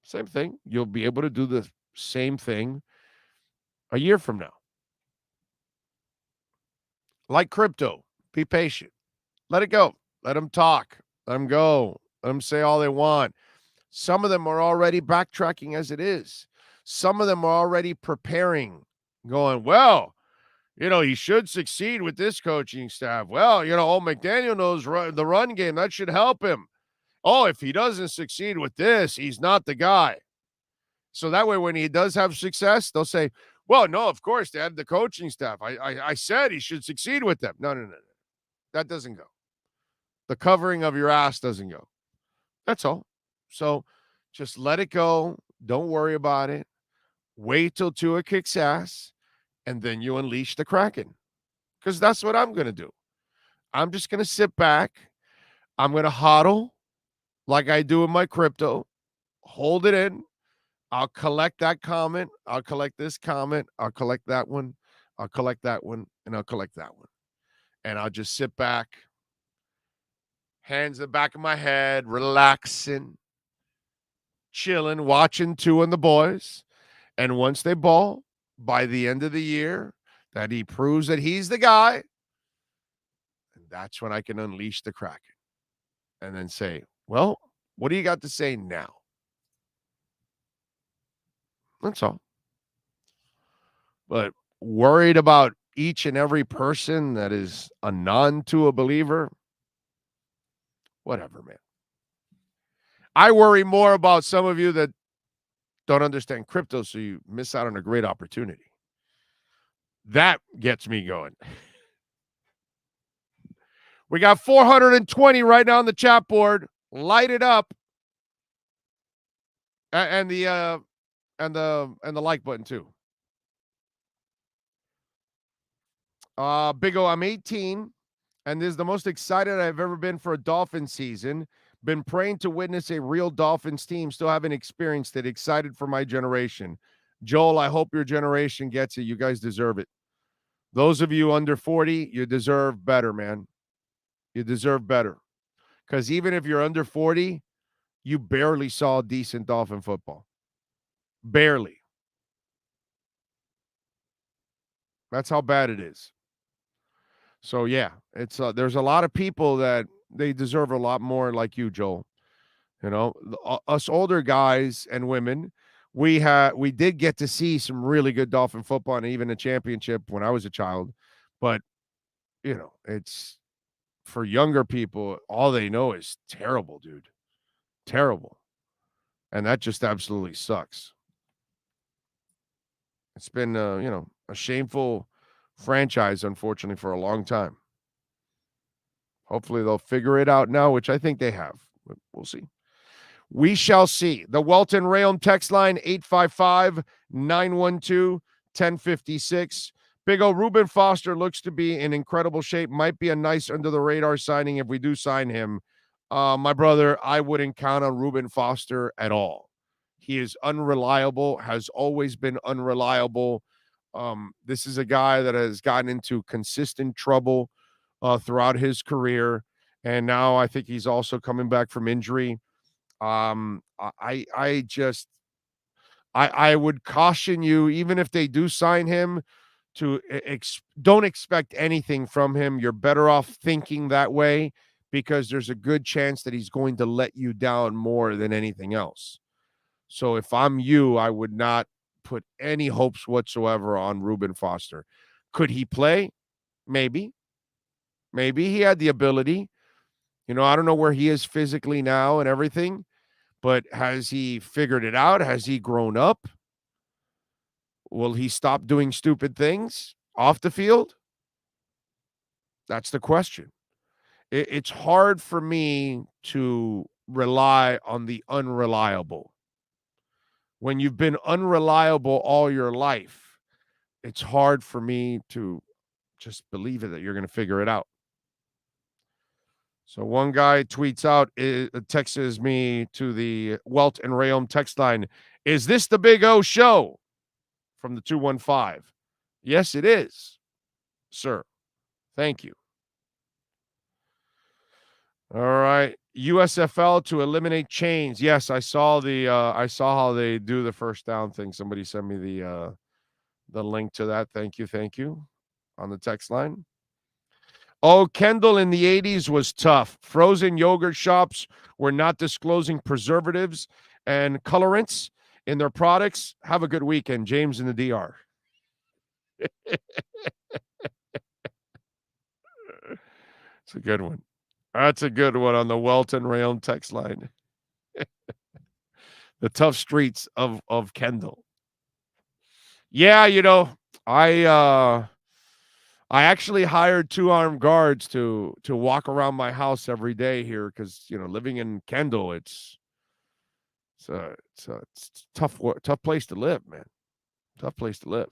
Same thing. You'll be able to do the same thing a year from now. Like crypto, be patient. Let it go. Let them talk. Let them go. Let them say all they want. Some of them are already backtracking as it is. Some of them are already preparing, going, well, he should succeed with this coaching staff. Well, McDaniel knows the run game. That should help him. Oh, if he doesn't succeed with this, he's not the guy. So that way, when he does have success, they'll say, well, no, of course, they had the coaching staff. I said he should succeed with them. No. That doesn't go. The covering of your ass doesn't go. That's all. So just let it go. Don't worry about it. Wait till Tua kicks ass. And then you unleash the Kraken, because that's what I'm going to do. I'm just going to sit back. I'm going to hodl like I do in my crypto, hold it in. I'll collect that comment. I'll collect this comment. I'll collect that one. I'll collect that one. And I'll collect that one. And I'll just sit back, hands in the back of my head, relaxing, chilling, watching Tua and the boys. And once they ball, by the end of the year, that he proves that he's the guy, and that's when I can unleash the Kraken and then say, well, what do you got to say now? That's all. But worried about each and every person that is a non-Tua believer, whatever, man. I worry more about some of you that don't understand crypto, so you miss out on a great opportunity. That gets me going. We got 420 right now on the chat board. Light it up. And the like button too. Big O, I'm 18, and this is the most excited I've ever been for a Dolphins season. Been praying to witness a real Dolphins team. Still haven't experienced it. Excited for my generation. Joel, I hope your generation gets it. You guys deserve it. Those of you under 40, you deserve better, man. You deserve better. Because even if you're under 40, you barely saw decent Dolphin football. Barely. That's how bad it is. So, yeah, it's there's a lot of people that they deserve a lot more like you, Joel. Us older guys and women, we did get to see some really good Dolphin football and even a championship when I was a child. But, it's for younger people, all they know is terrible, dude. Terrible. And that just absolutely sucks. It's been, a shameful franchise, unfortunately, for a long time. Hopefully they'll figure it out now, which I think they have. We'll see. We shall see. The Welton Rayom text line, 855-912-1056. Big O, Reuben Foster looks to be in incredible shape. Might be a nice under-the-radar signing if we do sign him. My brother, I wouldn't count on Reuben Foster at all. He is unreliable, has always been unreliable. This is a guy that has gotten into consistent trouble throughout his career, and now I think he's also coming back from injury. I would caution you, even if they do sign him, to don't expect anything from him. You're better off thinking that way, because there's a good chance that he's going to let you down more than anything else. So if I'm you, I would not put any hopes whatsoever on Reuben Foster. Could he play? Maybe. Maybe he had the ability. I don't know where he is physically now and everything, but has he figured it out? Has he grown up? Will he stop doing stupid things off the field? That's the question. It's hard for me to rely on the unreliable. When you've been unreliable all your life, it's hard for me to just believe it that you're going to figure it out. So one guy tweets out, texts me to the Welt and Rayom text line, is this the Big O show? From the 215. Yes, it is, sir. Thank you. All right. USFL to eliminate chains. Yes, I saw how they do the first down thing. Somebody sent me the link to that. Thank you. On the text line. Oh, Kendall in the 80s was tough. Frozen yogurt shops were not disclosing preservatives and colorants in their products. Have a good weekend, James in the DR. It's a good one. That's a good one on the Welton Rayon text line. The tough streets of Kendall. Yeah, I actually hired 2 armed guards to walk around my house every day here because living in Kendall, it's a tough place to live, man. Tough place to live.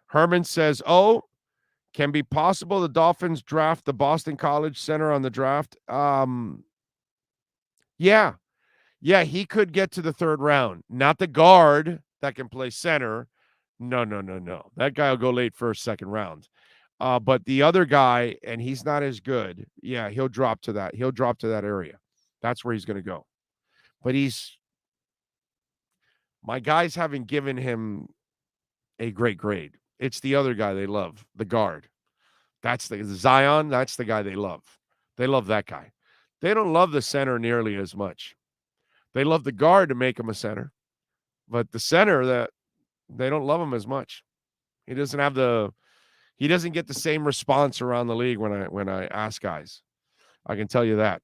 Herman says, "Oh, can be possible the Dolphins draft the Boston College center on the draft." Yeah, he could get to the 3rd round. Not the guard that can play center. No. That guy will go late 1st, 2nd round. But the other guy, and he's not as good. Yeah, he'll drop to that. He'll drop to that area. That's where he's going to go. But my guys haven't given him a great grade. It's the other guy they love, the guard. That's the Zion. That's the guy they love. They love that guy. They don't love the center nearly as much. They love the guard to make him a center, but the center that they don't love him as much. He doesn't get the same response around the league when I ask guys. I can tell you that.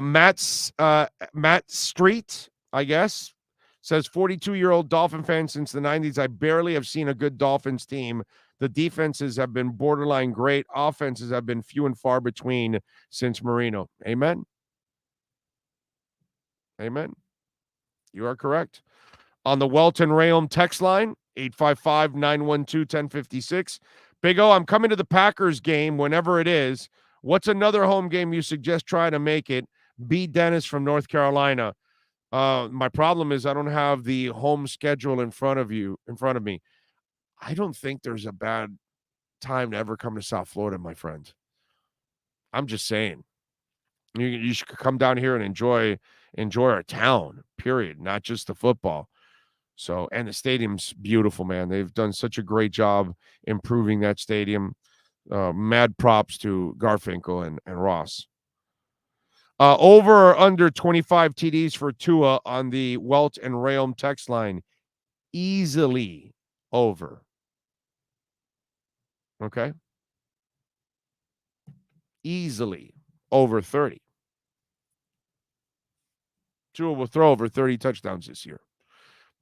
Matt Street, I guess, says 42-year-old Dolphin fan since the 90s. I barely have seen a good Dolphins team. The defenses have been borderline great. Offenses have been few and far between since Marino. Amen. You are correct. On the Welton Rayom text line, 855-912-1056. Big O, I'm coming to the Packers game whenever it is. What's another home game you suggest trying to make it? B. Dennis from North Carolina. My problem is I don't have the home schedule in front of me. I don't think there's a bad time to ever come to South Florida, my friend. I'm just saying. You should come down here and enjoy our town, period, not just the football. So, and the stadium's beautiful, man. They've done such a great job improving that stadium. Mad props to Garfinkel and Ross. Over or under 25 TDs for Tua on the Welt and Rayom text line. Easily over. Okay? Easily over 30. Tua will throw over 30 touchdowns this year.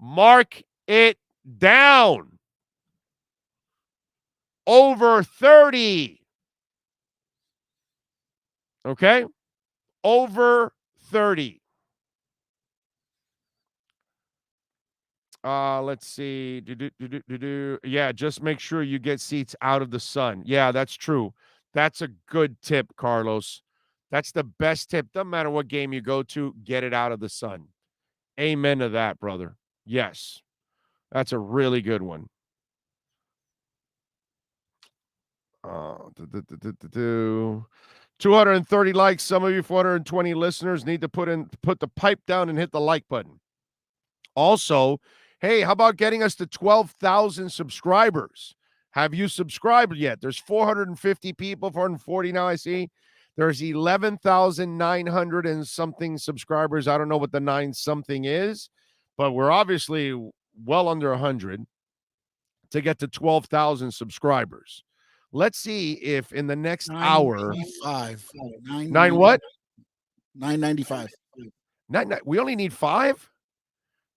Mark it down. Over 30. Okay? Over 30. Let's see. Yeah, just make sure you get seats out of the sun. Yeah, that's true. That's a good tip, Carlos. That's the best tip. Doesn't matter what game you go to, get it out of the sun. Amen to that, brother. Yes. That's a really good one. 230 likes. Some of you 420 listeners need to put the pipe down and hit the like button. Also, hey, how about getting us to 12,000 subscribers? Have you subscribed yet? There's 450 people, 440 now I see. There's 11,900 and something subscribers. I don't know what the 9 something is, but we're obviously well under 100 to get to 12,000 subscribers. Let's see if in the next hour. 9 what? 995. We only need 5?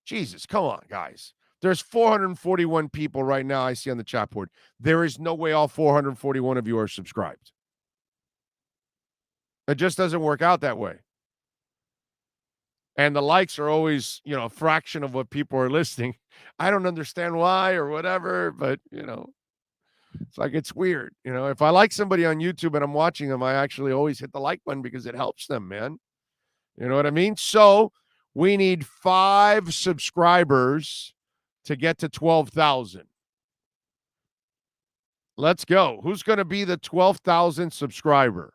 Jesus, come on, guys. There's 441 people right now I see on the chat board. There is no way all 441 of you are subscribed. It just doesn't work out that way. And the likes are always, a fraction of what people are listening. I don't understand why or whatever, but, it's like it's weird. If I like somebody on YouTube and I'm watching them, I actually always hit the like button because it helps them, man. You know what I mean? So we need 5 subscribers to get to 12,000. Let's go. Who's going to be the 12,000 subscriber?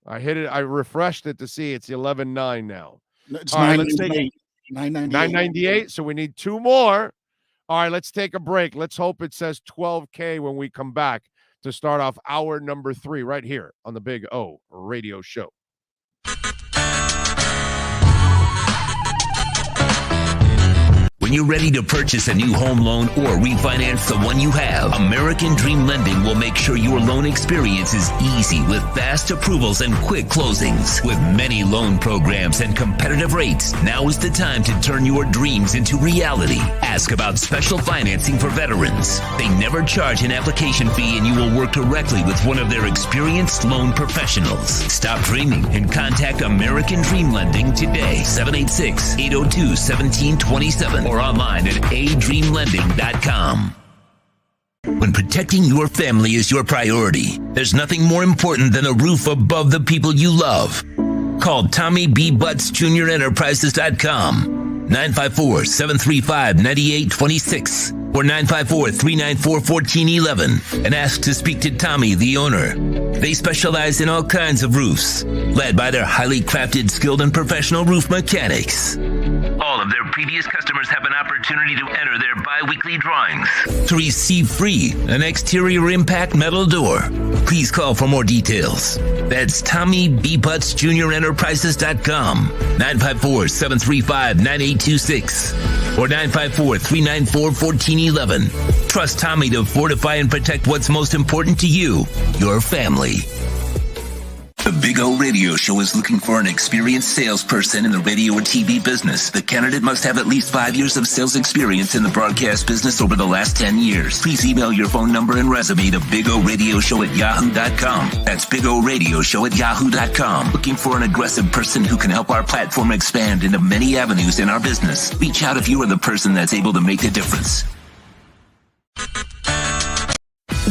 I hit it. I refreshed it to see it's 11.9 now. It's all right, 998. 998. So we need 2 more. All right, let's take a break. Let's hope it says 12K when we come back to start off hour number 3 right here on the Big O Radio Show. When you're ready to purchase a new home loan or refinance the one you have, American Dream Lending will make sure your loan experience is easy with fast approvals and quick closings. With many loan programs and competitive rates, now is the time to turn your dreams into reality. Ask about special financing for veterans. They never charge an application fee and you will work directly with one of their experienced loan professionals. Stop dreaming and contact American Dream Lending today, 786-802-1727 or online at adreamlending.com. When protecting your family is your priority, there's nothing more important than a roof above the people you love. Call Tommy B. Butts Jr. Enterprises.com, 954-735-9826 or 954-394-1411 and ask to speak to Tommy, the owner. They specialize in all kinds of roofs, led by their highly crafted, skilled, and professional roof mechanics. All of their previous customers have an opportunity to enter their bi-weekly drawings to receive free an exterior impact metal door. Please call for more details. That's Tommy B. Butts Jr. Enterprises.com, 954-735-9826 or 954-394-1411. Trust Tommy to fortify and protect what's most important to you, your family. The Big O Radio Show is looking for an experienced salesperson in the radio or TV business. The candidate must have at least 5 years of sales experience in the broadcast business over the last 10 years. Please email your phone number and resume to bigoradioshow@yahoo.com. That's bigoradioshow@yahoo.com. Looking for an aggressive person who can help our platform expand into many avenues in our business. Reach out if you are the person that's able to make a difference.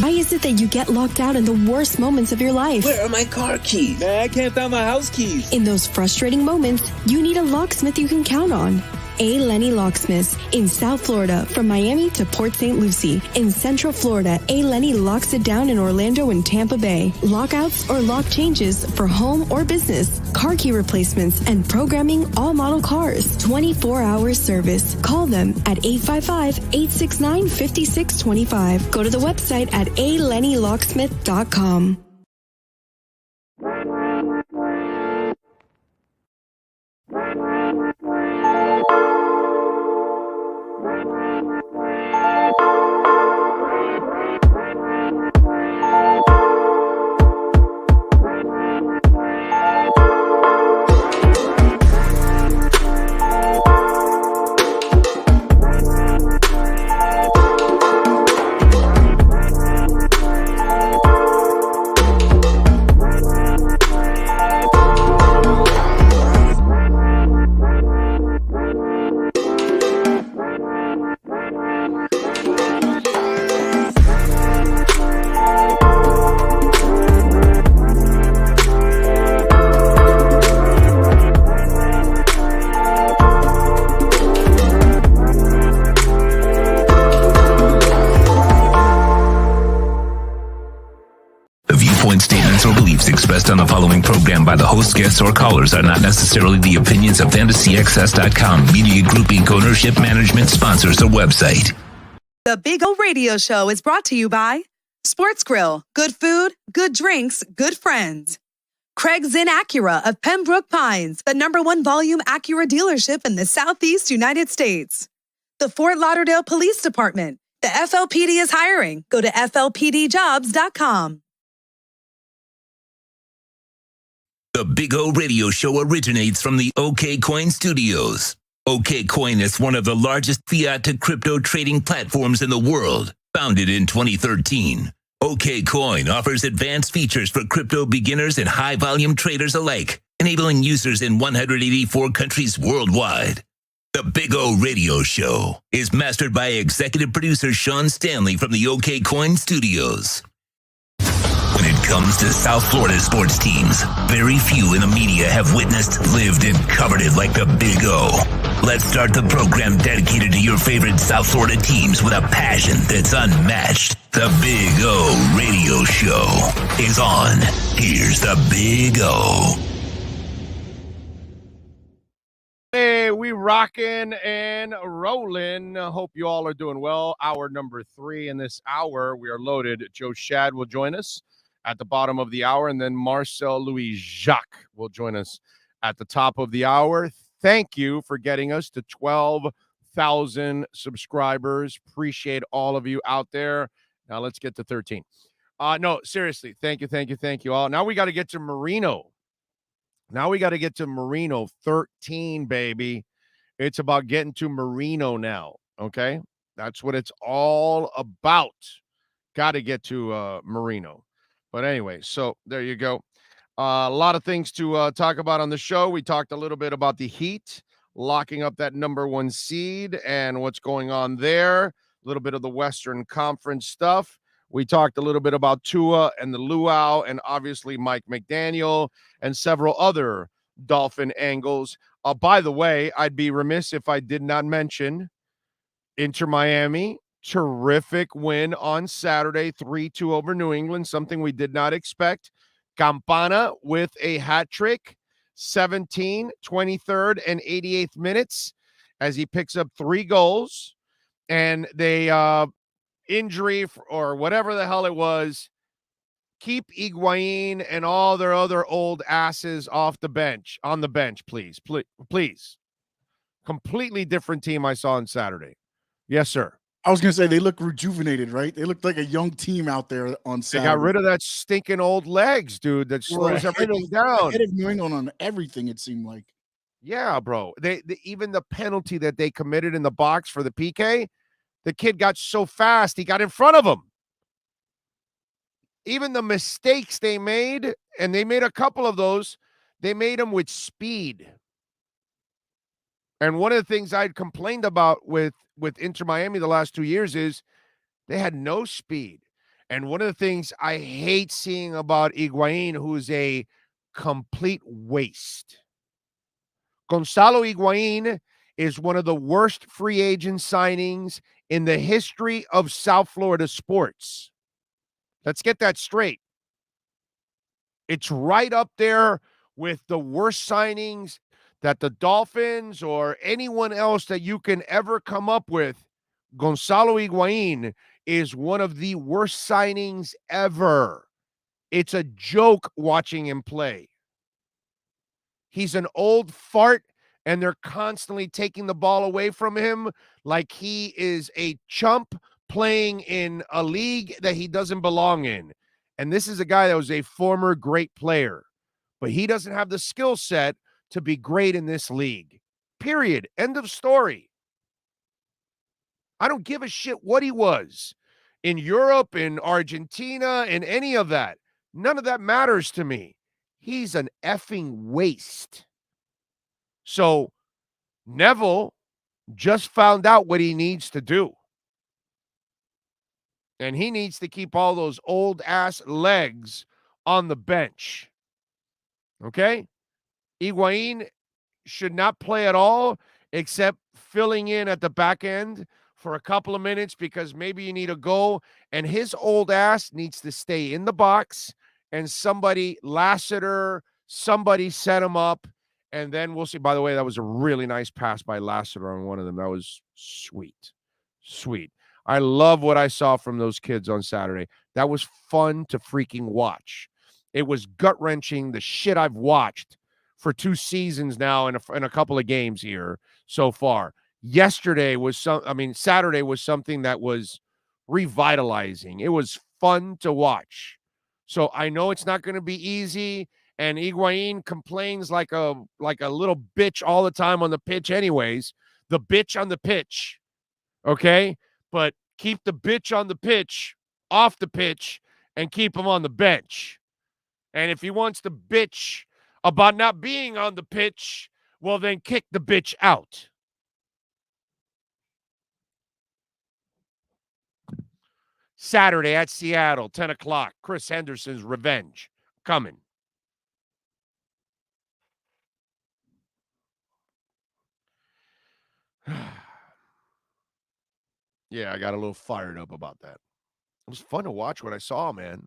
Why is it that you get locked out in the worst moments of your life? Where are my car keys? Man, I can't find my house keys. In those frustrating moments, you need a locksmith you can count on. A. Lenny Locksmiths in South Florida, from Miami to Port St. Lucie. In Central Florida, A. Lenny locks it down in Orlando and Tampa Bay. Lockouts or lock changes for home or business, car key replacements, and programming all model cars. 24-hour service. Call them at 855-869-5625. Go to the website at alennylocksmith.com. Expressed on the following program by the host, guests, or callers are not necessarily the opinions of FantasyXS.com, Media Group Inc. ownership, management, sponsors, or website. The Big O Radio Show is brought to you by Sports Grill. Good food, good drinks, good friends. Craig's Inn Acura of Pembroke Pines, the #1 volume Acura dealership in the Southeast United States. The Fort Lauderdale Police Department. The FLPD is hiring. Go to FLPDjobs.com. The Big O Radio Show originates from the OK Coin Studios. OKCoin is one of the largest fiat to crypto trading platforms in the world. Founded in 2013, OKCoin offers advanced features for crypto beginners and high-volume traders alike, enabling users in 184 countries worldwide. The Big O Radio Show is mastered by executive producer Sean Stanley from the OKCoin Studios. When it comes to South Florida sports teams, very few in the media have witnessed, lived, and covered it like the Big O. Let's start the program dedicated to your favorite South Florida teams with a passion that's unmatched. The Big O Radio Show is on. Here's the Big O. Hey, we rocking and rolling. Hope you all are doing well. Hour number 3 in this hour. We are loaded. Joe Shad will join us at the bottom of the hour, and then Marcel Louis Jacques will join us at the top of the hour. Thank you for getting us to 12,000 subscribers. Appreciate all of you out there. Now let's get to 13. No, seriously, thank you all. Now we got to get to Marino. 13, baby. It's about getting to Marino now, okay? That's what it's all about. Got to get to Marino. But anyway, so there you go. A lot of things to talk about on the show. We talked a little bit about the Heat locking up that number 1 seed and what's going on there. A little bit of the Western Conference stuff. We talked a little bit about Tua and the Luau and obviously Mike McDaniel and several other Dolphin angles. By the way, I'd be remiss if I did not mention Inter Miami. Terrific win on Saturday, 3-2 over New England, something we did not expect. Campana with a hat trick, 17, 23rd, and 88th minutes as he picks up 3 goals. And they injury or whatever the hell it was, keep Higuain and all their other old asses on the bench, please. Completely different team I saw on Saturday. Yes, sir. I was going to say they look rejuvenated, right? They looked like a young team out there on Saturday. They got rid of that stinking old legs, dude, that slows everything down. Ahead of New England on everything, it seemed like. Yeah, bro. They even the penalty that they committed in the box for the PK, the kid got so fast, he got in front of him. Even the mistakes they made, and they made a couple of those, they made them with speed. And one of the things I'd complained about with Inter Miami the last 2 years is they had no speed. And one of the things I hate seeing about Higuain, who's a complete waste. Gonzalo Higuain is one of the worst free agent signings in the history of South Florida sports. Let's get that straight. It's right up there with the worst signings that the Dolphins or anyone else that you can ever come up with. Gonzalo Higuain is one of the worst signings ever. It's a joke watching him play. He's an old fart, and they're constantly taking the ball away from him like he is a chump playing in a league that he doesn't belong in. And this is a guy that was a former great player, but he doesn't have the skill set to be great in this league. Period. End of story. I don't give a shit what he was in Europe, in Argentina, in any of that. None of that matters to me. He's an effing waste. So Neville just found out what he needs to do. And he needs to keep all those old-ass legs on the bench. Okay? Higuain should not play at all except filling in at the back end for a couple of minutes because maybe you need a goal. And his old ass needs to stay in the box and somebody, Lassiter, somebody set him up. And then we'll see. By the way, that was a really nice pass by Lassiter on one of them. That was sweet. Sweet. I love what I saw from those kids on Saturday. That was fun to freaking watch. It was gut-wrenching, the shit I've watched for 2 seasons now and a couple of games here so far. Saturday was something that was revitalizing. It was fun to watch. So I know it's not going to be easy, And Higuain complains like a little bitch all the time on the pitch anyways. The bitch on the pitch, okay? But keep the bitch on the pitch off the pitch and keep him on the bench. And if he wants to bitch about not being on the pitch, well, then kick the bitch out. Saturday at Seattle, 10 o'clock. Chris Henderson's revenge coming. Yeah, I got a little fired up about that. It was fun to watch what I saw, man.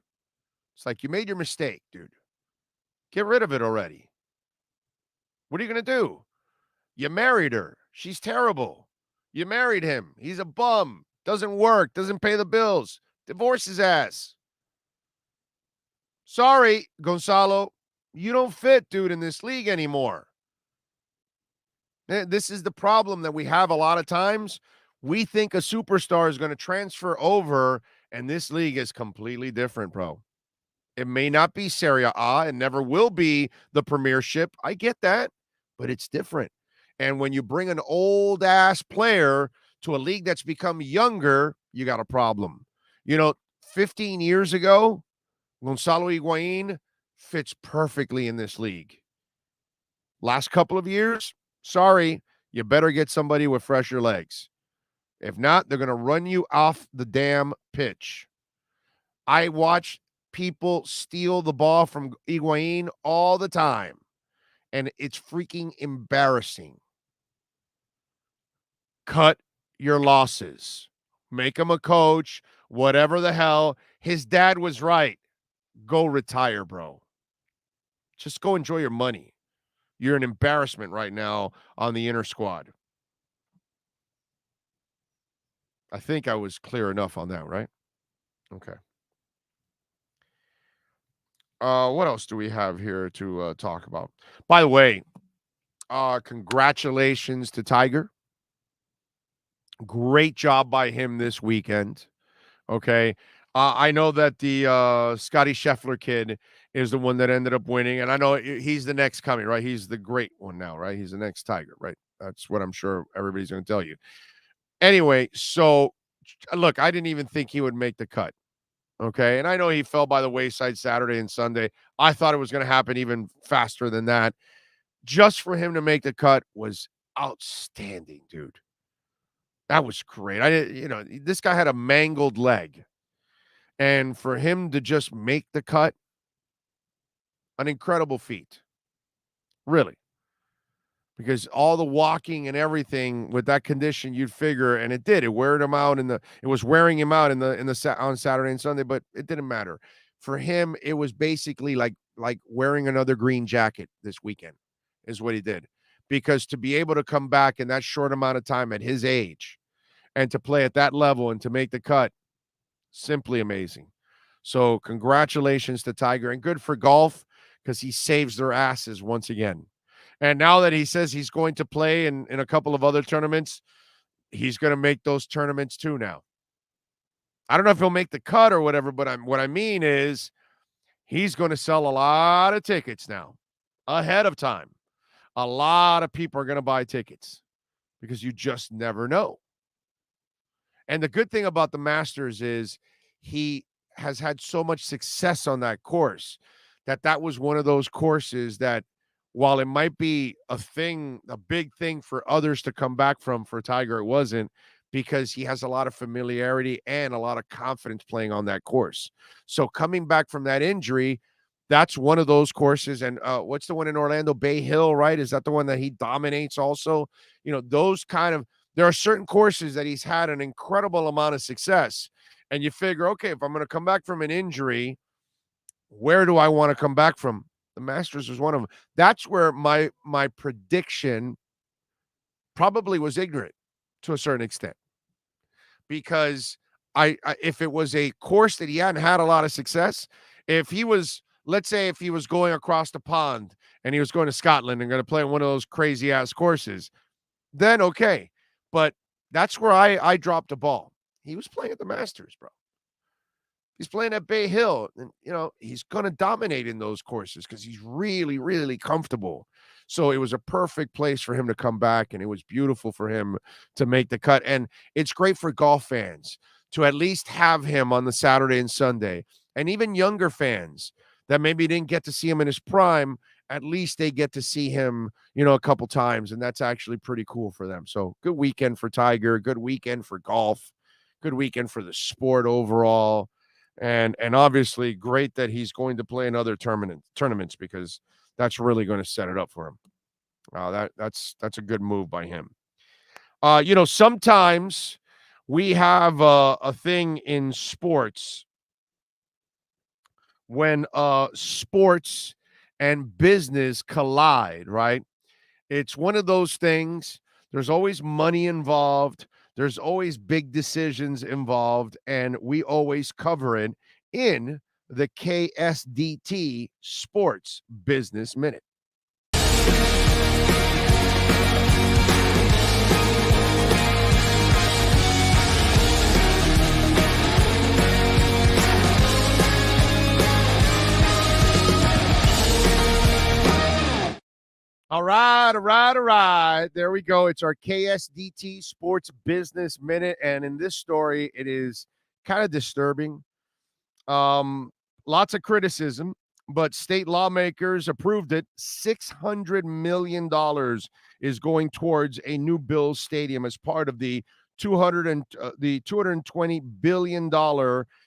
It's like, you made your mistake, dude. Get rid of it already. What are you going to do? You married her. She's terrible. You married him. He's a bum. Doesn't work. Doesn't pay the bills. Divorce his ass. Sorry, Gonzalo. You don't fit, dude, in this league anymore. This is the problem that we have a lot of times. We think a superstar is going to transfer over, and this league is completely different, bro. It may not be Serie A and never will be the Premiership. I get that, but it's different. And when you bring an old-ass player to a league that's become younger, you got a problem. 15 years ago, Gonzalo Higuain fits perfectly in this league. Last couple of years, sorry, you better get somebody with fresher legs. If not, they're going to run you off the damn pitch. I watch people steal the ball from Higuain all the time, and it's freaking embarrassing. Cut your losses. Make him a coach, whatever the hell. His dad was right. Go retire, bro. Just go enjoy your money. You're an embarrassment right now on the inner squad. I think I was clear enough on that, right? Okay. What else do we have here to talk about? By the way, congratulations to Tiger. Great job by him this weekend. Okay. I know that the Scotty Scheffler kid is the one that ended up winning, and I know he's the next coming, right? He's the great one now, right? He's the next Tiger, right? That's what I'm sure everybody's going to tell you. Anyway, so look, I didn't even think he would make the cut. Okay. And I know he fell by the wayside Saturday and Sunday. I thought it was going to happen even faster than that. Just for him to make the cut was outstanding, dude. That was great. This guy had a mangled leg. And for him to just make the cut, an incredible feat. Really. Because all the walking and everything with that condition, you'd figure, and it did. It weared him out it was wearing him out on Saturday and Sunday, but it didn't matter. For him, it was basically like wearing another green jacket this weekend is what he did. Because to be able to come back in that short amount of time at his age and to play at that level and to make the cut, simply amazing. So congratulations to Tiger, and good for golf because he saves their asses once again. And now that he says he's going to play in a couple of other tournaments, he's going to make those tournaments too now. I don't know if he'll make the cut or whatever, but what I mean is he's going to sell a lot of tickets now ahead of time. A lot of people are going to buy tickets because you just never know. And the good thing about the Masters is he has had so much success on that course that was one of those courses that, while it might be a big thing for others to come back from, for Tiger, it wasn't, because he has a lot of familiarity and a lot of confidence playing on that course. So coming back from that injury, that's one of those courses. And what's the one in Orlando? Bay Hill, right? Is that the one that he dominates also? There are certain courses that he's had an incredible amount of success. And you figure, okay, if I'm going to come back from an injury, where do I want to come back from? The Masters was one of them. That's where my prediction probably was ignorant to a certain extent. Because if it was a course that he hadn't had a lot of success, if he was going across the pond and he was going to Scotland and going to play one of those crazy ass courses, then okay. But that's where I dropped the ball. He was playing at the Masters, bro. He's playing at Bay Hill, and he's going to dominate in those courses because he's really, really comfortable. So it was a perfect place for him to come back, and it was beautiful for him to make the cut. And it's great for golf fans to at least have him on the Saturday and Sunday, and even younger fans that maybe didn't get to see him in his prime. At least they get to see him, a couple times, and that's actually pretty cool for them. So good weekend for Tiger, good weekend for golf, good weekend for the sport overall. And obviously great that he's going to play in other tournaments because that's really going to set it up for him. That's a good move by him. Sometimes we have a thing in sports when sports and business collide, right? It's one of those things. There's always money involved. There's always big decisions involved, and we always cover it in the KSDT Sports Business Minute. All right. There we go. It's our KSDT Sports Business Minute. And in this story, it is kind of disturbing. Lots of criticism, but state lawmakers approved it. $600 million is going towards a new Bills stadium as part of the $220 billion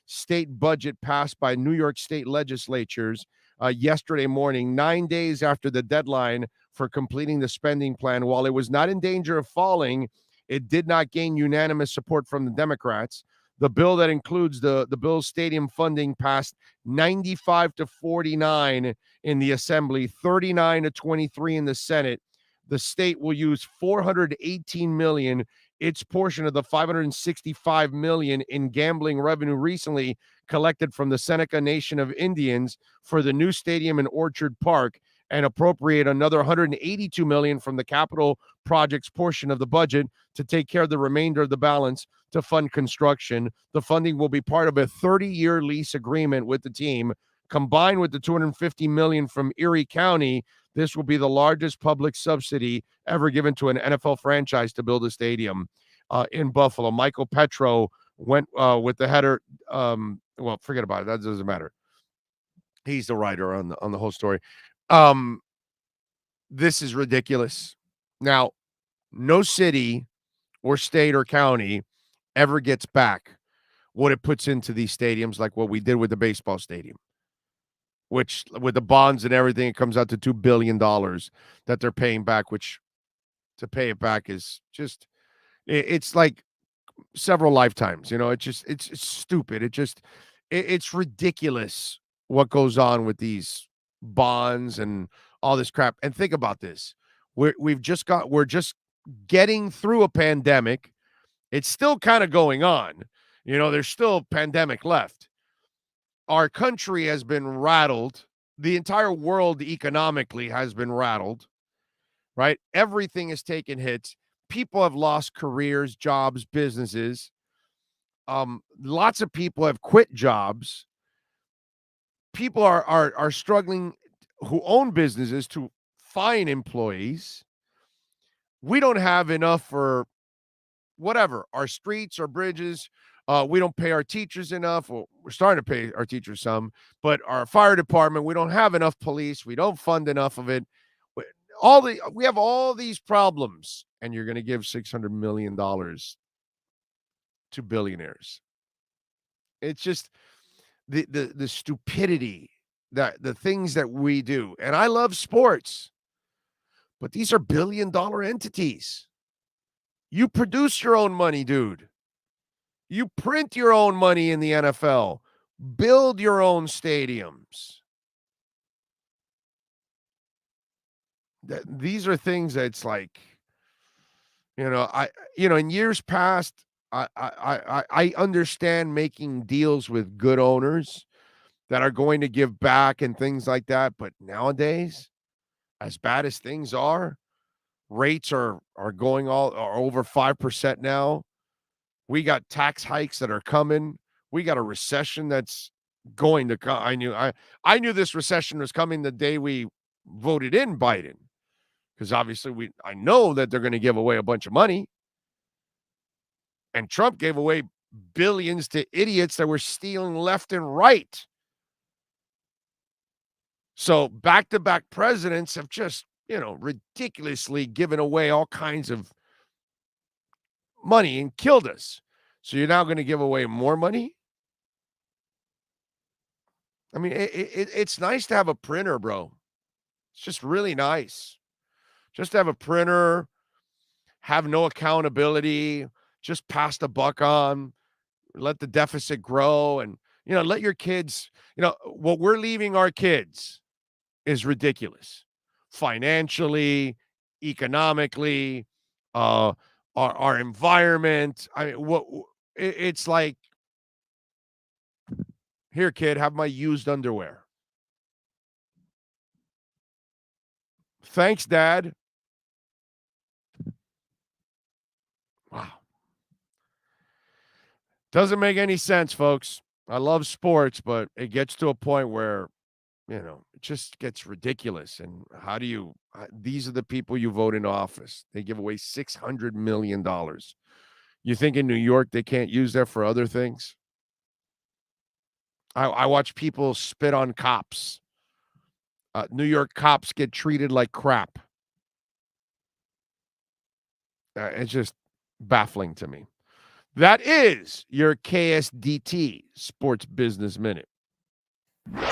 state budget passed by New York state legislatures yesterday morning, 9 days after the deadline for completing the spending plan. While it was not in danger of falling, it did not gain unanimous support from the Democrats. The bill that includes the Bills stadium funding passed 95-49 in the Assembly, 39-23 in the Senate. The state will use $418 million, its portion of the $565 million in gambling revenue recently collected from the Seneca Nation of Indians for the new stadium in Orchard Park, and appropriate another $182 million from the capital projects portion of the budget to take care of the remainder of the balance to fund construction. The funding will be part of a 30-year lease agreement with the team. Combined with the $250 million from Erie County, this will be the largest public subsidy ever given to an NFL franchise to build a stadium in Buffalo. Michael Petro went with the header. Well, forget about it. That doesn't matter. He's the writer on the whole story. This is ridiculous. Now, no city or state or county ever gets back what it puts into these stadiums, like what we did with the baseball stadium, which with the bonds and everything, it comes out to $2 billion that they're paying back, which to pay it back is just, it's like several lifetimes, it's stupid. It's ridiculous what goes on with these bonds and all this crap. And think about this. We're just getting through a pandemic. It's still kind of going on. There's still pandemic left. Our country has been rattled. The entire world economically has been rattled, right? Everything has taken hits. People have lost careers, jobs, businesses. Lots of people have quit jobs. People are struggling who own businesses to find employees. We don't have enough for whatever, our streets, our bridges. We don't pay our teachers enough. Well, we're starting to pay our teachers some, but our fire department, we don't have enough police. We don't fund enough of it. We have all these problems, and you're going to give $600 million to billionaires. It's just the stupidity, that the things that we do. And I love sports, but these are billion-dollar entities. You produce your own money, dude. You print your own money in the NFL. Build your own stadiums. These are things that's like, in years past, I understand making deals with good owners that are going to give back and things like that. But nowadays, as bad as things are, rates are going are over 5% now. We got tax hikes that are coming. We got a recession that's going to come. I knew this recession was coming the day we voted in Biden, because obviously I know that they're going to give away a bunch of money. And Trump gave away billions to idiots that were stealing left and right. So back-to-back presidents have just, ridiculously given away all kinds of money and killed us. So you're now going to give away more money? I mean, it's nice to have a printer, bro. It's just really nice. Just to have a printer, have no accountability, just pass the buck on, let the deficit grow, and, let your kids, what we're leaving our kids is ridiculous. Financially, economically, our environment. I mean, it's like, here, kid, have my used underwear. Thanks, Dad. Wow. Doesn't make any sense, folks. I love sports, but it gets to a point where, it just gets ridiculous. And these are the people you vote in office. They give away $600 million. You think in New York they can't use that for other things? I watch people spit on cops. New York cops get treated like crap. It's just baffling to me. That is your KSDT Sports Business Minute.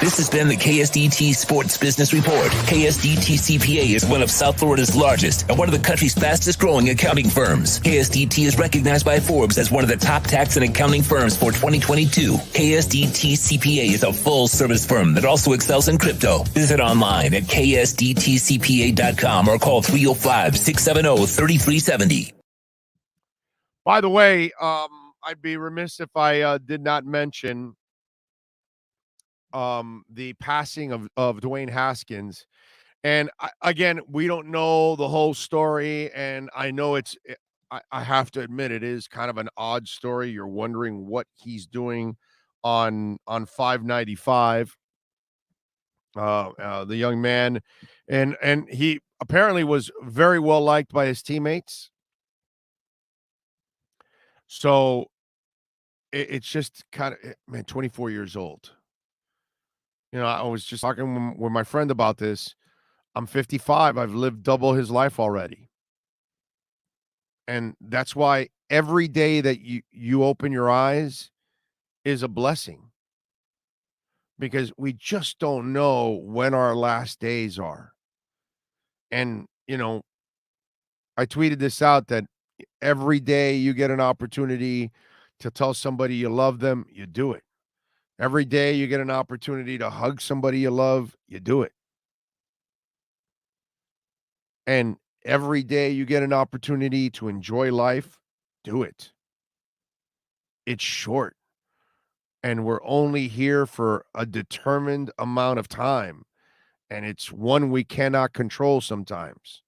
This has been the KSDT Sports Business Report. KSDT CPA is one of South Florida's largest and one of the country's fastest growing accounting firms. KSDT is recognized by Forbes as one of the top tax and accounting firms for 2022. KSDT CPA is a full service firm that also excels in crypto. Visit online at ksdtcpa.com or call 305-670-3370. By the way, I'd be remiss if I did not mention the passing of Dwayne Haskins. And again, we don't know the whole story, and I know I have to admit it is kind of an odd story. You're wondering what he's doing on 595. The young man, and he apparently was very well liked by his teammates. So it's just kind of, man, 24 years old. I was just talking with my friend about this. I'm 55. I've lived double his life already. And that's why every day that you open your eyes is a blessing. Because we just don't know when our last days are. And, I tweeted this out that every day you get an opportunity to tell somebody you love them, you do it. Every day you get an opportunity to hug somebody you love, you do it. And every day you get an opportunity to enjoy life, do it. It's short. And we're only here for a determined amount of time. And it's one we cannot control sometimes.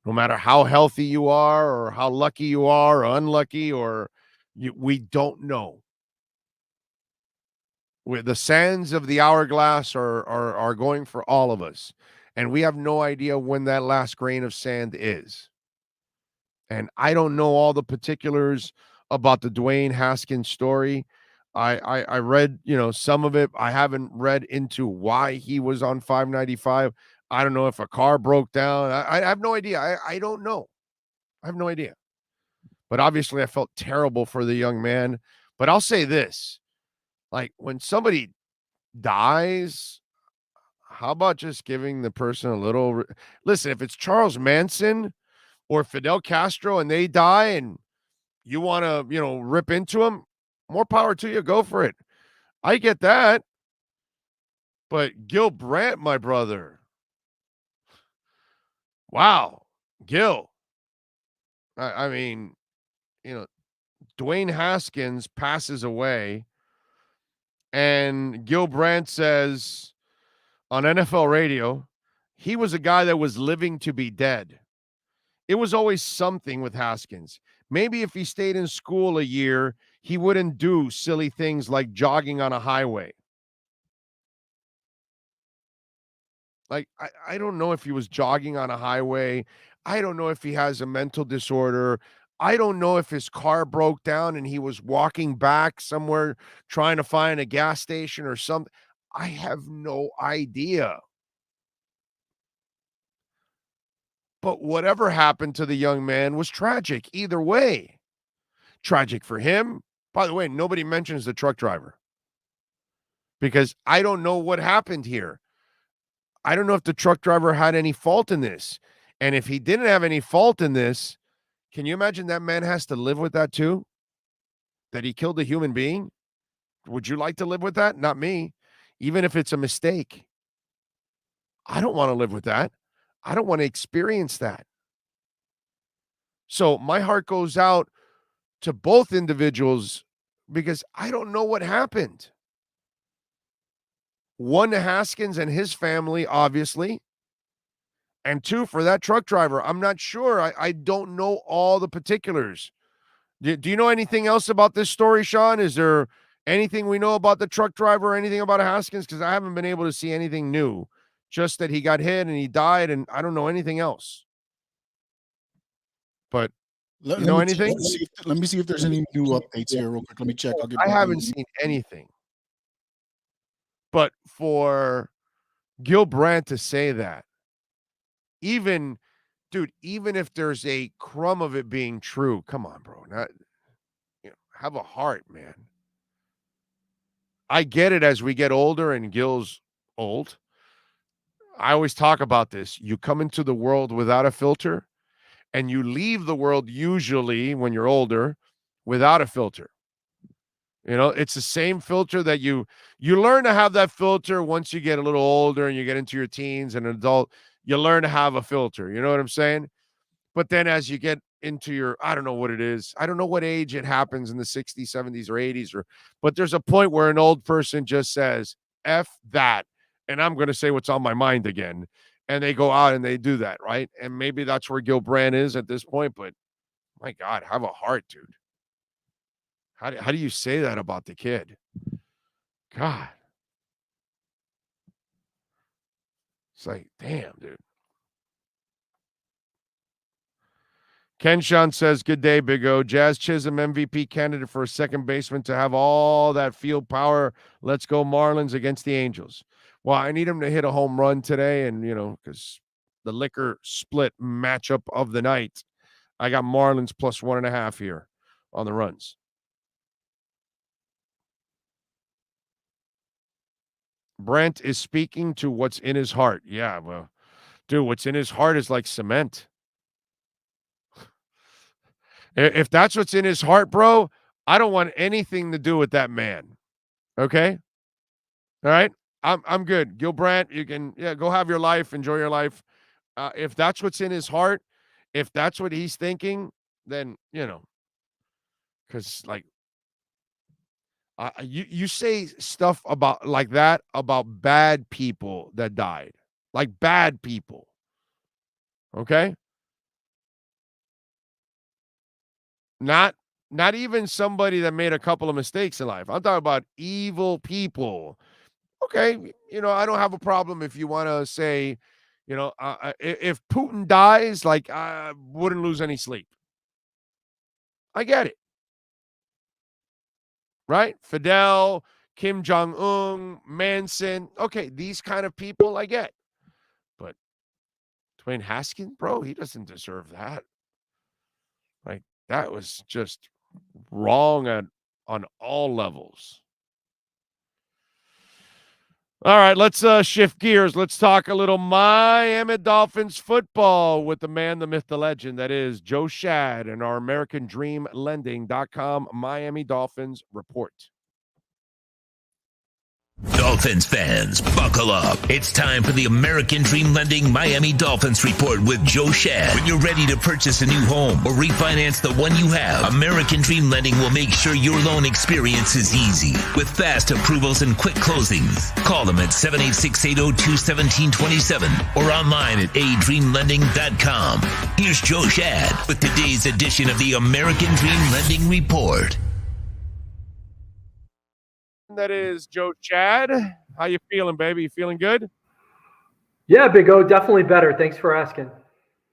No matter how healthy you are or how lucky you are or unlucky, we don't know. The sands of the hourglass are going for all of us. And we have no idea when that last grain of sand is. And I don't know all the particulars about the Dwayne Haskins story. I read, some of it. I haven't read into why he was on 595. I don't know if a car broke down. I have no idea. I don't know. I have no idea. But obviously I felt terrible for the young man. But I'll say this. Like, when somebody dies, how about just giving the person a little... Listen, if it's Charles Manson or Fidel Castro and they die and you want to, rip into them, more power to you. Go for it. I get that. But Gil Brandt, my brother. Wow. Gil. I mean, Dwayne Haskins passes away. And Gil Brandt says on NFL radio, he was a guy that was living to be dead. It was always something with Haskins. Maybe if he stayed in school a year, he wouldn't do silly things like jogging on a highway. Like, I don't know if he was jogging on a highway. I don't know if he has a mental disorder. I don't know if his car broke down and he was walking back somewhere trying to find a gas station or something. I have no idea. But whatever happened to the young man was tragic either way. Tragic for him. By the way, nobody mentions the truck driver because I don't know what happened here. I don't know if the truck driver had any fault in this. And if he didn't have any fault in this, can you imagine that man has to live with that too? That he killed a human being? Would you like to live with that? Not me. Even if it's a mistake. I don't want to live with that. I don't want to experience that. So my heart goes out to both individuals because I don't know what happened. One, to Haskins and his family, obviously. And two, for that truck driver, I'm not sure. I don't know all the particulars. Do you know anything else about this story, Sean? Is there anything we know about the truck driver or anything about Haskins? Because I haven't been able to see anything new. Just that he got hit and he died, and I don't know anything else. But you know anything? Let me see if there's any new updates here real quick. Let me check. I haven't seen anything. But for Gil Brandt to say that, even if there's a crumb of it being true, come on, bro. Have a heart, man. I get it as we get older and Gil's old. I always talk about this. You come into the world without a filter, and you leave the world usually when you're older without a filter. It's the same filter that you learn to have that filter once you get a little older and you get into your teens and an adult. You learn to have a filter. You know what I'm saying? But then as you get into your, I don't know what it is. I don't know what age it happens in the 60s, 70s, or 80s. But there's a point where an old person just says, F that, and I'm going to say what's on my mind again. And they go out and they do that, right? And maybe that's where Gil Brandt is at this point. But, my God, have a heart, dude. How do you say that about the kid? God. It's like, damn, dude. Ken Sean says, good day, Big O. Jazz Chisholm, MVP candidate for a second baseman to have all that field power. Let's go Marlins against the Angels. Well, I need him to hit a home run today, and, because the liquor split matchup of the night, I got Marlins plus 1.5 here on the runs. Brent is speaking to what's in his heart. Yeah, well, dude, what's in his heart is like cement. If that's what's in his heart, bro, I don't want anything to do with that man. Okay? All right? I'm good. Gil Brandt, you can go have your life, enjoy your life. If that's what's in his heart, if that's what he's thinking, then, because like you say stuff about like that about bad people that died, like bad people. Okay? Not even somebody that made a couple of mistakes in life. I'm talking about evil people. Okay, I don't have a problem if you want to say, if Putin dies, like, I wouldn't lose any sleep. I get it. Right? Fidel, Kim Jong-un, Manson. Okay, these kind of people I get. But Dwayne Haskins, bro, he doesn't deserve that. Like, that was just wrong on all levels. All right, let's shift gears. Let's talk a little Miami Dolphins football with the man, the myth, the legend. That is Joe Shad and our AmericanDreamLending.com Miami Dolphins report. Dolphins fans, buckle up. It's time for the American Dream Lending Miami Dolphins Report with Joe Shad. When you're ready to purchase a new home or refinance the one you have, American Dream Lending will make sure your loan experience is easy. With fast approvals and quick closings. Call them at 786-802-1727 or online at adreamlending.com. Here's Joe Shad with today's edition of the American Dream Lending Report. That is Joe Shad. How you feeling, baby? You feeling good? Yeah, Big O, definitely better. Thanks for asking.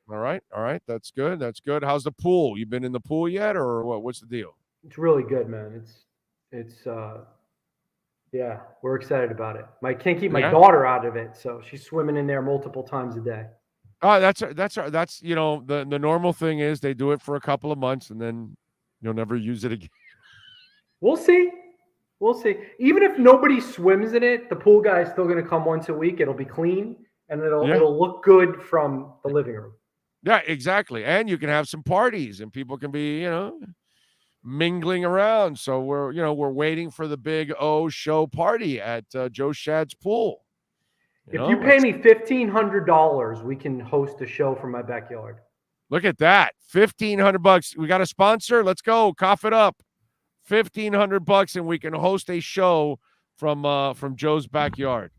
All right. That's good. How's the pool? You been in the pool yet, or what? What's the deal? It's really good, man. Yeah, we're excited about it. I can't keep my daughter out of it, so she's swimming in there multiple times a day. Oh, that's the normal thing is they do it for a couple of months and then you'll never use it again. We'll see. Even if nobody swims in it, the pool guy is still going to come once a week. It'll be clean and it'll look good from the living room. Yeah, exactly. And you can have some parties and people can be, mingling around. So we're waiting for the big O show party at Joe Shad's pool. If you pay me $1,500, we can host a show from my backyard. Look at that. $1,500. We got a sponsor. Let's go. Cough it up. $1,500 and we can host a show from Joe's backyard.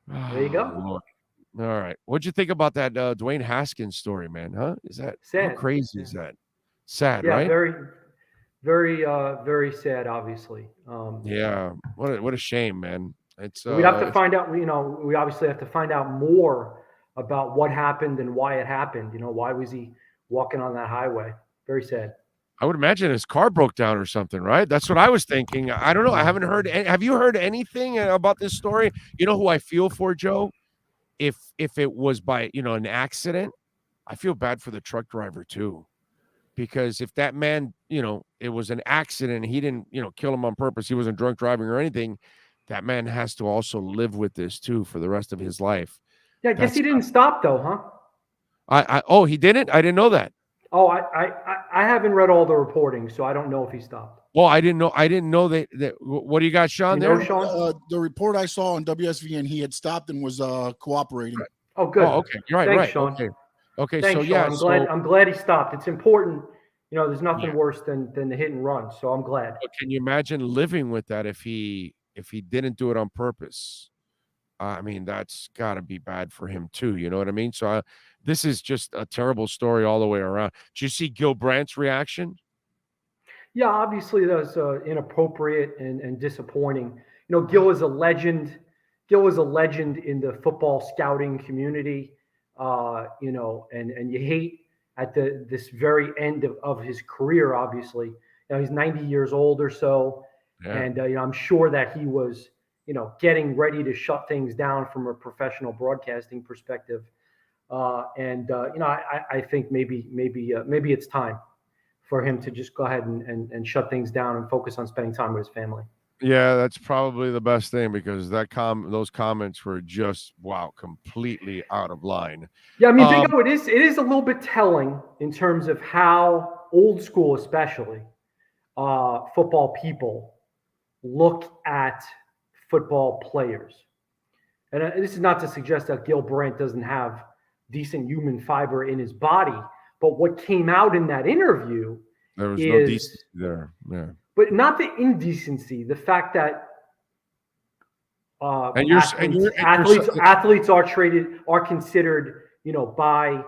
There you go. Lord. All right. What'd you think about that Dwayne Haskins story, man? Huh? Is that sad? How crazy is that? Sad, yeah, right? Very, very, very sad. Obviously. Yeah. What a shame, man. It's we have to find out. We obviously have to find out more about what happened and why it happened. Why was he walking on that highway? Very sad. I would imagine his car broke down or something, right? That's what I was thinking. I don't know. I haven't heard. Have you heard anything about this story? You know who I feel for, Joe? If it was by an accident, I feel bad for the truck driver too, because if that man, it was an accident, he didn't, kill him on purpose. He wasn't drunk driving or anything. That man has to also live with this too for the rest of his life. Yeah, I guess he didn't stop though, huh? Oh, he didn't? I didn't know that. Oh, I haven't read all the reporting, so I don't know if he stopped. Well, I didn't know that. What do you got, Sean? The report I saw on WSVN, he had stopped and was cooperating. Right. Oh, good. Oh, okay. You're right. Thanks, right. Sean. Okay. Thanks, So yeah, Sean. I'm glad he stopped. It's important. There's nothing worse than the hit and run. So I'm glad. But can you imagine living with that if he didn't do it on purpose? I mean, that's got to be bad for him too. You know what I mean? So this is just a terrible story all the way around. Did you see Gil Brandt's reaction? Yeah, obviously that's inappropriate and disappointing. Gil is a legend. Gil is a legend in the football scouting community. And you hate at this very end of his career. Obviously, he's 90 years old or so, and I'm sure that he was getting ready to shut things down from a professional broadcasting perspective. I think maybe it's time for him to just go ahead and shut things down and focus on spending time with his family. Yeah, that's probably the best thing because those comments were just completely out of line. Yeah, I mean, it is a little bit telling in terms of how old school, especially football people, look at football players. And this is not to suggest that Gil Brandt doesn't have decent human fiber in his body, but what came out in that interview there was no decency there. Yeah. But not the indecency, the fact that athletes are considered, by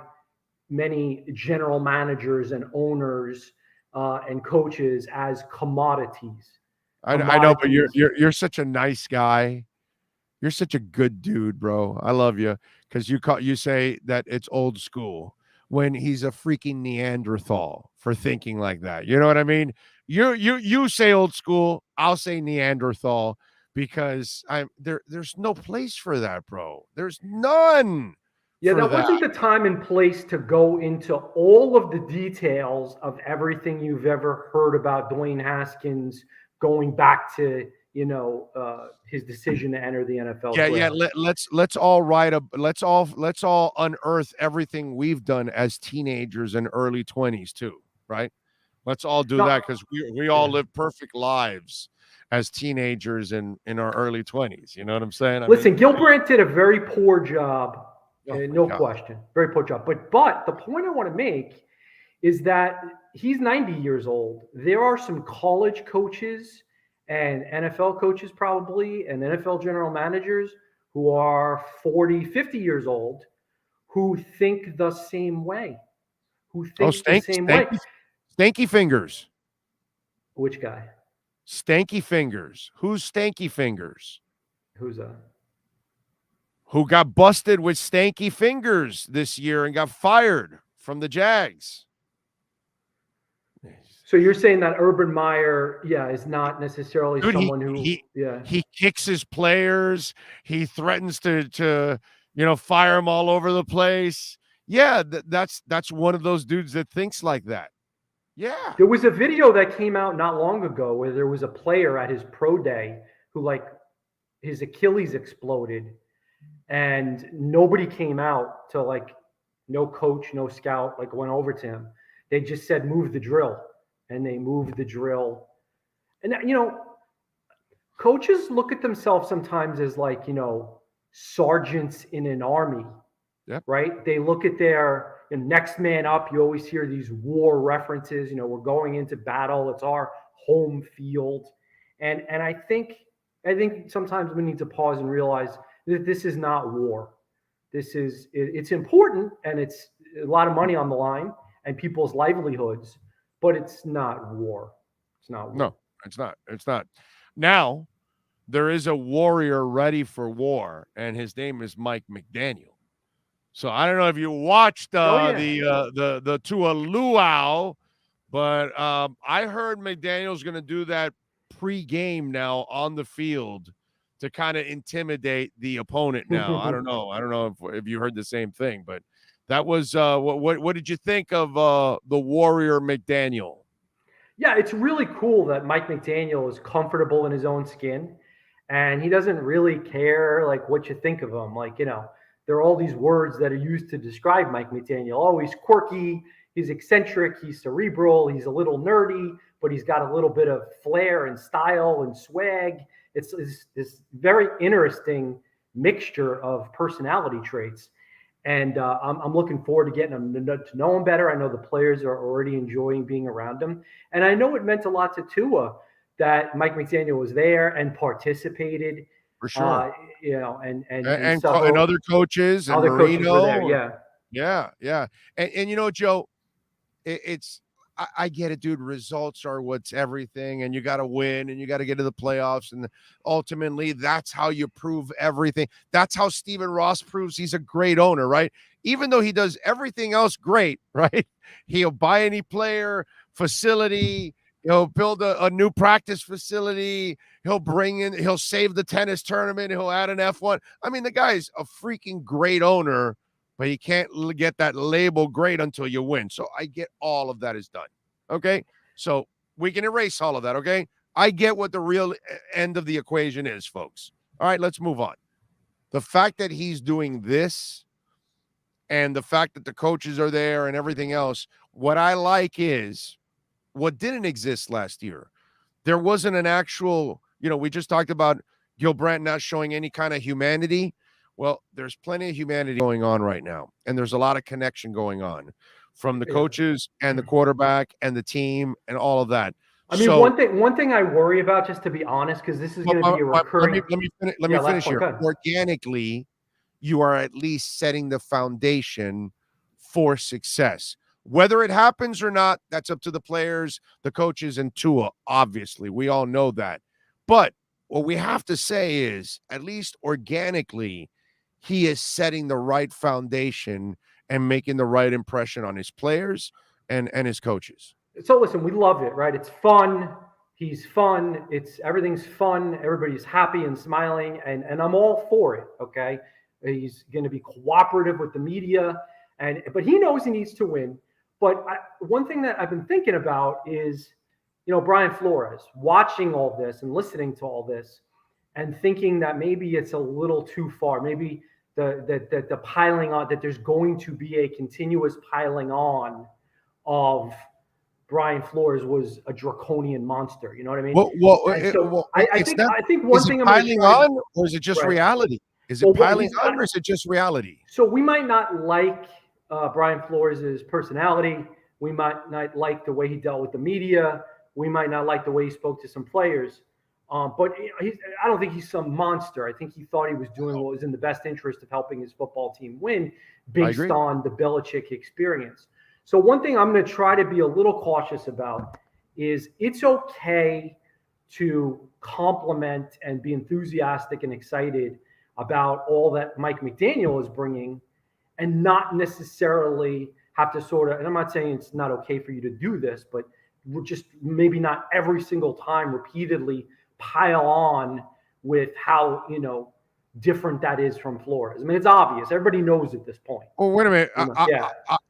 many general managers and owners and coaches as commodities. I know, but you're such a nice guy. You're such a good dude, bro. I love you because you say that it's old school when he's a freaking Neanderthal for thinking like that. You know what I mean? You say old school, I'll say Neanderthal because there's no place for that, bro. There's none. Yeah, that wasn't the time and place to go into all of the details of everything you've ever heard about Dwayne Haskins going back to his decision to enter the NFL. Let's all unearth everything we've done as teenagers and early 20s too, right? Let's all do that because we all live perfect lives. as teenagers in our early 20s. You know what I'm saying? Listen, Gil Brandt did a very poor job, no God. question, very poor job. But the point I want to make is that he's 90 years old. There are some college coaches and NFL coaches probably and NFL general managers who are 40, 50 years old who think the same way. Stanky Fingers. Which guy? Stanky Fingers. Who's Stanky Fingers? Who's that? Who got busted with stanky fingers this year and got fired from the Jags. So you're saying that Urban Meyer, is not necessarily someone who he kicks his players. He threatens to fire them all over the place. Yeah, that's one of those dudes that thinks like that. Yeah. There was a video that came out not long ago where there was a player at his pro day who his Achilles exploded and nobody came out to no coach, no scout, went over to him. They just said, move the drill. And they moved the drill. And, coaches look at themselves sometimes as sergeants in an army, right? They look at their next man up. You always hear these war references. We're going into battle. It's our home field. And I think sometimes we need to pause and realize that this is not war. It's important and it's a lot of money on the line and people's livelihoods. But it's not war. It's not war. No, it's not. It's not. Now, there is a warrior ready for war, and his name is Mike McDaniel. So I don't know if you watched the Tua Luau, but I heard McDaniel's going to do that pre-game now on the field to kind of intimidate the opponent. Now I don't know. I don't know if you heard the same thing, but. That was what did you think of the Warrior McDaniel? Yeah, it's really cool that Mike McDaniel is comfortable in his own skin, and he doesn't really care what you think of him. There are all these words that are used to describe Mike McDaniel. Oh, he's quirky, he's eccentric, he's cerebral, he's a little nerdy, but he's got a little bit of flair and style and swag. It's this very interesting mixture of personality traits. And I'm looking forward to getting him to know him better. I know the players are already enjoying being around him. And I know it meant a lot to Tua that Mike McDaniel was there and participated. For sure. And other coaches and other Marino. Coaches were there, Yeah. And Joe, I get it, dude. Results are what's everything, and you got to win, and you got to get to the playoffs, and ultimately, that's how you prove everything. That's how Stephen Ross proves he's a great owner, right? Even though he does everything else great, right? He'll buy any player, facility, he'll build a new practice facility, he'll save the tennis tournament, he'll add an F1. I mean, the guy's a freaking great owner. But you can't get that label great until you win. So I get all of that is done. Okay? So we can erase all of that, okay? I get what the real end of the equation is, folks. All right, let's move on. The fact that he's doing this and the fact that the coaches are there and everything else, what I like is what didn't exist last year. There wasn't an actual, we just talked about Gil Brandt not showing any kind of humanity. Well, there's plenty of humanity going on right now, and there's a lot of connection going on from the coaches and the quarterback and the team and all of that. I mean, one thing I worry about, just to be honest, because this is going to be a recurring. Let me finish here. Organically, you are at least setting the foundation for success. Whether it happens or not, that's up to the players, the coaches, and Tua. Obviously, we all know that. But what we have to say is, at least organically, he is setting the right foundation and making the right impression on his players and his coaches. So listen, we love it, right? It's fun. He's fun. Everything's fun. Everybody's happy and smiling, and I'm all for it. Okay, he's going to be cooperative with the media, but he knows he needs to win. But one thing that I've been thinking about is, Brian Flores, watching all this and listening to all this, and thinking that maybe it's a little too far. Maybe the piling on, that there's going to be a continuous piling on of Brian Flores was a draconian monster. You know what I mean? I think one thing I'm piling on, or is it just reality? Is it piling on, or is it just reality? So we might not like Brian Flores' personality. We might not like the way he dealt with the media. We might not like the way he spoke to some players. But I don't think he's some monster. I think he thought he was doing what was in the best interest of helping his football team win based on the Belichick experience. So one thing I'm going to try to be a little cautious about is it's okay to compliment and be enthusiastic and excited about all that Mike McDaniel is bringing and not necessarily have to sort of, and I'm not saying it's not okay for you to do this, but we're just maybe not every single time repeatedly pile on with how, different that is from Flores. I mean, it's obvious. Everybody knows at this point. Well, wait a minute.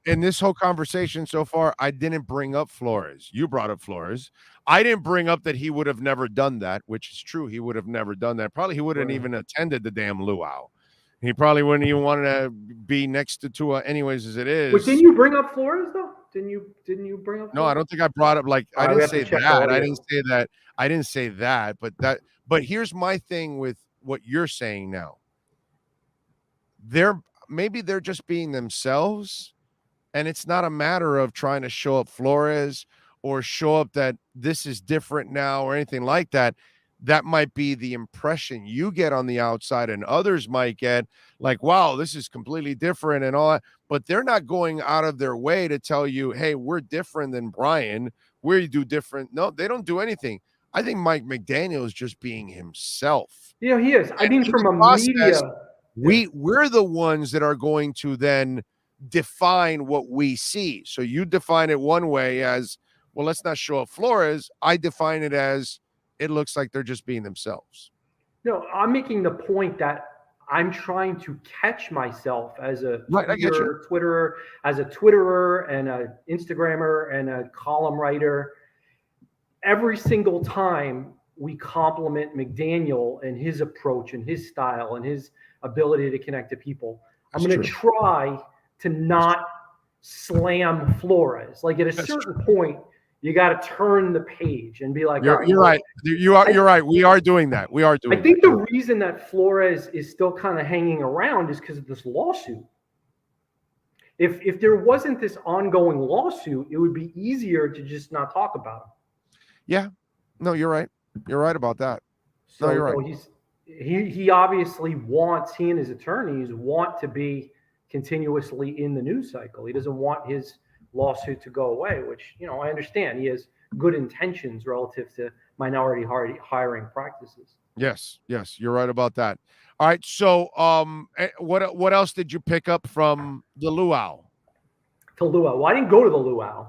In this whole conversation so far, I didn't bring up Flores. You brought up Flores. I didn't bring up that he would have never done that, which is true. He would have never done that. Probably he wouldn't even attended the damn luau. He probably wouldn't even want to be next to Tua anyways as it is. But didn't you bring up Flores, though? Didn't you bring up Flores? No, I don't think I brought up, I didn't say that. I didn't say that. But here's my thing with what you're saying now. Maybe they're just being themselves, and it's not a matter of trying to show up Flores or show up that this is different now or anything like that. That might be the impression you get on the outside, and others might get like, wow, this is completely different and all that. But they're not going out of their way to tell you, hey, we're different than Brian. We do different. No, they don't do anything. I think Mike McDaniel is just being himself. He is. I mean, from a media. We're the ones that are going to then define what we see. So you define it one way as, well, let's not show up Flores. I define it as, it looks like they're just being themselves. No, I'm making the point that I'm trying to catch myself as a Twitterer, as a Twitterer and a Instagrammer and a column writer. Every single time we compliment McDaniel and his approach and his style and his ability to connect to people, I'm going to try to not slam Flores. Like at a certain point, you got to turn the page and be like, you're right. You're right. We are doing that. I think the reason that Flores is still kind of hanging around is because of this lawsuit. If there wasn't this ongoing lawsuit, it would be easier to just not talk about him. Yeah. No, you're right. You're right about that. So, no, you're right. He obviously wants, he and his attorneys want to be continuously in the news cycle. He doesn't want his lawsuit to go away, which, I understand. He has good intentions relative to minority hiring practices. Yes, you're right about that. All right, so what else did you pick up from the luau? Well, I didn't go to the luau.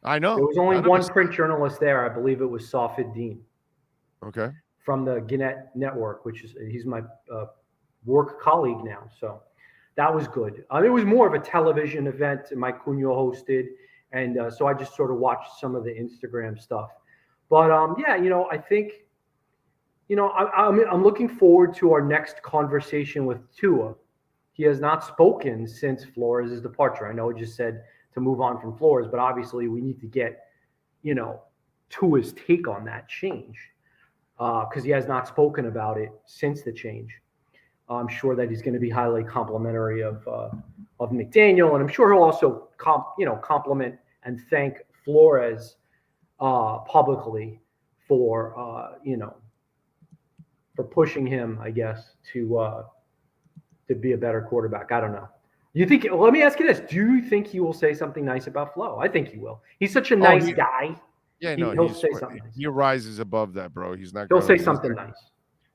I know. There was only one print journalist there. I believe it was Safid Din. Okay. From the Gannett Network, he's my work colleague now. So that was good. It was more of a television event Mike Cunha hosted. And so I just sort of watched some of the Instagram stuff. But I think, I'm looking forward to our next conversation with Tua. He has not spoken since Flores' departure. I know it just said to move on from Flores, but obviously we need to get, Tua's take on that change. Because he has not spoken about it since the change. I'm sure that he's going to be highly complimentary of McDaniel, and I'm sure he'll also compliment and thank Flores publicly for for pushing him, I guess, to be a better quarterback. I don't know. You think? Let me ask you this: do you think he will say something nice about Flo? I think he will. He's such a nice guy. Yeah, he'll say something nice. He rises above that, bro. He's not. He'll say something nice.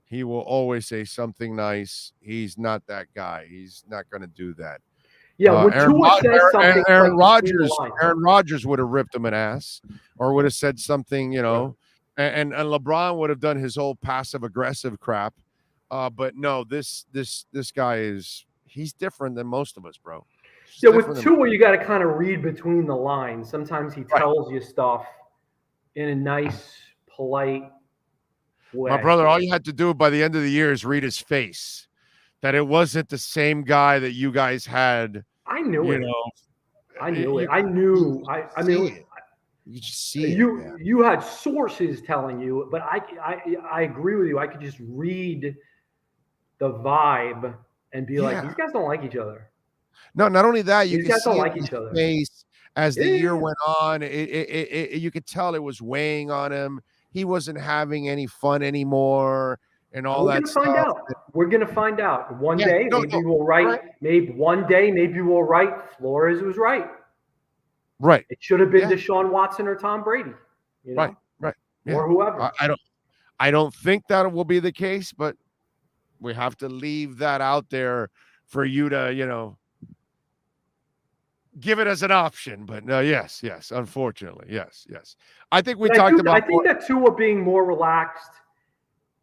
He will always say something nice. He's not that guy. He's not going to do that. Yeah, when Tua says something, Aaron Rodgers would have ripped him an ass, or would have said something, and LeBron would have done his whole passive aggressive crap. But no, this guy he's different than most of us, bro. Yeah, with Tua, you got to kind of read between the lines. Sometimes he tells you stuff in a nice, polite way. My brother, all you had to do by the end of the year is read his face. That it wasn't the same guy that you guys had. I knew it. You know, I knew it. I knew. I mean, You just see you had sources telling you, but I agree with you. I could just read the vibe and be like, these guys don't like each other. No, not only that, you these can guys see don't it like in each other. face as the year went on. You could tell it was weighing on him. He wasn't having any fun anymore, and all that stuff. We're gonna find out one day. Maybe we'll write. Right. Maybe one day, maybe we'll write. Flores was right. Right. It should have been Deshaun Watson or Tom Brady. You know? Right. Or whoever. I don't think that will be the case, but we have to leave that out there for you to, give it as an option. But no, yes, unfortunately, yes. I think I think that Tua being more relaxed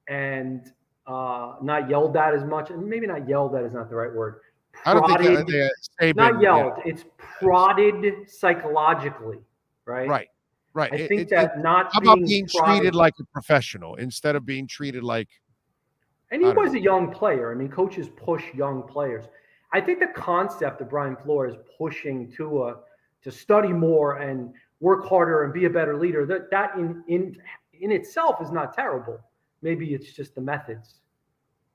and not yelled at as much, and maybe not yelled at is not the right word. Prodded, I don't think not yelled. Yeah. It's prodded psychologically, right? Right. I think that not how about being treated like a professional instead of being treated like. And he was a young player. I mean, coaches push young players. I think the concept of Brian Flores pushing Tua to study more and work harder and be a better leader, that in itself is not terrible. Maybe it's just the methods.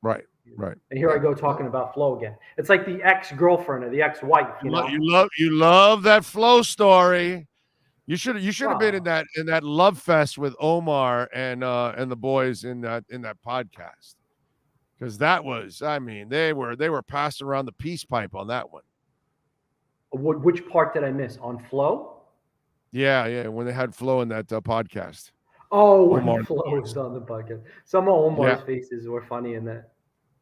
Right. And here I go talking about Flo again. It's like the ex-girlfriend or the ex-wife. You love that Flo story. You should have been in that love fest with Omar and the boys in that podcast. Because that was, they were passing around the peace pipe on that one. Which part did I miss? On Flo? Yeah, when they had Flo in that podcast. Oh, when Flo was on the podcast. Some of Omar's faces were funny in that.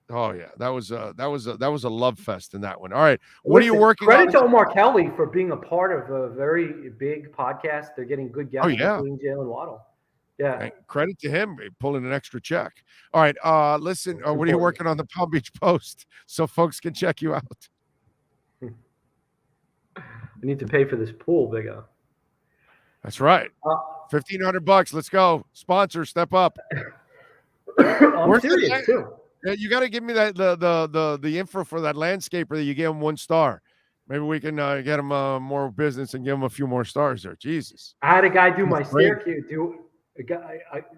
Oh yeah, that was a love fest in that one. All right, what are you working on? Credit to Omar Kelly for being a part of a very big podcast. They're getting good guests, including Jalen Waddle. Yeah. And credit to him pulling an extra check. All right. Listen, what are you working on the Palm Beach Post so folks can check you out? I need to pay for this pool, Big O. That's right. $1,500. Let's go. Sponsor, step up. I'm serious too. You got to give me that the info for that landscaper that you gave him 1 star. Maybe we can get him more business and give him a few more stars there. Jesus. I had a guy do my staircase.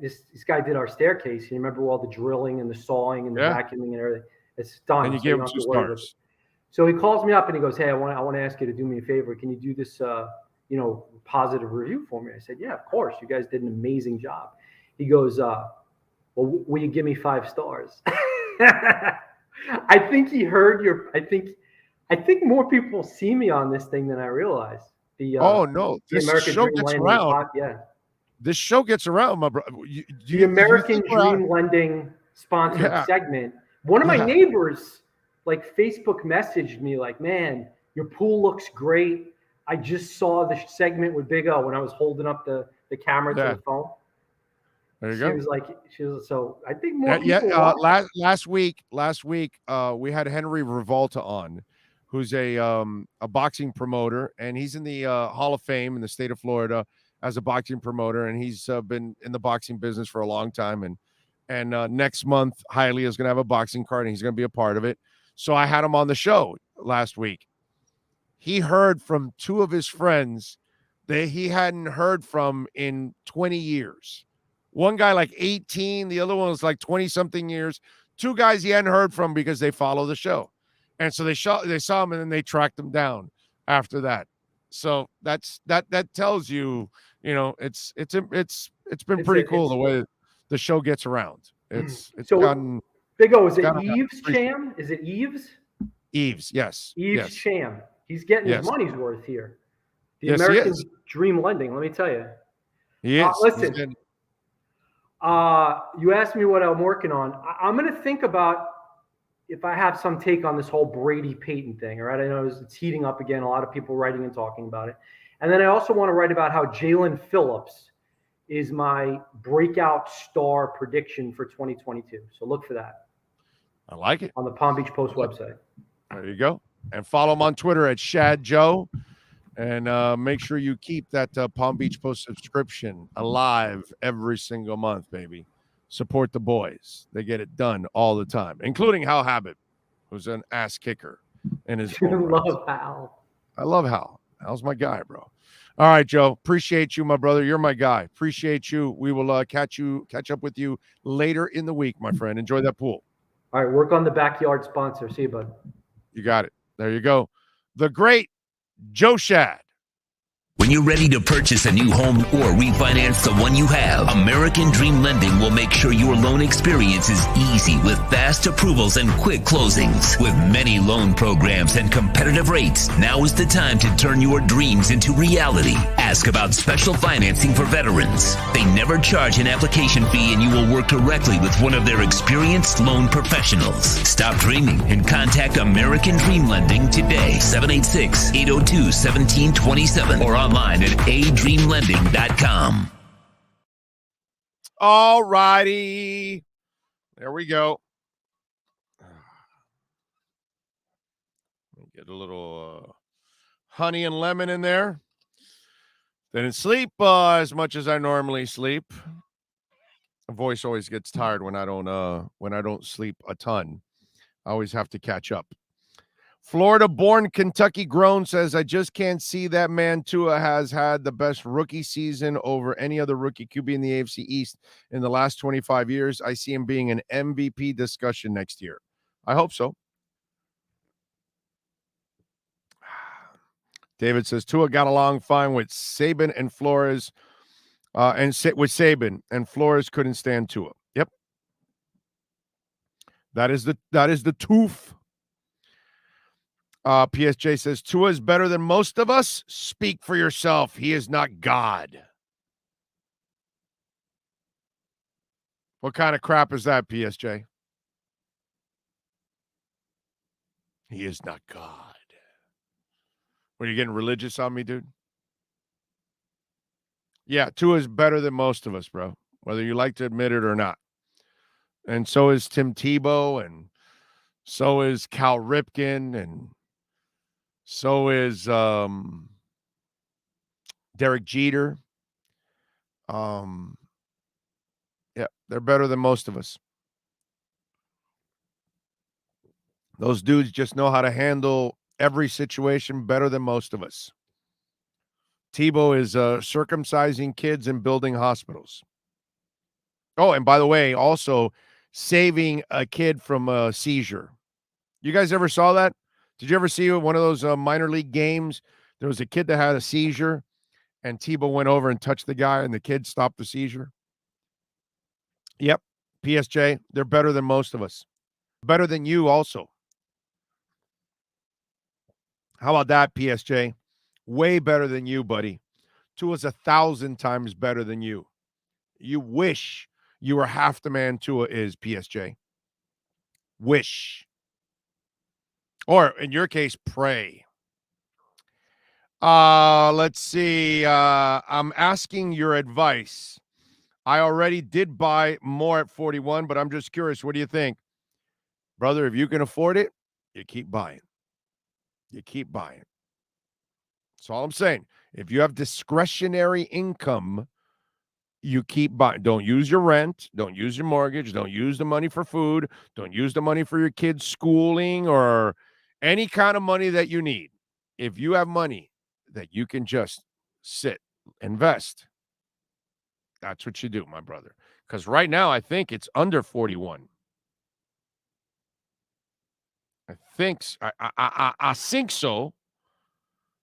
This guy did our staircase. You remember all the drilling and the sawing and the vacuuming and everything. It's done. And you gave him 2 stars. So he calls me up and he goes, "Hey, I want to ask you to do me a favor. Can you do this, positive review for me?" I said, "Yeah, of course. You guys did an amazing job." He goes, "Well, will you give me 5 stars?" I think he heard your. I think more people see me on this thing than I realize. The American show gets around. This show gets around, my brother. The American Dream Lending sponsored segment. One of my neighbors, Facebook messaged me like, "Man, your pool looks great. I just saw the segment with Big O when I was holding up the camera to the phone." There you go. She was so I think more people last week, we had Henry Revolta on, who's a boxing promoter, and he's in the Hall of Fame in the state of Florida as a boxing promoter, and he's been in the boxing business for a long time. And next month, Hiley is going to have a boxing card, and he's going to be a part of it. So I had him on the show last week. He heard from 2 of his friends that he hadn't heard from in 20 years. One guy like 18, the other one was like 20-something years. 2 guys he hadn't heard from because they follow the show. And so they saw him, and then they tracked him down after that. So that tells you, it's been pretty cool the way the show gets around. It's gotten Big O. Is it Eves Cham? Is it Eves? Eves, yes. Eves Cham. He's getting his money's worth here. The American Dream Lending. Let me tell you. He is. Listen. You asked me what I'm working on. I'm going to think about if I have some take on this whole Brady Payton thing. All right. I know it's heating up again. A lot of people writing and talking about it. And then I also want to write about how Jalen Phillips is my breakout star prediction for 2022. So look for that. I like it. On the Palm Beach Post website. There you go. And follow him on Twitter at Shad Joe. And make sure you keep that Palm Beach Post subscription alive every single month, baby. Support the boys. They get it done all the time, including Hal Habit, who's an ass kicker in his love Hal. I love Hal. Hal's my guy, bro. All right, Joe. Appreciate you, my brother. You're my guy. Appreciate you. We will catch up with you later in the week, my friend. Enjoy that pool. All right, work on the backyard sponsor. See you, bud. You got it. There you go. The great Joe Shad. When you're ready to purchase a new home or refinance the one you have, American Dream Lending will make sure your loan experience is easy with fast approvals and quick closings. With many loan programs and competitive rates, now is the time to turn your dreams into reality. Ask about special financing for veterans. They never charge an application fee and you will work directly with one of their experienced loan professionals. Stop dreaming and contact American Dream Lending today. 786-802-1727 or online at adreamlending.com. All righty. There we go. Get a little honey and lemon in there. Didn't sleep as much as I normally sleep. My voice always gets tired when I don't sleep a ton. I always have to catch up. Florida-born, Kentucky-grown says, I just can't see that man Tua has had the best rookie season over any other rookie QB in the AFC East in the last 25 years. I see him being an MVP discussion next year. I hope so. David says, Tua got along fine with Saban and Flores, with Saban, and Flores couldn't stand Tua. Yep. That is the tooth. PSJ says, Tua is better than most of us. Speak for yourself. He is not God. What kind of crap is that, PSJ? He is not God. What, are you getting religious on me, dude? Yeah, Tua is better than most of us, bro, whether you like to admit it or not. And so is Tim Tebow, and so is Cal Ripken, and so is Derek Jeter. Yeah, they're better than most of us. Those dudes just know how to handle every situation better than most of us. Tebow is circumcising kids and building hospitals. Oh, and by the way, also saving a kid from a seizure. You guys ever saw that? Did you ever see one of those minor league games? There was a kid that had a seizure, and Tebow went over and touched the guy, and the kid stopped the seizure. Yep, PSJ, they're better than most of us. Better than you also. How about that, PSJ? Way better than you, buddy. Tua's 1,000 times better than you. You wish you were half the man Tua is, PSJ. Wish. Or, in your case, pray. Let's see. I'm asking your advice. I already did buy more at 41, but I'm just curious. What do you think? Brother, if you can afford it, you keep buying. You keep buying. That's all I'm saying. If you have discretionary income, you keep buying. Don't use your rent. Don't use your mortgage. Don't use the money for food. Don't use the money for your kids' schooling or any kind of money that you need. If you have money that you can just sit, invest, that's what you do, my brother. Because right now, I think it's under 41. I think so. I think so.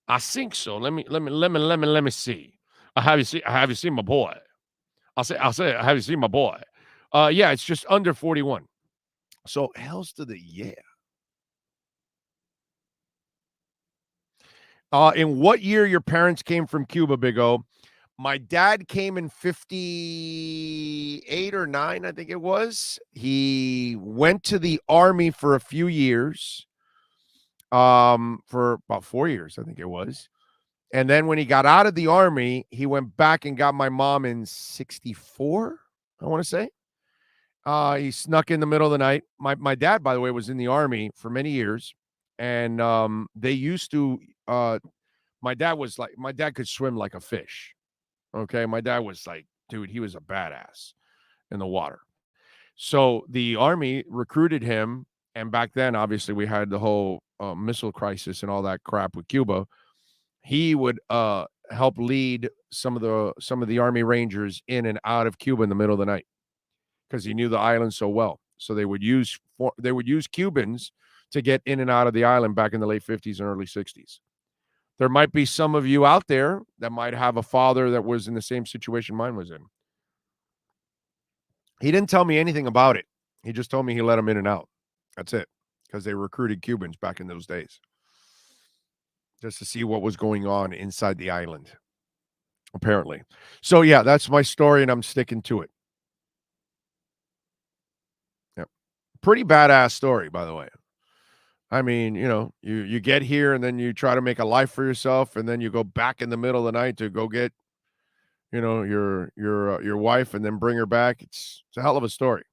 I think so. Let me see. Have you seen my boy? I'll say, have you seen my boy? Yeah, it's just under 41. So hells to the yeah. In what year your parents came from Cuba, Big O? My dad came in 58 or 9, I think it was. He went to the Army for a few years, for about 4 years, I think it was. And then when he got out of the Army, he went back and got my mom in 64, I want to say. He snuck in the middle of the night. My dad, by the way, was in the Army for many years. And they used to, my dad could swim like a fish. Okay. My dad was like, dude, he was a badass in the water. So the Army recruited him. And back then, obviously, we had the whole missile crisis and all that crap with Cuba. he would help lead some of the Army Rangers in and out of Cuba in the middle of the night because he knew the island so well. So they would use Cubans to get in and out of the island back in the late 50s and early 60s. There might be some of you out there that might have a father that was in the same situation mine was in. He didn't tell me anything about it. He just told me he let them in and out. That's it, because they recruited Cubans back in those days just to see what was going on inside the island, apparently. So, yeah, that's my story, and I'm sticking to it. Yep. Pretty badass story, by the way. I mean, you get here and then you try to make a life for yourself, and then you go back in the middle of the night to go get, your wife and then bring her back. It's a hell of a story.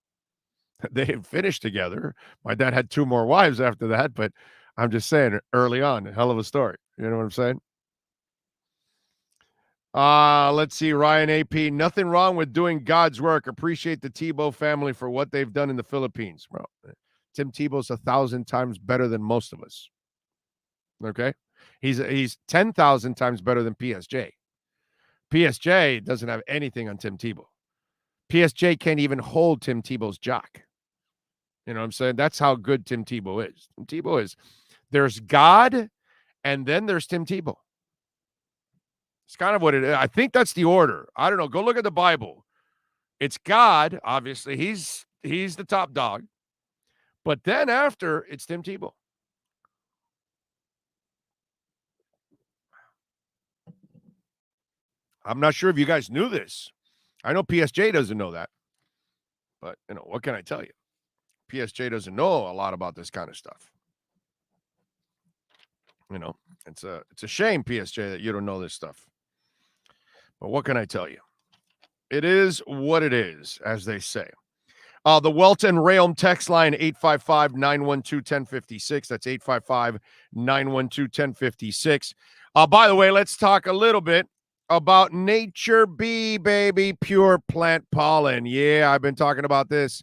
They had finished together. My dad had 2 more wives after that, but I'm just saying early on, a hell of a story. You know what I'm saying? Let's see. Ryan AP, nothing wrong with doing God's work. Appreciate the Tebow family for what they've done in the Philippines, bro. Tim Tebow's 1,000 times better than most of us. Okay? He's 10,000 times better than PSJ. PSJ doesn't have anything on Tim Tebow. PSJ can't even hold Tim Tebow's jock. You know what I'm saying? That's how good Tim Tebow is. Tim Tebow is, there's God, and then there's Tim Tebow. It's kind of what it is. I think that's the order. I don't know. Go look at the Bible. It's God, obviously. He's the top dog. But then after, it's Tim Tebow. I'm not sure if you guys knew this. I know PSJ doesn't know that. But, what can I tell you? PSJ doesn't know a lot about this kind of stuff. It's a shame, PSJ, that you don't know this stuff. But what can I tell you? It is what it is, as they say. The Welton Realm text line, 855-912-1056. That's 855-912-1056. By the way, let's talk a little bit about Nature Bee, baby. Pure plant pollen. Yeah, I've been talking about this.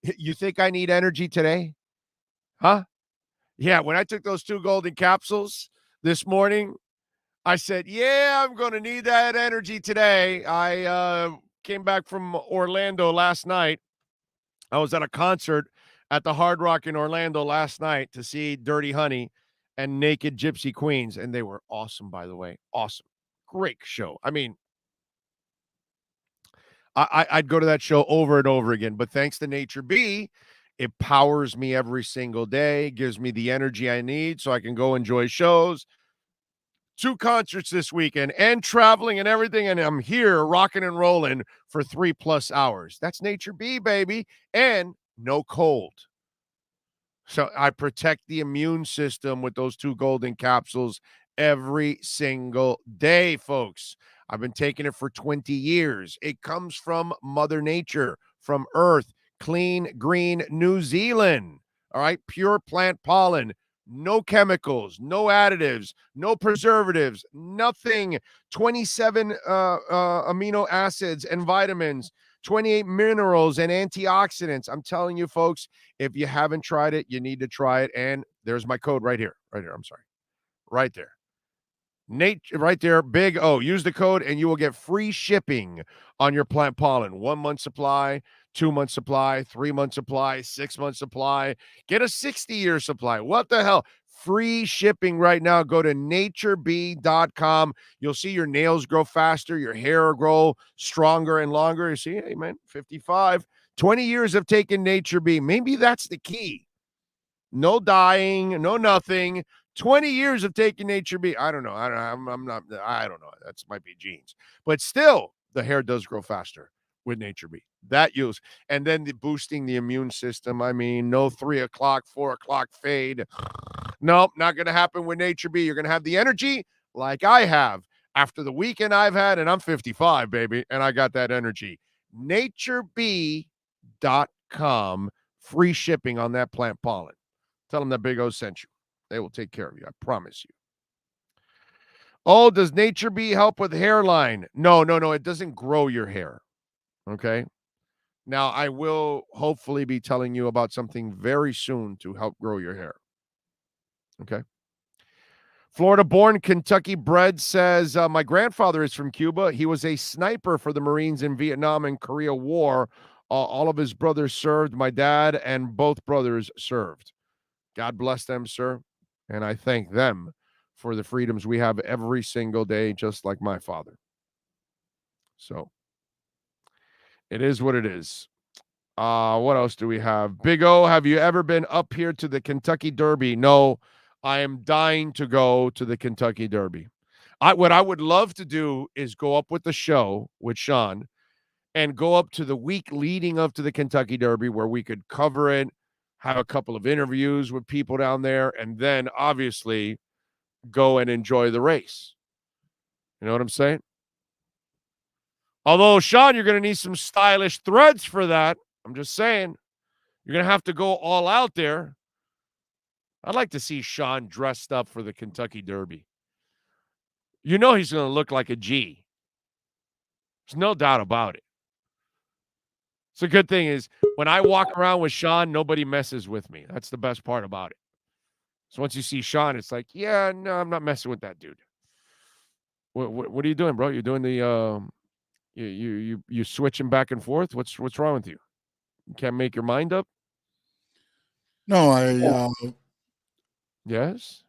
You think I need energy today? Huh? Yeah, when I took those 2 golden capsules this morning, I said, yeah, I'm going to need that energy today. I came back from Orlando last night. I was at a concert at the Hard Rock in Orlando last night to see Dirty Honey and Naked Gypsy Queens, and they were awesome, by the way. Awesome. Great show. I mean, I'd go to that show over and over again, but thanks to Nature Bee, it powers me every single day, gives me the energy I need so I can go enjoy shows. 2 concerts this weekend and traveling and everything, and I'm here rocking and rolling for 3+ hours. That's Nature Bee, baby, and no cold. So I protect the immune system with those 2 golden capsules every single day, folks. I've been taking it for 20 years. It comes from Mother Nature, from Earth, clean, green, New Zealand. All right, pure plant pollen. No chemicals, no additives, no preservatives, nothing. 27 amino acids and vitamins, 28 minerals and antioxidants. I'm telling you, folks, if you haven't tried it, you need to try it. And there's my code right here. I'm sorry. Right there. Nate, right there, big O. Use the code and you will get free shipping on your plant pollen. 1 month supply, 2 month supply, 3 month supply, 6 month supply. Get a 60-year supply. What the hell? Free shipping right now. Go to naturebee.com. You'll see your nails grow faster, your hair grow stronger and longer. You see, hey, man, 55, 20 years of taking Nature Bee. Maybe that's the key. No dying, no nothing. 20 years of taking Nature Bee. I don't know. I don't know. That might be genes. But still, the hair does grow faster with Nature Bee. That use. And then boosting the immune system. I mean, no 3 o'clock, 4 o'clock fade. Nope, not going to happen with Nature Bee. You're going to have the energy like I have after the weekend I've had, and I'm 55, baby, and I got that energy. naturebee.com. Free shipping on that plant pollen. Tell them that Big O sent you. They will take care of you. I promise you. Oh, does Nature Bee help with hairline? No. It doesn't grow your hair. Okay. Now, I will hopefully be telling you about something very soon to help grow your hair. Okay. Florida-born, Kentucky-bred says, my grandfather is from Cuba. He was a sniper for the Marines in Vietnam and Korea War. All of his brothers served. My dad and both brothers served. God bless them, sir. And I thank them for the freedoms we have every single day, just like my father. So it is what it is. What else do we have? Big O, have you ever been up here to the Kentucky Derby? No, I am dying to go to the Kentucky Derby. What I would love to do is go up with the show with Sean and go up to the week leading up to the Kentucky Derby where we could cover it, have a couple of interviews with people down there, and then obviously go and enjoy the race. You know what I'm saying? Although, Sean, you're going to need some stylish threads for that. I'm just saying. You're going to have to go all out there. I'd like to see Sean dressed up for the Kentucky Derby. You know he's going to look like a G. There's no doubt about it. So the good thing is when I walk around with Sean, nobody messes with me. That's the best part about it. So once you see Sean, it's like, yeah, no, I'm not messing with that dude. What are you doing, bro? You're doing the you switching back and forth? What's wrong with you? You can't make your mind up? No, Yes.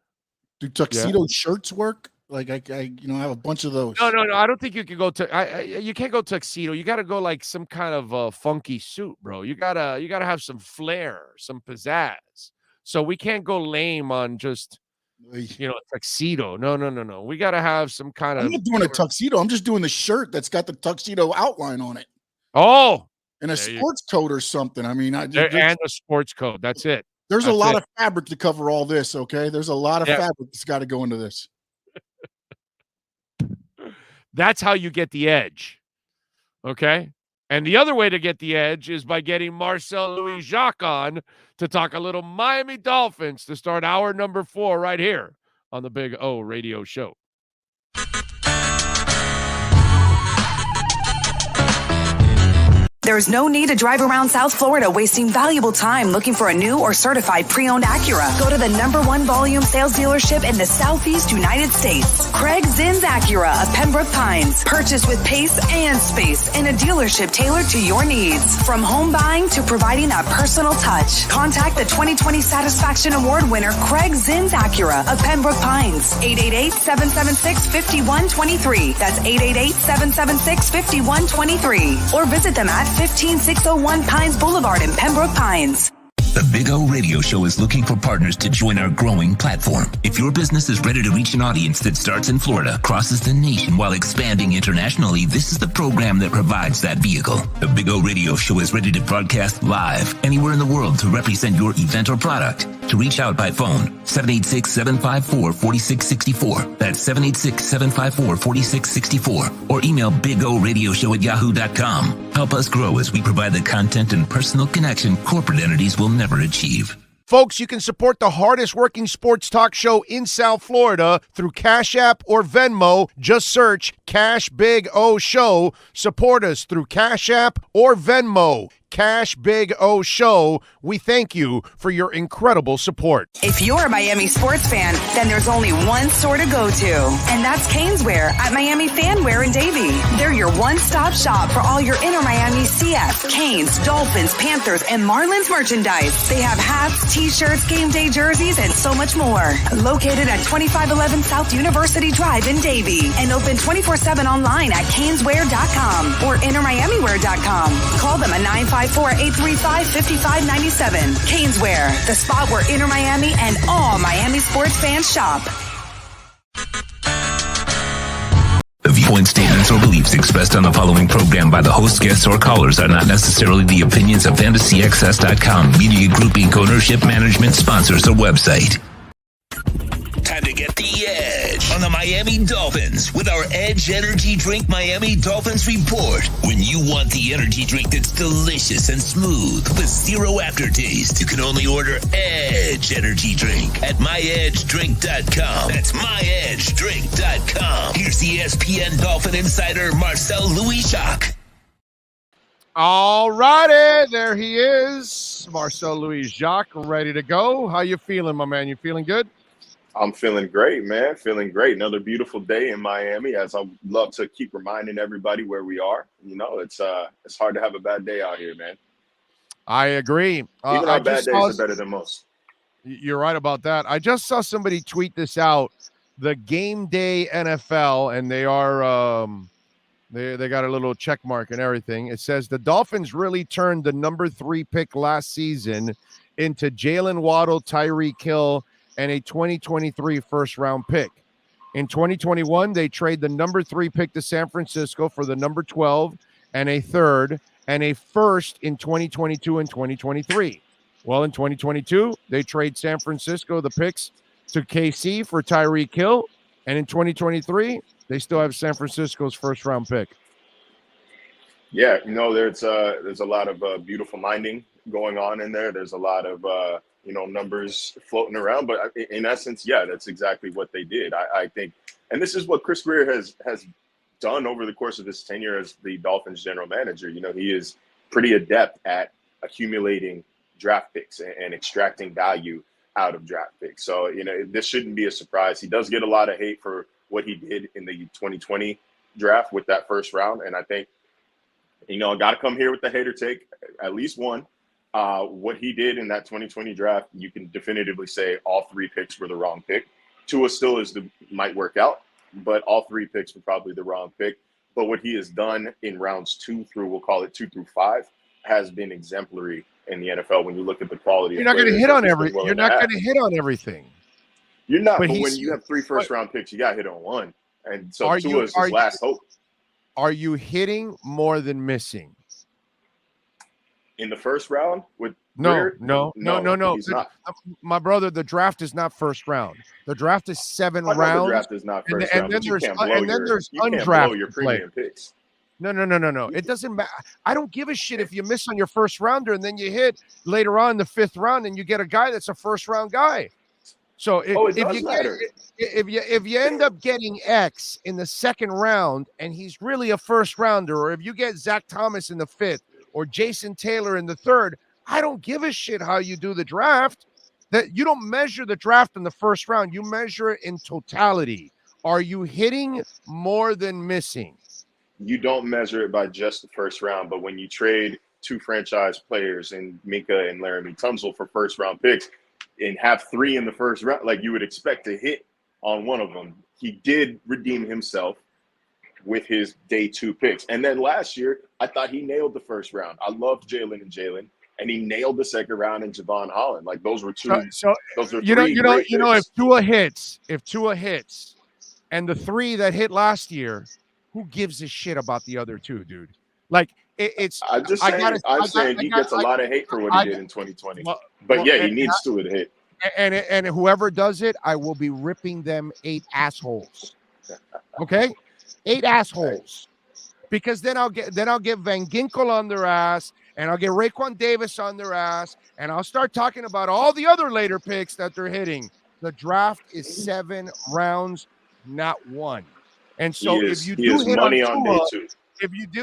Do tuxedo shirts work? Like I have a bunch of those. No. I don't think you can go to. You can't go tuxedo. You got to go like some kind of funky suit, bro. You gotta have some flair, some pizzazz. So we can't go lame on just tuxedo. No. We got to have some kind of. I'm not doing a tuxedo. I'm just doing the shirt that's got the tuxedo outline on it. Oh, and a sports coat or something. I mean, and a sports coat. That's it. There's a lot of fabric to cover all this. Okay, there's a lot of fabric that's got to go into this. That's how you get the edge. Okay. And the other way to get the edge is by getting Marcel Louis Jacques on to talk a little Miami Dolphins to start hour number 4 right here on the Big O Radio Show. There's no need to drive around South Florida wasting valuable time looking for a new or certified pre-owned Acura. Go to the #1 volume sales dealership in the Southeast United States. Craig Zinn's Acura of Pembroke Pines. Purchase with pace and space in a dealership tailored to your needs. From home buying to providing that personal touch. Contact the 2020 Satisfaction Award winner Craig Zinn's Acura of Pembroke Pines. 888-776-5123. That's 888-776-5123. Or visit them at 15601 Pines Boulevard in Pembroke Pines. The Big O Radio Show is looking for partners to join our growing platform. If your business is ready to reach an audience that starts in Florida, crosses the nation while expanding internationally, this is the program that provides that vehicle. The Big O Radio Show is ready to broadcast live anywhere in the world to represent your event or product. To reach out by phone, 786-754-4664. That's 786-754-4664. Or email bigoradioshow@yahoo.com. Help us grow as we provide the content and personal connection corporate entities will never achieve. Folks, you can support the hardest working sports talk show in South Florida through Cash App or Venmo. Just search Cash Big O Show. Support us through Cash App or Venmo. Cash Big O Show. We thank you for your incredible support. If you're a Miami sports fan, then there's only one store to go to, and that's Caneswear at Miami Fanwear in Davie. They're your one-stop shop for all your inner Miami CF, Canes, Dolphins, Panthers, and Marlins merchandise. They have hats, t-shirts, game day jerseys, and so much more. Located at 2511 South University Drive in Davie and open 24/7 online at caneswear.com or innermiamiwear.com. Call them at 954-835-5597. Caneswear, the spot where Inner Miami and all Miami sports fans shop. The viewpoint statements or beliefs expressed on the following program by the host, guests, or callers are not necessarily the opinions of FantasyAccess.com, media group, Inc., ownership, management, sponsors, or website. Time to get the edge on the Miami Dolphins with our Edge Energy Drink Miami Dolphins report. When you want the energy drink that's delicious and smooth with zero aftertaste, you can only order Edge Energy Drink at myedgedrink.com. That's myedgedrink.com. Here's ESPN Dolphin insider Marcel Louis Jacques. All righty, there he is, Marcel Louis Jacques, ready to go. How you feeling, my man? You feeling good? I'm feeling great, man. Feeling great. Another beautiful day in Miami. As I love to keep reminding everybody where we are. You know, it's hard to have a bad day out here, man. I agree. Even our bad days are better than most. You're right about that. I just saw somebody tweet this out. The Game Day NFL, and they are they got a little check mark and everything. It says the Dolphins really turned the number 3 pick last season into Jalen Waddle, Tyreek Hill, and a 2023 first-round pick. In 2021, they trade the number 3 pick to San Francisco for the number 12 and a third and a first in 2022 and 2023. Well, in 2022, they trade San Francisco the picks to KC for Tyreek Hill, and in 2023, they still have San Francisco's first-round pick. Yeah, you know, there's a lot of beautiful minding going on in there. There's a lot of numbers floating around, but in essence, yeah, that's exactly what they did. I think, and this is what Chris Greer has done over the course of his tenure as the Dolphins general manager. You know, he is pretty adept at accumulating draft picks and extracting value out of draft picks. So, you know, this shouldn't be a surprise. He does get a lot of hate for what he did in the 2020 draft with that first round. And I think, you know, I got to come here with the hater take, at least one. What he did in that 2020 draft, you can definitively say all 3 picks were the wrong pick. Tua still might work out, but all 3 picks were probably the wrong pick. But what he has done in rounds 2 through, we'll call it 2 through 5, has been exemplary in the NFL. When you look at the quality, you're not going to hit on You're not going to hit on everything. You're not. But when you have 3 first-round picks, you got to hit on one. And so Tua is his last hope. Are you hitting more than missing? In the first round with No. He's not. My brother, the draft is not first round. The draft is 7 rounds. The draft is not first round. And then there's undrafted premium picks. No. It doesn't matter. I don't give a shit if you miss on your first rounder and then you hit later on the 5th round and you get a guy that's a first round guy. So if you end up getting X in the 2nd round and he's really a first rounder, or if you get Zach Thomas in the 5th or Jason Taylor in the 3rd, I don't give a shit how you do the draft. That you don't measure the draft in the first round. You measure it in totality. Are you hitting more than missing? You don't measure it by just the first round, but when you trade 2 franchise players in Minka and Laramie Tunsil for first-round picks and have 3 in the first round, like you would expect to hit on one of them, he did redeem himself with his day 2 picks. And then last year, I thought he nailed the first round. I loved Jalen, and he nailed the 2nd round in Javon Holland. Like those were 2. Those are 3 if Tua hits, and the 3 that hit last year, who gives a shit about the other 2, dude? Like it's. I'm saying he gets a lot of hate for what he did in 2020. But he needs to hit. And whoever does it, I will be ripping them 8 assholes. Okay, 8 assholes. Because then I'll get Van Ginkel on their ass, and I'll get Raekwon Davis on their ass, and I'll start talking about all the other later picks that they're hitting. The draft is 7 rounds, not 1. And so if you do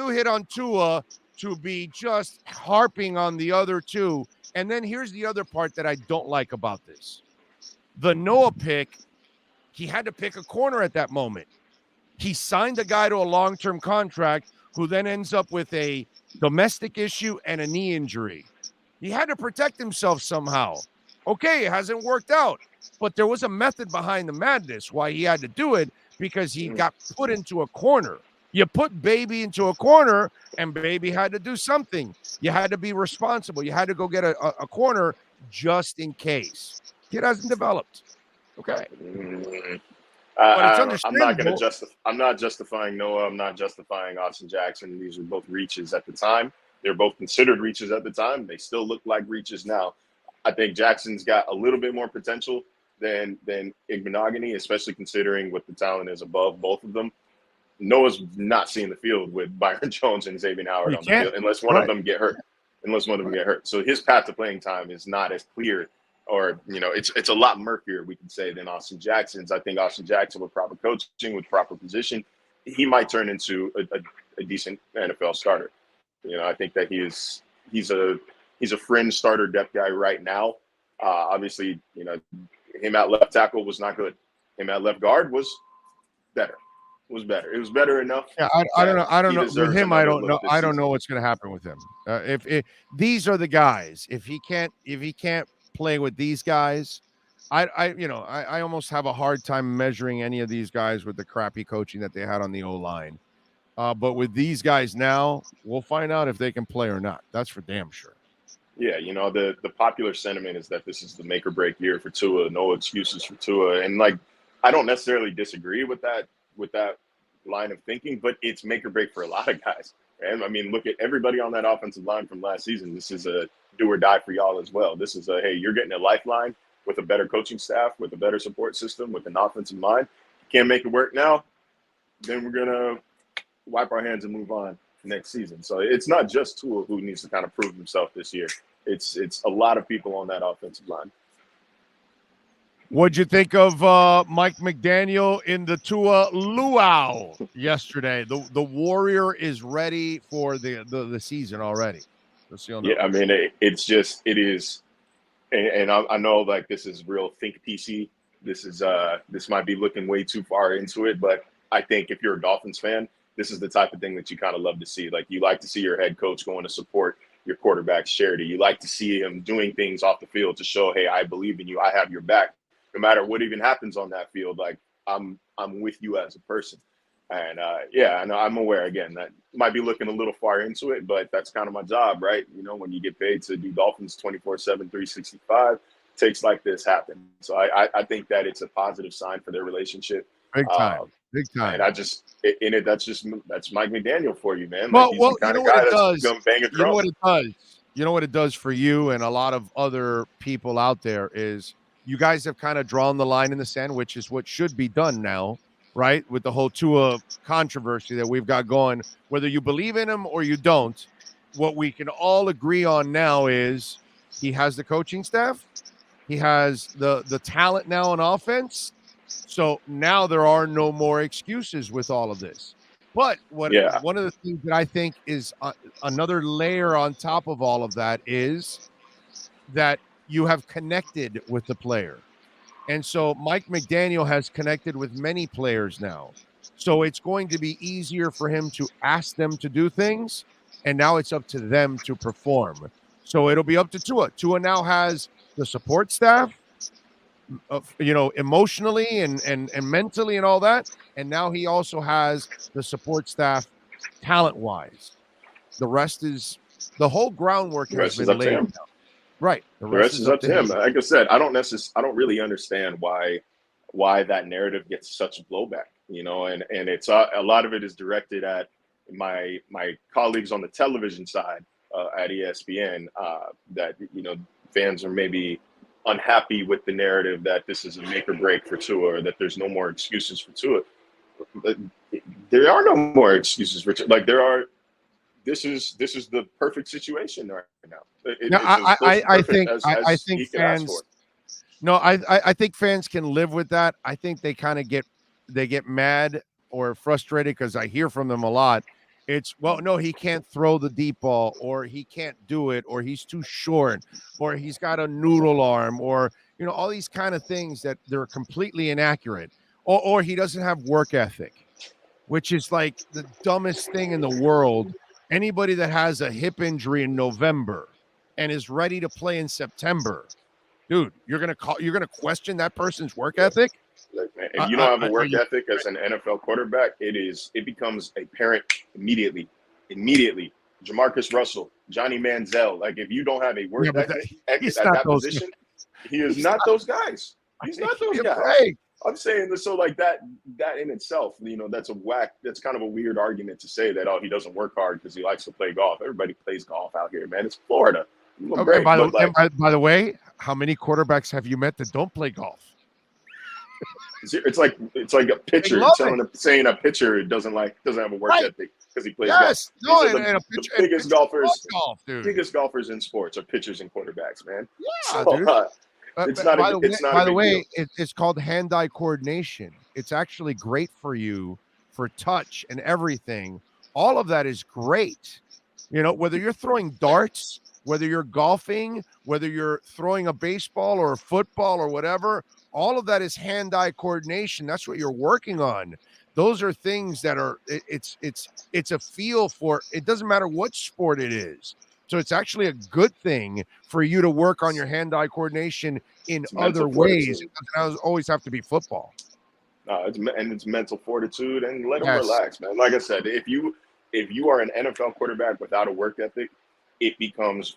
hit on Tua, to be just harping on the other 2. And then here's the other part that I don't like about this. The Noah pick, he had to pick a corner at that moment. He signed a guy to a long-term contract who then ends up with a domestic issue and a knee injury. He had to protect himself somehow. Okay, it hasn't worked out, but there was a method behind the madness why he had to do it, because he got put into a corner. You put Baby into a corner, and Baby had to do something. You had to be responsible. You had to go get a corner just in case. Kid hasn't developed. Okay. I'm not justifying Noah. I'm not justifying Austin Jackson. These were both reaches at the time. They're both considered reaches at the time. They still look like reaches now. I think Jackson's got a little bit more potential than Igbenogany, especially considering what the talent is above both of them. Noah's not seeing the field with Byron Jones and Xavier Howard on the field unless one of them get hurt. So his path to playing time is not as clear, or it's a lot murkier, we can say, than Austin Jackson's. I think Austin Jackson, with proper coaching, with proper position, he might turn into a decent NFL starter. I think that he's a fringe starter depth guy right now. Obviously, him at left tackle was not good. Him at left guard was better. It was better enough. Yeah, I don't know. I don't he know. With deserves him, I another don't know. look this I don't season. know what's going to happen with him. If these are the guys, if he can't play with these guys, I almost have a hard time measuring any of these guys with the crappy coaching that they had on the O-line. But with these guys now, we'll find out if they can play or not. That's for damn sure. Yeah, you know, the popular sentiment is that this is the make or break year for Tua. No excuses for Tua, and like I don't necessarily disagree with that line of thinking, but it's make or break for a lot of guys. And I mean, look at everybody on that offensive line from last season. This is a do or die for y'all as well. This is a hey, you're getting a lifeline with a better coaching staff, with a better support system, with an offensive mind. Can't make it work now, then we're gonna wipe our hands and move on next season. So it's not just Tua who needs to kind of prove himself this year. It's a lot of people on that offensive line. What'd you think of Mike McDaniel in the Tua luau yesterday? The Warrior is ready for the season already. Yeah, I mean, it is, and I know like this is real think PC. This might be looking way too far into it, but I think if you're a Dolphins fan, this is the type of thing that you kind of love to see. Like you like to see your head coach going to support your quarterback's charity. You like to see him doing things off the field to show, hey, I believe in you. I have your back. No matter what even happens on that field, like I'm with you as a person. And yeah, I know I'm aware again that might be looking a little far into it, but that's kind of my job, right? You know, when you get paid to do Dolphins 24/7, 365, takes like this happen. So I think that it's a positive sign for their relationship. Big time. Big time. And that's Mike McDaniel for you, man. Well, like, he's the kind you know of guy what it that's does. gonna bang a You know drum. what it does. You know what it does for you and a lot of other people out there is you guys have kind of drawn the line in the sand, which is what should be done now, right? With the whole Tua controversy that we've got going, whether you believe in him or you don't, what we can all agree on now is he has the coaching staff, he has the talent now on offense. So now there are no more excuses with all of this. But one of the things that I think is another layer on top of all of that is that you have connected with the player. And so Mike McDaniel has connected with many players now. So it's going to be easier for him to ask them to do things. And now it's up to them to perform. So it'll be up to Tua. Tua now has the support staff, emotionally and mentally and all that. And now he also has the support staff talent-wise. The rest is the whole groundwork has been laid down. Right. The rest is up to him. Like I said, I don't really understand why that narrative gets such blowback, you know, and it's a lot of it is directed at my colleagues on the television side at ESPN that, you know, fans are maybe unhappy with the narrative that this is a make or break for Tua or that there's no more excuses for Tua. There are no more excuses for Tua. Like there are. This is the perfect situation right now. I think fans. No, I think fans can live with that. I think they kind of get mad or frustrated because I hear from them a lot. It's no, he can't throw the deep ball, or he can't do it, or he's too short, or he's got a noodle arm, or all these kind of things that they're completely inaccurate, or he doesn't have work ethic, which is like the dumbest thing in the world. Anybody that has a hip injury in November and is ready to play in September, dude, you're gonna question that person's work ethic. If you don't have a work ethic as an NFL quarterback, it becomes apparent immediately. Jamarcus Russell, Johnny Manziel, like if you don't have a work ethic at that position, he is not those guys. He's not those guys. Right. I'm saying this, so like that in itself, that's that's kind of a weird argument to say that, he doesn't work hard because he likes to play golf. Everybody plays golf out here, man. It's Florida. Okay, by the way, how many quarterbacks have you met that don't play golf? It's like a pitcher saying a pitcher doesn't have a work ethic because he plays golf. No, the biggest golfers in sports are pitchers and quarterbacks, man. Yeah, so, dude. By the way, it's called hand-eye coordination. It's actually great for you for touch and everything. All of that is great. You know, whether you're throwing darts, whether you're golfing, whether you're throwing a baseball or a football or whatever, all of that is hand-eye coordination. That's what you're working on. Those are things that are it's a feel for. It doesn't matter what sport it is. So it's actually a good thing for you to work on your hand-eye coordination in other ways. It doesn't always have to be football. It's mental fortitude, and let them Yes. relax, man. Like I said, if you are an NFL quarterback without a work ethic, it becomes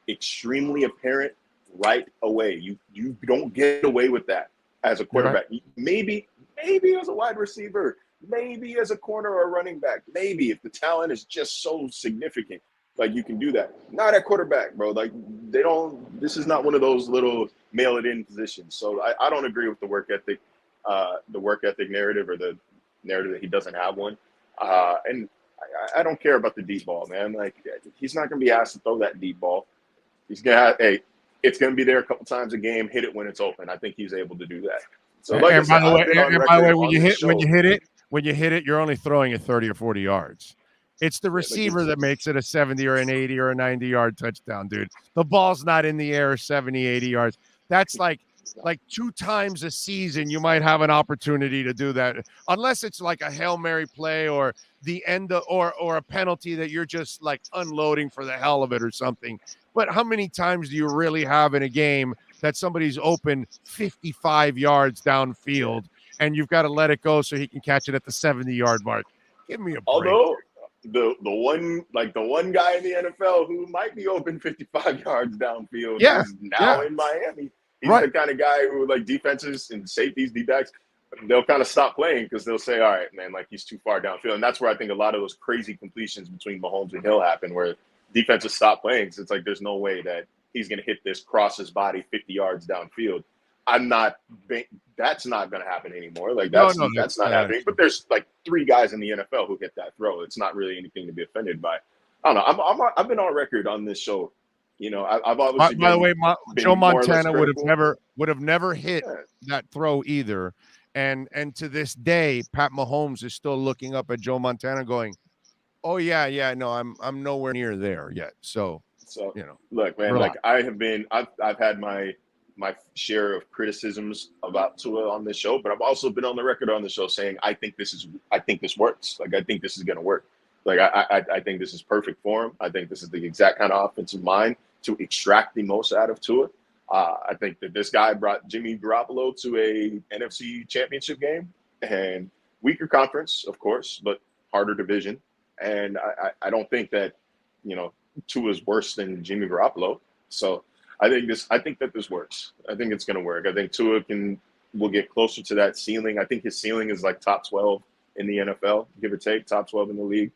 extremely apparent right away. You don't get away with that as a quarterback. Right. Maybe as a wide receiver, maybe as a corner or a running back, maybe if the talent is just so significant, like you can do that. Not at quarterback, bro. Like they don't. This is not one of those little mail it in positions. So I don't agree with the work ethic narrative, or the narrative that he doesn't have one. And I don't care about the deep ball, man. Like he's not going to be asked to throw that deep ball. He's going to have, it's going to be there a couple times a game. Hit it when it's open. I think he's able to do that. So, like and by the way, when you hit it, you're only throwing it 30 or 40 yards. It's the receiver that makes it a 70 or an 80 or a 90-yard touchdown, dude. The ball's not in the air 70, 80 yards. That's like 2 times a season you might have an opportunity to do that, unless it's like a Hail Mary play or the end of, or a penalty that you're just like unloading for the hell of it or something. But how many times do you really have in a game that somebody's open 55 yards downfield and you've got to let it go so he can catch it at the 70-yard mark? Give me a break. Although the one guy in the NFL who might be open 55 yards downfield is now in Miami. He's the kind of guy who, like, defenses and safeties, D-backs, they'll kind of stop playing because they'll say, all right, man, like, he's too far downfield. And that's where I think a lot of those crazy completions between Mahomes and Hill happen, where defenses stop playing. So it's like there's no way that he's going to hit this cross his body 50 yards downfield. That's not going to happen anymore. Like, that's not happening. But there's, like, 3 guys in the NFL who get that throw. It's not really anything to be offended by. I don't know. I've been on record on this show. You know, I've obviously. By the way, Joe Montana would have never hit that throw either, and to this day, Pat Mahomes is still looking up at Joe Montana, going, "Oh yeah, no, I'm nowhere near there yet." So you know, look, man, relax. Like I've had my share of criticisms about Tua on this show, but I've also been on the record on the show saying I think this works. Like I think this is going to work. Like I think this is perfect for him. I think this is the exact kind of offensive mind to extract the most out of Tua. I think that this guy brought Jimmy Garoppolo to a NFC Championship game, and weaker conference, of course, but harder division. And I don't think that, you know, Tua is worse than Jimmy Garoppolo. So I think that this works. I think it's going to work. I think Tua will get closer to that ceiling. I think his ceiling is like top 12 in the NFL, give or take, top 12 in the league.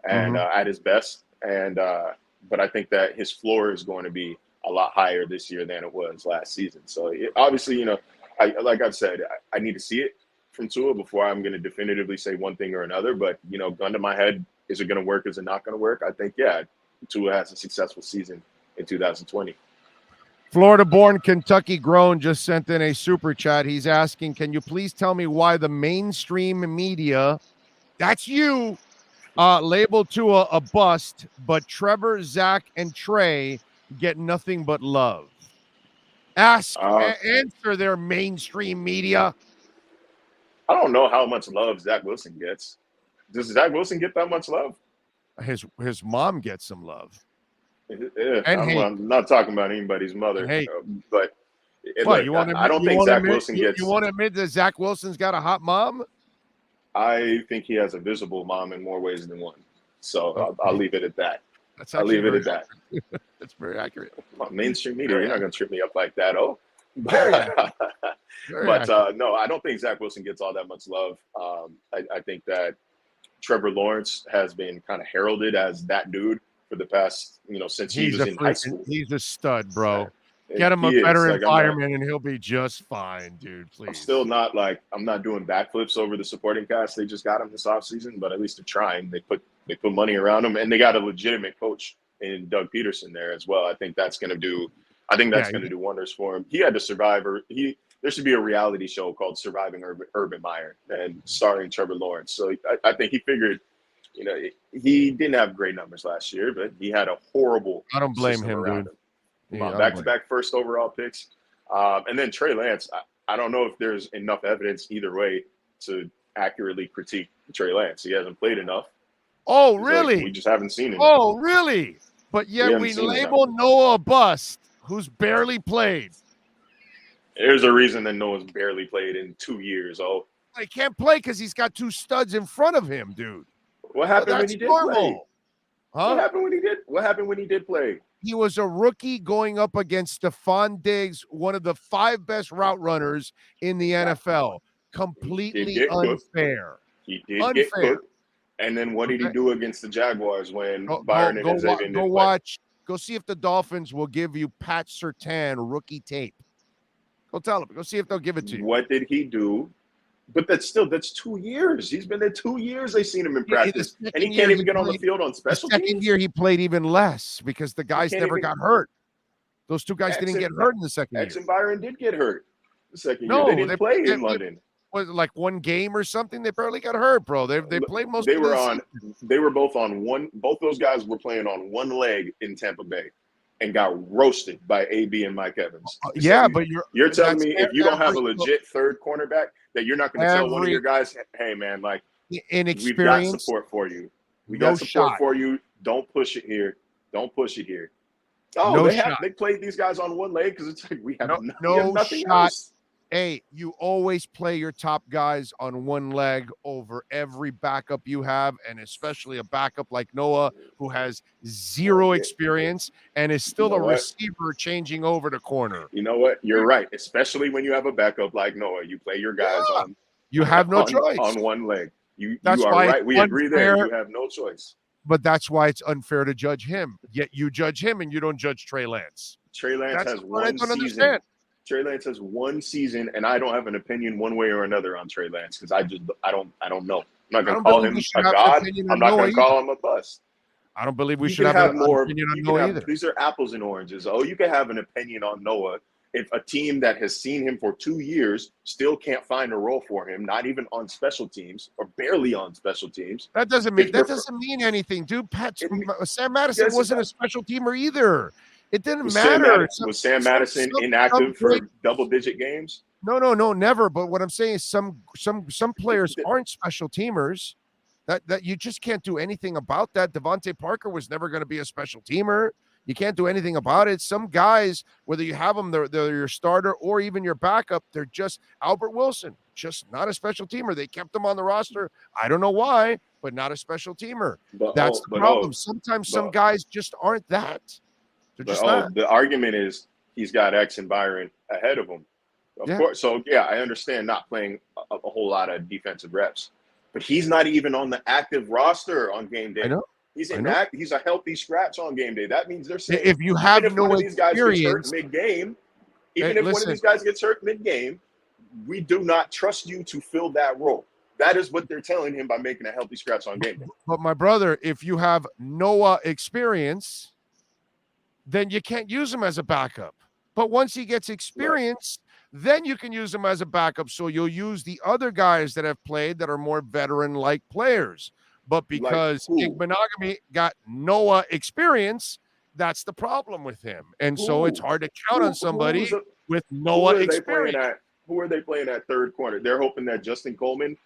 And at his best, but I think that his floor is going to be a lot higher this year than it was last season. So obviously, you know, like I've said, I need to see it from Tua before I'm going to definitively say one thing or another. But, you know, gun to my head, is it going to work? Is it not going to work? I think, Tua has a successful season in 2020. Florida-born, Kentucky-grown just sent in a super chat. He's asking, can you please tell me why the mainstream media, that's you, labeled Tua a bust, but Trevor, Zach, and Trey get nothing but love? Answer their mainstream media. I don't know how much love Zach Wilson gets. Does Zach Wilson get that much love? His mom gets some love. I'm not talking about anybody's mother. But I don't think Zach Wilson gets. You want to admit that Zach Wilson's got a hot mom? I think he has a visible mom in more ways than one. So I'll leave it at that. I'll leave it at that. That's very accurate. Mainstream media, you're not going to trip me up like that. No, I don't think Zach Wilson gets all that much love. I think that Trevor Lawrence has been kind of heralded as that dude for the past, you know, since he was in high school. He's a stud, bro. Get him a better environment and he'll be just fine, dude. Please. I'm not doing backflips over the supporting cast. They just got him this offseason, but at least they're trying. They put money around him, and they got a legitimate coach in Doug Peterson there as well. I think that's going to do wonders for him. He had to survive, there should be a reality show called Surviving Urban Meyer and starring Trevor Lawrence. So I think he figured, he didn't have great numbers last year, but he had a horrible I don't blame system him, around dude. him. Yeah, Back-to-back first overall picks. And then Trey Lance, I don't know if there's enough evidence either way to accurately critique Trey Lance. He hasn't played enough. Oh, really? We just haven't seen him. Oh, really? But yet we label Noah a bust who's barely played. There's a reason that Noah's barely played in 2 years. Oh, he can't play because he's got two studs in front of him, dude. What happened when he did play? Huh? What happened when he did play? He was a rookie going up against Stephon Diggs, one of the 5 best route runners in the NFL. Completely unfair. He did get cooked. And then what did he do against the Jaguars when Byron and Xavier didn't play? Go see if the Dolphins will give you Pat Surtain rookie tape. Go tell him. Go see if they'll give it to you. What did he do? But that's 2 years. He's been there 2 years. They've seen him in practice. And he can't even get on the field on special teams. The second year, he played even less because the guys never got hurt. Those two guys didn't get hurt in the second year. X and Byron did get hurt the second year. They didn't play in London. Was it like one game or something? They barely got hurt, bro. They played most of the season. They were both on one. Both those guys were playing on one leg in Tampa Bay and got roasted by AB and Mike Evans. Yeah, but you're telling me if you don't have a legit third cornerback that you're not going to tell one of your guys, hey, man, like, we've got support for you. We got support for you. Don't push it here. Don't push it here. Oh, they played these guys on one leg because it's like we have nothing else. Hey, you always play your top guys on one leg over every backup you have, and especially a backup like Noah, who has zero experience and is still a receiver changing over the corner. You know what? You're right. Especially when you have a backup like Noah. You play your guys on. You have no choice. On one leg. You are right. We agree there. You have no choice. But that's why it's unfair to judge him. Yet you judge him and you don't judge Trey Lance. Trey Lance has one season. Trey Lance has one season, and I don't have an opinion one way or another on Trey Lance because I don't know. I'm not going to call him a god. I'm not going to call him a bust. I don't believe we should have more opinion on Noah either. These are apples and oranges. Oh, you can have an opinion on Noah if a team that has seen him for 2 years still can't find a role for him, not even on special teams or barely on special teams. That doesn't mean anything, dude. Sam Madison wasn't a special teamer either. It didn't matter. Was Sam Madison inactive for double-digit games? No, never. But what I'm saying is some players aren't special teamers. That you just can't do anything about that. Devontae Parker was never going to be a special teamer. You can't do anything about it. Some guys, whether you have them, they're your starter or even your backup, they're just Albert Wilson, just not a special teamer. They kept him on the roster. I don't know why, but not a special teamer. That's the problem. Sometimes some guys just aren't that. The argument is he's got X and Byron ahead of him. Of course. So, I understand not playing a whole lot of defensive reps. But he's not even on the active roster on game day. I know. He's he's a healthy scratch on game day. That means they're saying if you have no experience mid-game, even if one of these guys gets hurt mid-game, we do not trust you to fill that role. That is what they're telling him by making a healthy scratch on game day. But my brother, if you have Noah experience, then you can't use him as a backup. But once he gets experience, then you can use him as a backup. So you'll use the other guys that have played that are more veteran-like players. But because Monogamy got Noah experience, that's the problem with him. And so it's hard to count on somebody with Noah experience. Who are they playing at third corner? They're hoping that Justin Coleman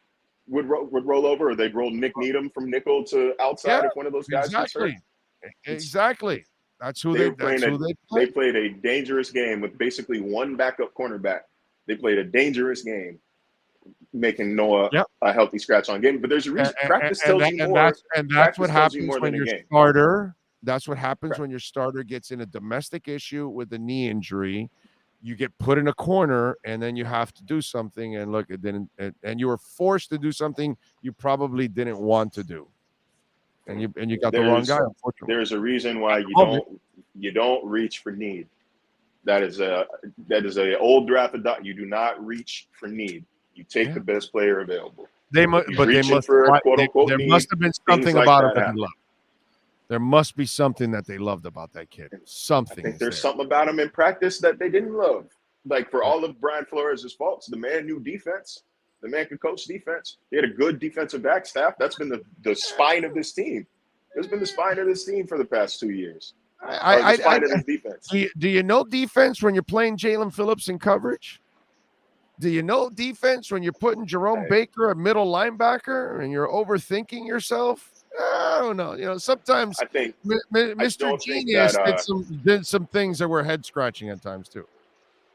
would roll over, or they'd roll Nick Needham from nickel to outside if one of those guys gets hurt. Exactly. That's who they played a dangerous game with basically one backup cornerback. They played a dangerous game, making Noah a healthy scratch on game. But there's a reason. Practice tells you more. And that's what happens when your starter. That's what happens when your starter gets in a domestic issue with a knee injury. You get put in a corner, and then you have to do something. And look, and you were forced to do something you probably didn't want to do. And you got the wrong guy, unfortunately. There's a reason why you don't reach for need. That is a old draft. You do not reach for need. You take the best player available. There must have been something about it that they loved. There must be something that they loved about that kid. Something. I think there's something about him in practice that they didn't love. Like for all of Brian Flores' faults, the man knew defense. The man can coach defense. He had a good defensive back staff. That's been the spine of this team. It's been the spine of this team for the past 2 years. The spine of this defense. Do you know defense when you're playing Jalen Phillips in coverage? Do you know defense when you're putting Jerome Baker a middle linebacker and you're overthinking yourself? I don't know. You know, sometimes I think Mr. Genius did some things that were head scratching at times too.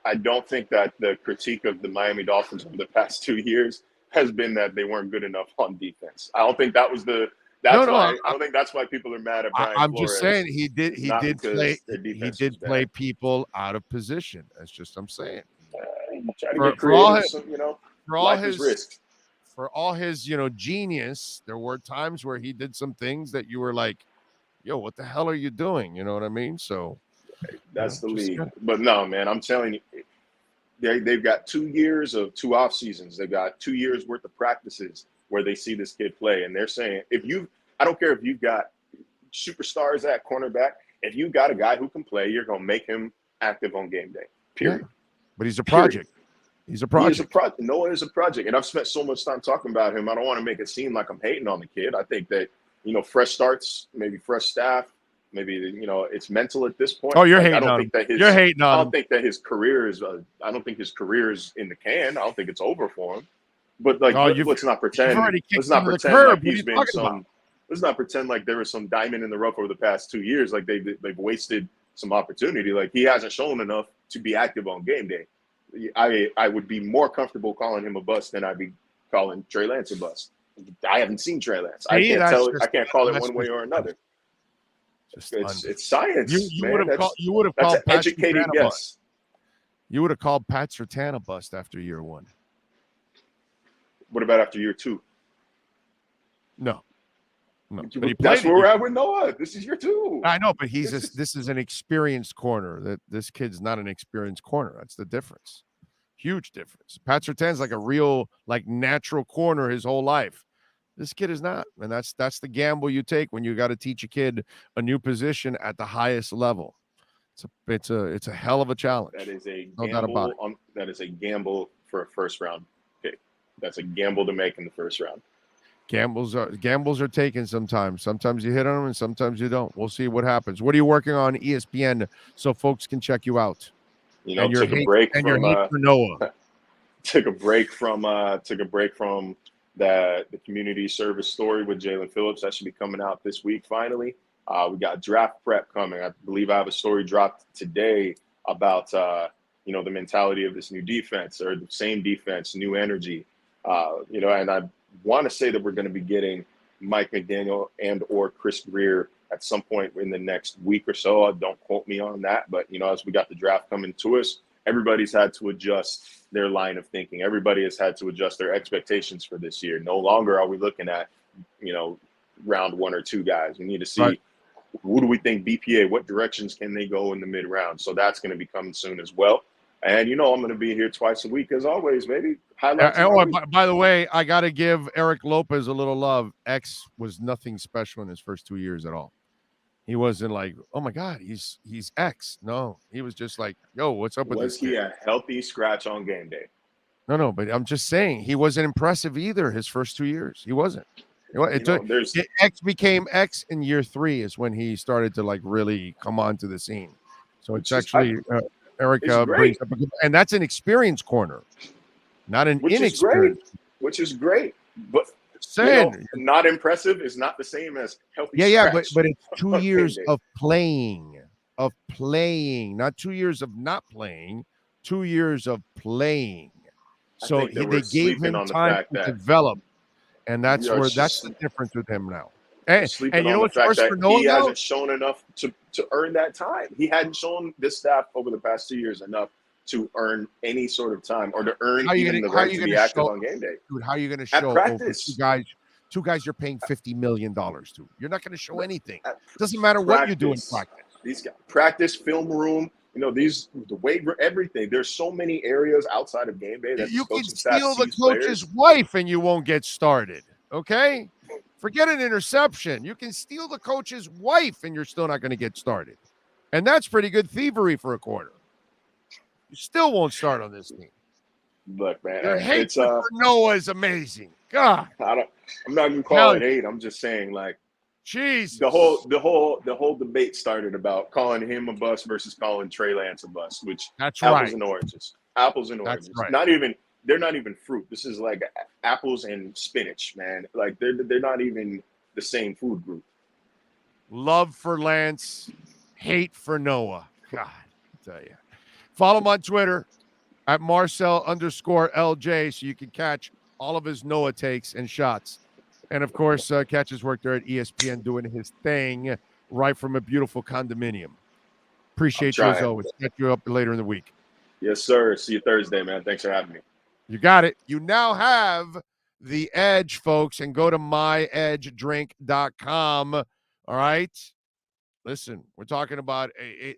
I don't think that the critique of the Miami Dolphins over the past 2 years has been that they weren't good enough on defense. I don't think that was I don't think that's why people are mad at Brian I'm Flores. just saying he did play people out of position. That's just I'm saying. For all his genius, there were times where he did some things that you were like, yo, what the hell are you doing? You know what I mean? So that's the league. But no, man, I'm telling you, they've got 2 years of 2 off seasons. They've got 2 years worth of practices where they see this kid play. And they're saying, I don't care if you've got superstars at cornerback, if you got a guy who can play, you're going to make him active on game day, period. Yeah. But he's a project. He's a project. Noah is a project. And I've spent so much time talking about him. I don't want to make it seem like I'm hating on the kid. I think that, fresh starts, maybe fresh staff, maybe, it's mental at this point. Oh, you're hating on him. You're hating on him. I don't think that his career is I don't think his career is in the can. I don't think it's over for him. But let's not pretend. Let's not pretend like he's been some. Let's not pretend like there was some diamond in the rough over the past 2 years. Like they've wasted some opportunity. Like he hasn't shown enough to be active on game day. I would be more comfortable calling him a bust than I'd be calling Trey Lance a bust. I haven't seen Trey Lance. I can't call it one way or another. It's science. You would have called an educated guess. You would have called Pat Surtain a bust after year 1. What about after year 2? No. But that's where we're at with Noah. This is year 2. I know, but this is an experienced corner. That this kid's not an experienced corner. That's the difference. Huge difference. Pat Surtain's like a real, natural corner his whole life. This kid is not, and that's the gamble you take when you got to teach a kid a new position at the highest level. It's a hell of a challenge. That is a no doubt about it. That is a gamble for a first round pick. That's a gamble to make in the first round. Gambles are taken sometimes. Sometimes you hit on them and sometimes you don't. We'll see what happens. What are you working on ESPN so folks can check you out? Took a break from Noah. Took a break from the community service story with Jalen Phillips. That should be coming out this week finally. We got draft prep coming. I believe I have a story dropped today about the mentality of this new defense, or the same defense, new energy. And I want to say that we're going to be getting Mike McDaniel and or Chris Greer at some point in the next week or so. Don't quote me on that, but as we got the draft coming to us, everybody's had to adjust their line of thinking. Everybody has had to adjust their expectations for this year. No longer are we looking at round 1 or 2 guys. We need to see who do we think BPA, what directions can they go in the mid round. So that's going to be coming soon as well. And I'm going to be here twice a week as always, baby. By the way, I got to give Eric Lopez a little love. X was nothing special in his first 2 years at all. He wasn't like, oh my God, he's X. No, he was just like, yo, what's up with this? Was he a healthy scratch on game day? No, but I'm just saying he wasn't impressive either. His first 2 years, he wasn't. X became X in year 3 is when he started to really come onto the scene. So it's actually Eric brings up, and that's an experienced corner, not an inexperienced. Which is great, but not impressive is not the same as healthy. Yeah, but it's 2 years of playing, not 2 years of not playing, 2 years of playing. So they gave him time to develop, and that's the difference with him now. And you know what's worse for Noah? He hasn't shown enough to earn that time. He hadn't shown this staff over the past 2 years enough to earn any sort of time or to earn the right to be active on game day. Dude, how are you going to show practice? Two guys you're paying $50 million to? You're not going to show anything. It doesn't matter what you do in practice. These guys, practice, film room, the weight, everything. There's so many areas outside of game day that you can steal the coach's wife and you won't get started. Okay? Forget an interception. You can steal the coach's wife and you're still not going to get started. And that's pretty good thievery for a quarter. You still won't start on this team. Look, man, Your hatred it's for Noah is amazing. God, I'm not gonna call hell, it hate. I'm just saying, like, Jesus. the whole debate started about calling him a bust versus calling Trey Lance a bust, which That's apples right. and oranges. Apples and That's oranges. right. They're not even fruit. This is like apples and spinach, man. Like they're not even the same food group. Love for Lance, hate for Noah. God, I tell you. Follow him on Twitter at Marcel_LJ so you can catch all of his Noah takes and shots. And of course, catch his work there at ESPN doing his thing right from a beautiful condominium. Appreciate you as always. Catch you up later in the week. Yes, sir. See you Thursday, man. Thanks for having me. You got it. You now have the edge, folks, and go to myedgedrink.com. All right. Listen, we're talking about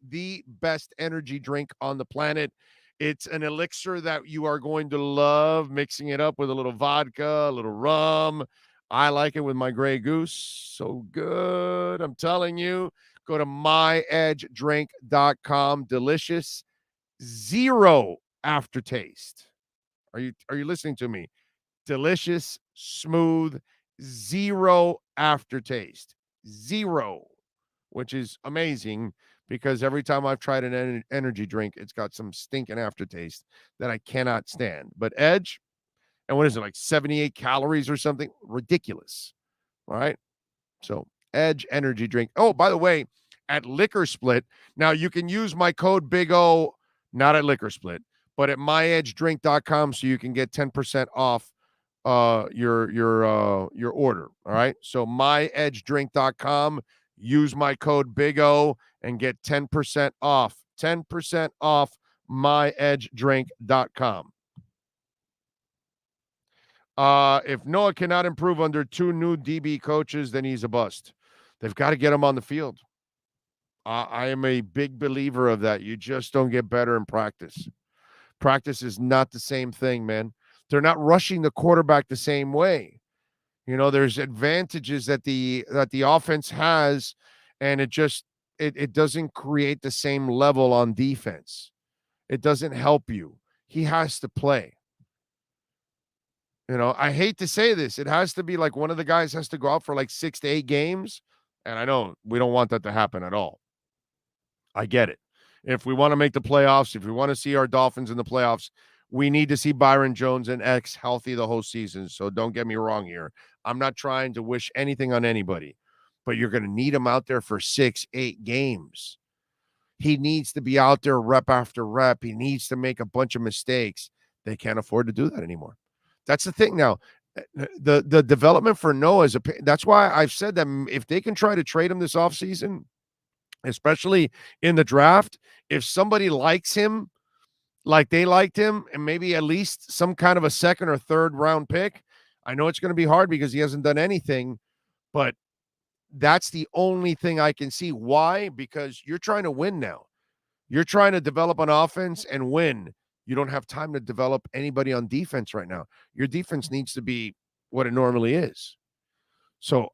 the best energy drink on the planet. It's an elixir that you are going to love, mixing it up with a little vodka, a little rum. I like it with my Grey Goose. So good. I'm telling you, go to myedgedrink.com. Delicious. Zero aftertaste. Are you listening to me? Delicious, smooth, zero aftertaste. Zero, which is amazing because every time I've tried an energy drink, it's got some stinking aftertaste that I cannot stand. But Edge, and what is it, like 78 calories or something? Ridiculous. All right. So Edge energy drink. Oh, by the way, at Liquor Split, now you can use my code Big O, not at Liquor Split, but at myedgedrink.com so you can get 10% off your order. All right. So myedgedrink.com, use my code Big O and get 10% off. 10% off myedgedrink.com. If Noah cannot improve under two new DB coaches, then he's a bust. They've got to get him on the field. I am a big believer of that. You just don't get better in practice. Practice is not the same thing, man. They're not rushing the quarterback the same way. You know, there's advantages that the offense has, and it doesn't create the same level on defense. It doesn't help you. He has to play. You know, I hate to say this. It has to be like one of the guys has to go out for like 6 to 8 games. And I know we don't want that to happen at all. I get it. If we want to make the playoffs, if we want to see our Dolphins in the playoffs, we need to see Byron Jones and X healthy the whole season. So don't get me wrong here. I'm not trying to wish anything on anybody, but you're going to need him out there for 6, 8 games. He needs to be out there rep after rep. He needs to make a bunch of mistakes. They can't afford to do that anymore. That's the thing now. The development for Noah is that's why I've said that if they can try to trade him this offseason, especially in the draft, if somebody likes him like they liked him and maybe at least some kind of a second or third round pick, I know it's going to be hard because he hasn't done anything, but that's the only thing I can see. Why? Because you're trying to win now. You're trying to develop an offense and win. You don't have time to develop anybody on defense right now. Your defense needs to be what it normally is. So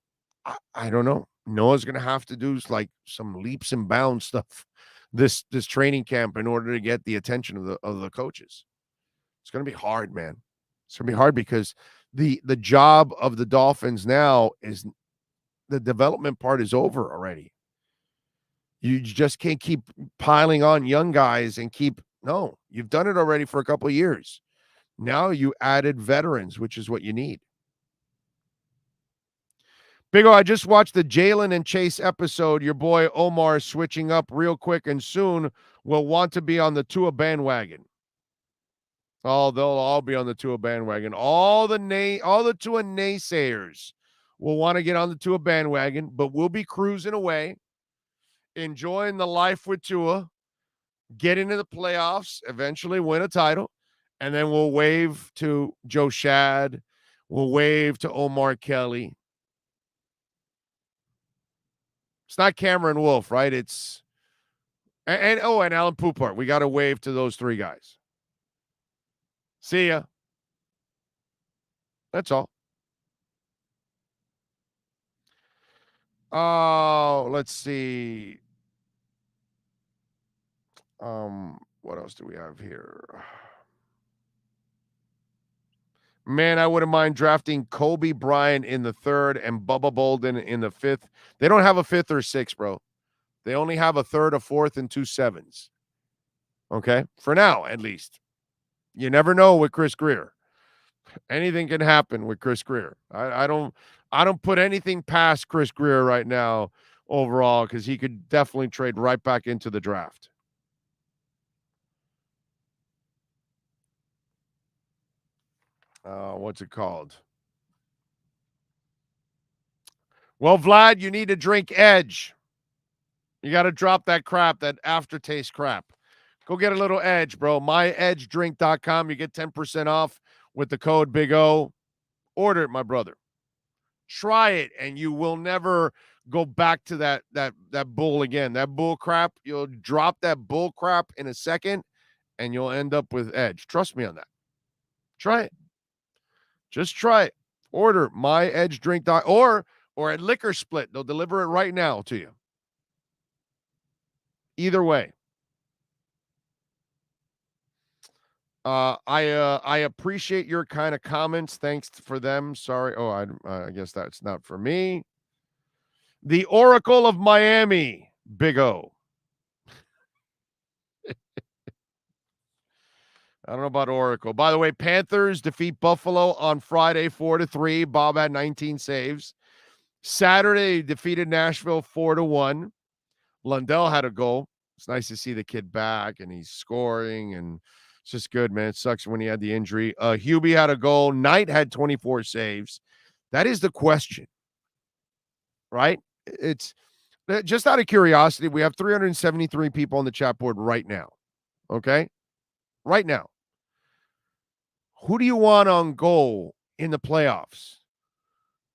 I don't know. Noah's going to have to do like some leaps and bounds stuff this training camp in order to get the attention of the coaches. It's going to be hard, man. It's going to be hard because the job of the Dolphins now is the development part is over already. You just can't keep piling on young guys and no, you've done it already for a couple of years. Now you added veterans, which is what you need. Big O, I just watched the Jalen and Chase episode. Your boy Omar is switching up real quick and soon will want to be on the Tua bandwagon. Oh, they'll all be on the Tua bandwagon. All the Tua naysayers will want to get on the Tua bandwagon, but we'll be cruising away, enjoying the life with Tua, get into the playoffs, eventually win a title, and then we'll wave to Joe Shad. We'll wave to Omar Kelly. It's not Cameron Wolf, right? It's and Alan Poupart. We got to wave to those 3 guys. See ya. That's all. Oh, let's see. What else do we have here? Man, I wouldn't mind drafting Kobe Bryant in the 3rd and Bubba Bolden in the 5th. They don't have a 5th or 6th, bro. They only have a 3rd, a 4th, and 2 7s. Okay? For now, at least. You never know with Chris Greer. Anything can happen with Chris Greer. I don't put anything past Chris Greer right now overall, because he could definitely trade right back into the draft. What's it called? Well, Vlad, you need to drink Edge. You got to drop that crap, that aftertaste crap. Go get a little Edge, bro. myedgedrink.com. You get 10% off with the code Big O. Order it, my brother. Try it, and you will never go back to that bull again. That bull crap, you'll drop that bull crap in a second, and you'll end up with Edge. Trust me on that. Try it. Just try it. Order myedgedrink.com or at Liquor Split. They'll deliver it right now to you. Either way. I appreciate your kind of comments. Thanks for them. Sorry. Oh, I guess that's not for me. The Oracle of Miami, Big O. I don't know about Oracle. By the way, Panthers defeat Buffalo on Friday 4-3. Bob had 19 saves. Saturday defeated Nashville 4-1. Lundell had a goal. It's nice to see the kid back, and he's scoring, and it's just good, man. It sucks when he had the injury. Hubie had a goal. Knight had 24 saves. That is the question, right? It's just out of curiosity. We have 373 people on the chat board right now, okay? Right now. Who do you want on goal in the playoffs?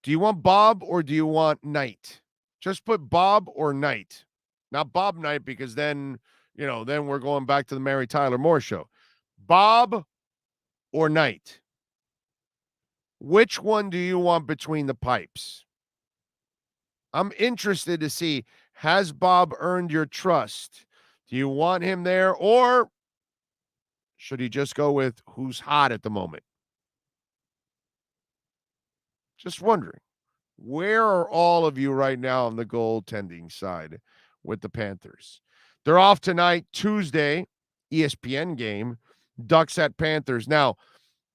Do you want Bob or do you want Knight? Just put Bob or Knight. Not Bob Knight, because then we're going back to the Mary Tyler Moore show. Bob or Knight? Which one do you want between the pipes? I'm interested to see, has Bob earned your trust? Do you want him there, or should he just go with who's hot at the moment? Just wondering. Where are all of you right now on the goaltending side with the Panthers? They're off tonight, Tuesday, ESPN game, Ducks at Panthers. Now,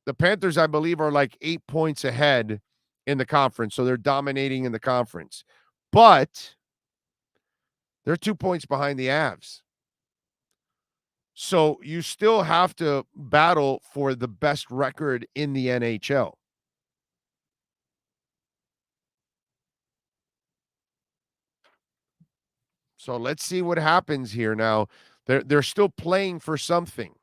the Panthers, I believe, are like 8 points ahead in the conference, so they're dominating in the conference. But they're 2 points behind the Avs. So you still have to battle for the best record in the NHL. So let's see what happens here now. They're still playing for something.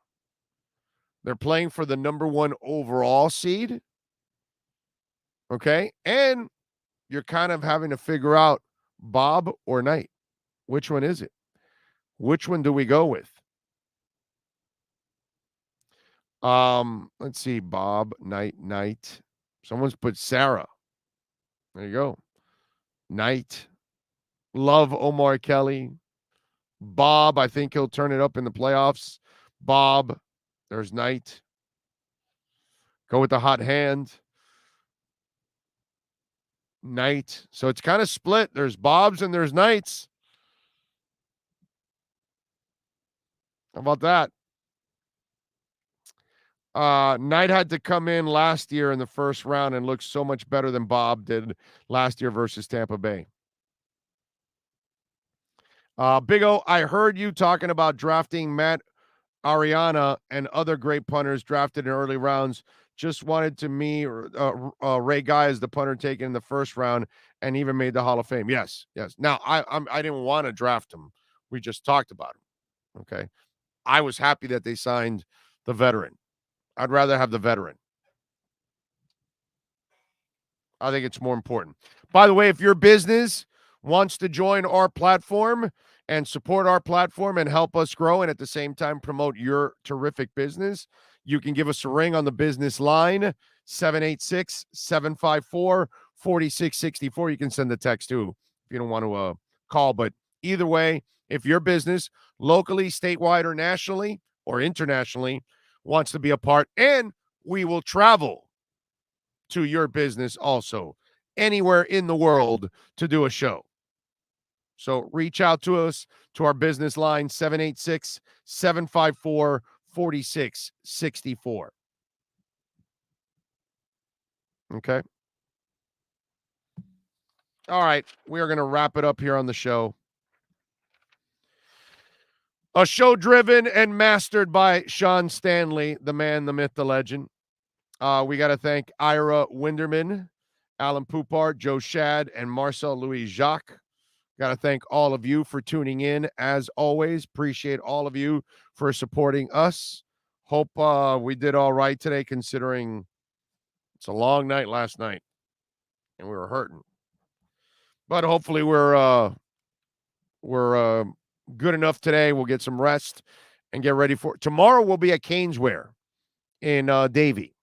They're playing for the number 1 overall seed. Okay? And you're kind of having to figure out Bob or Knight. Which one is it? Which one do we go with? Let's see. Bob, Knight. Someone's put Sarah. There you go. Knight. Love Omar Kelly. Bob, I think he'll turn it up in the playoffs. Bob. There's Knight. Go with the hot hand. Knight. So it's kind of split. There's Bobs and there's Knights. How about that? Knight had to come in last year in the first round and look so much better than Bob did last year versus Tampa Bay. Big O, I heard you talking about drafting Matt Ariana and other great punters drafted in early rounds. Just wanted to me Ray Guy is the punter taken in the first round and even made the Hall of Fame. Yes. Now I didn't want to draft him. We just talked about him. Okay. I was happy that they signed the veteran. I'd rather have the veteran. I think it's more important. By the way, if your business wants to join our platform and support our platform and help us grow and at the same time promote your terrific business, you can give us a ring on the business line, 786-754-4664. You can send the text too if you don't want to call. But either way, if your business locally, statewide, or nationally or internationally wants to be a part, and we will travel to your business also, anywhere in the world to do a show. So reach out to us, to our business line, 786-754-4664. Okay. All right. We are going to wrap it up here on the show. A show driven and mastered by Sean Stanley, the man, the myth, the legend. We got to thank Ira Winderman, Alan Poupart, Joe Shad, and Marcel Louis Jacques. Got to thank all of you for tuning in. As always, appreciate all of you for supporting us. Hope we did all right today, considering it's a long night last night, and we were hurting. But hopefully we're good enough today. We'll get some rest and get ready for it. Tomorrow we'll be at Caneswear in Davie.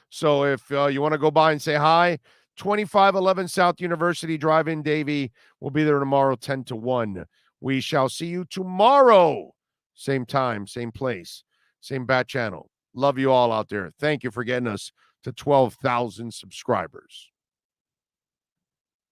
So if you want to go by and say hi, 2511 South University Drive in Davie. We'll be there tomorrow, 10 to 1. We shall see you tomorrow. Same time, same place, same bat channel. Love you all out there. Thank you for getting us to 12,000 subscribers.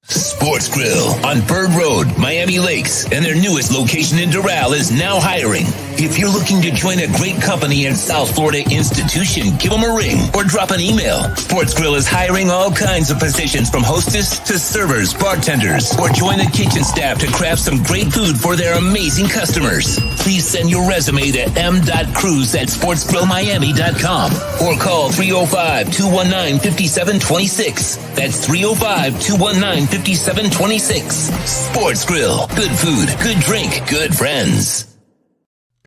Sports Grill on Bird Road, Miami Lakes, and their newest location in Doral is now hiring. If you're looking to join a great company and South Florida institution, give them a ring or drop an email. Sports Grill is hiring all kinds of positions from hostess to servers, bartenders, or join the kitchen staff to craft some great food for their amazing customers. Please send your resume to m.cruz@sportsgrillmiami.com or call 305-219-5726. That's 305-219-5726. Sports Grill. Good food, good drink, good friends.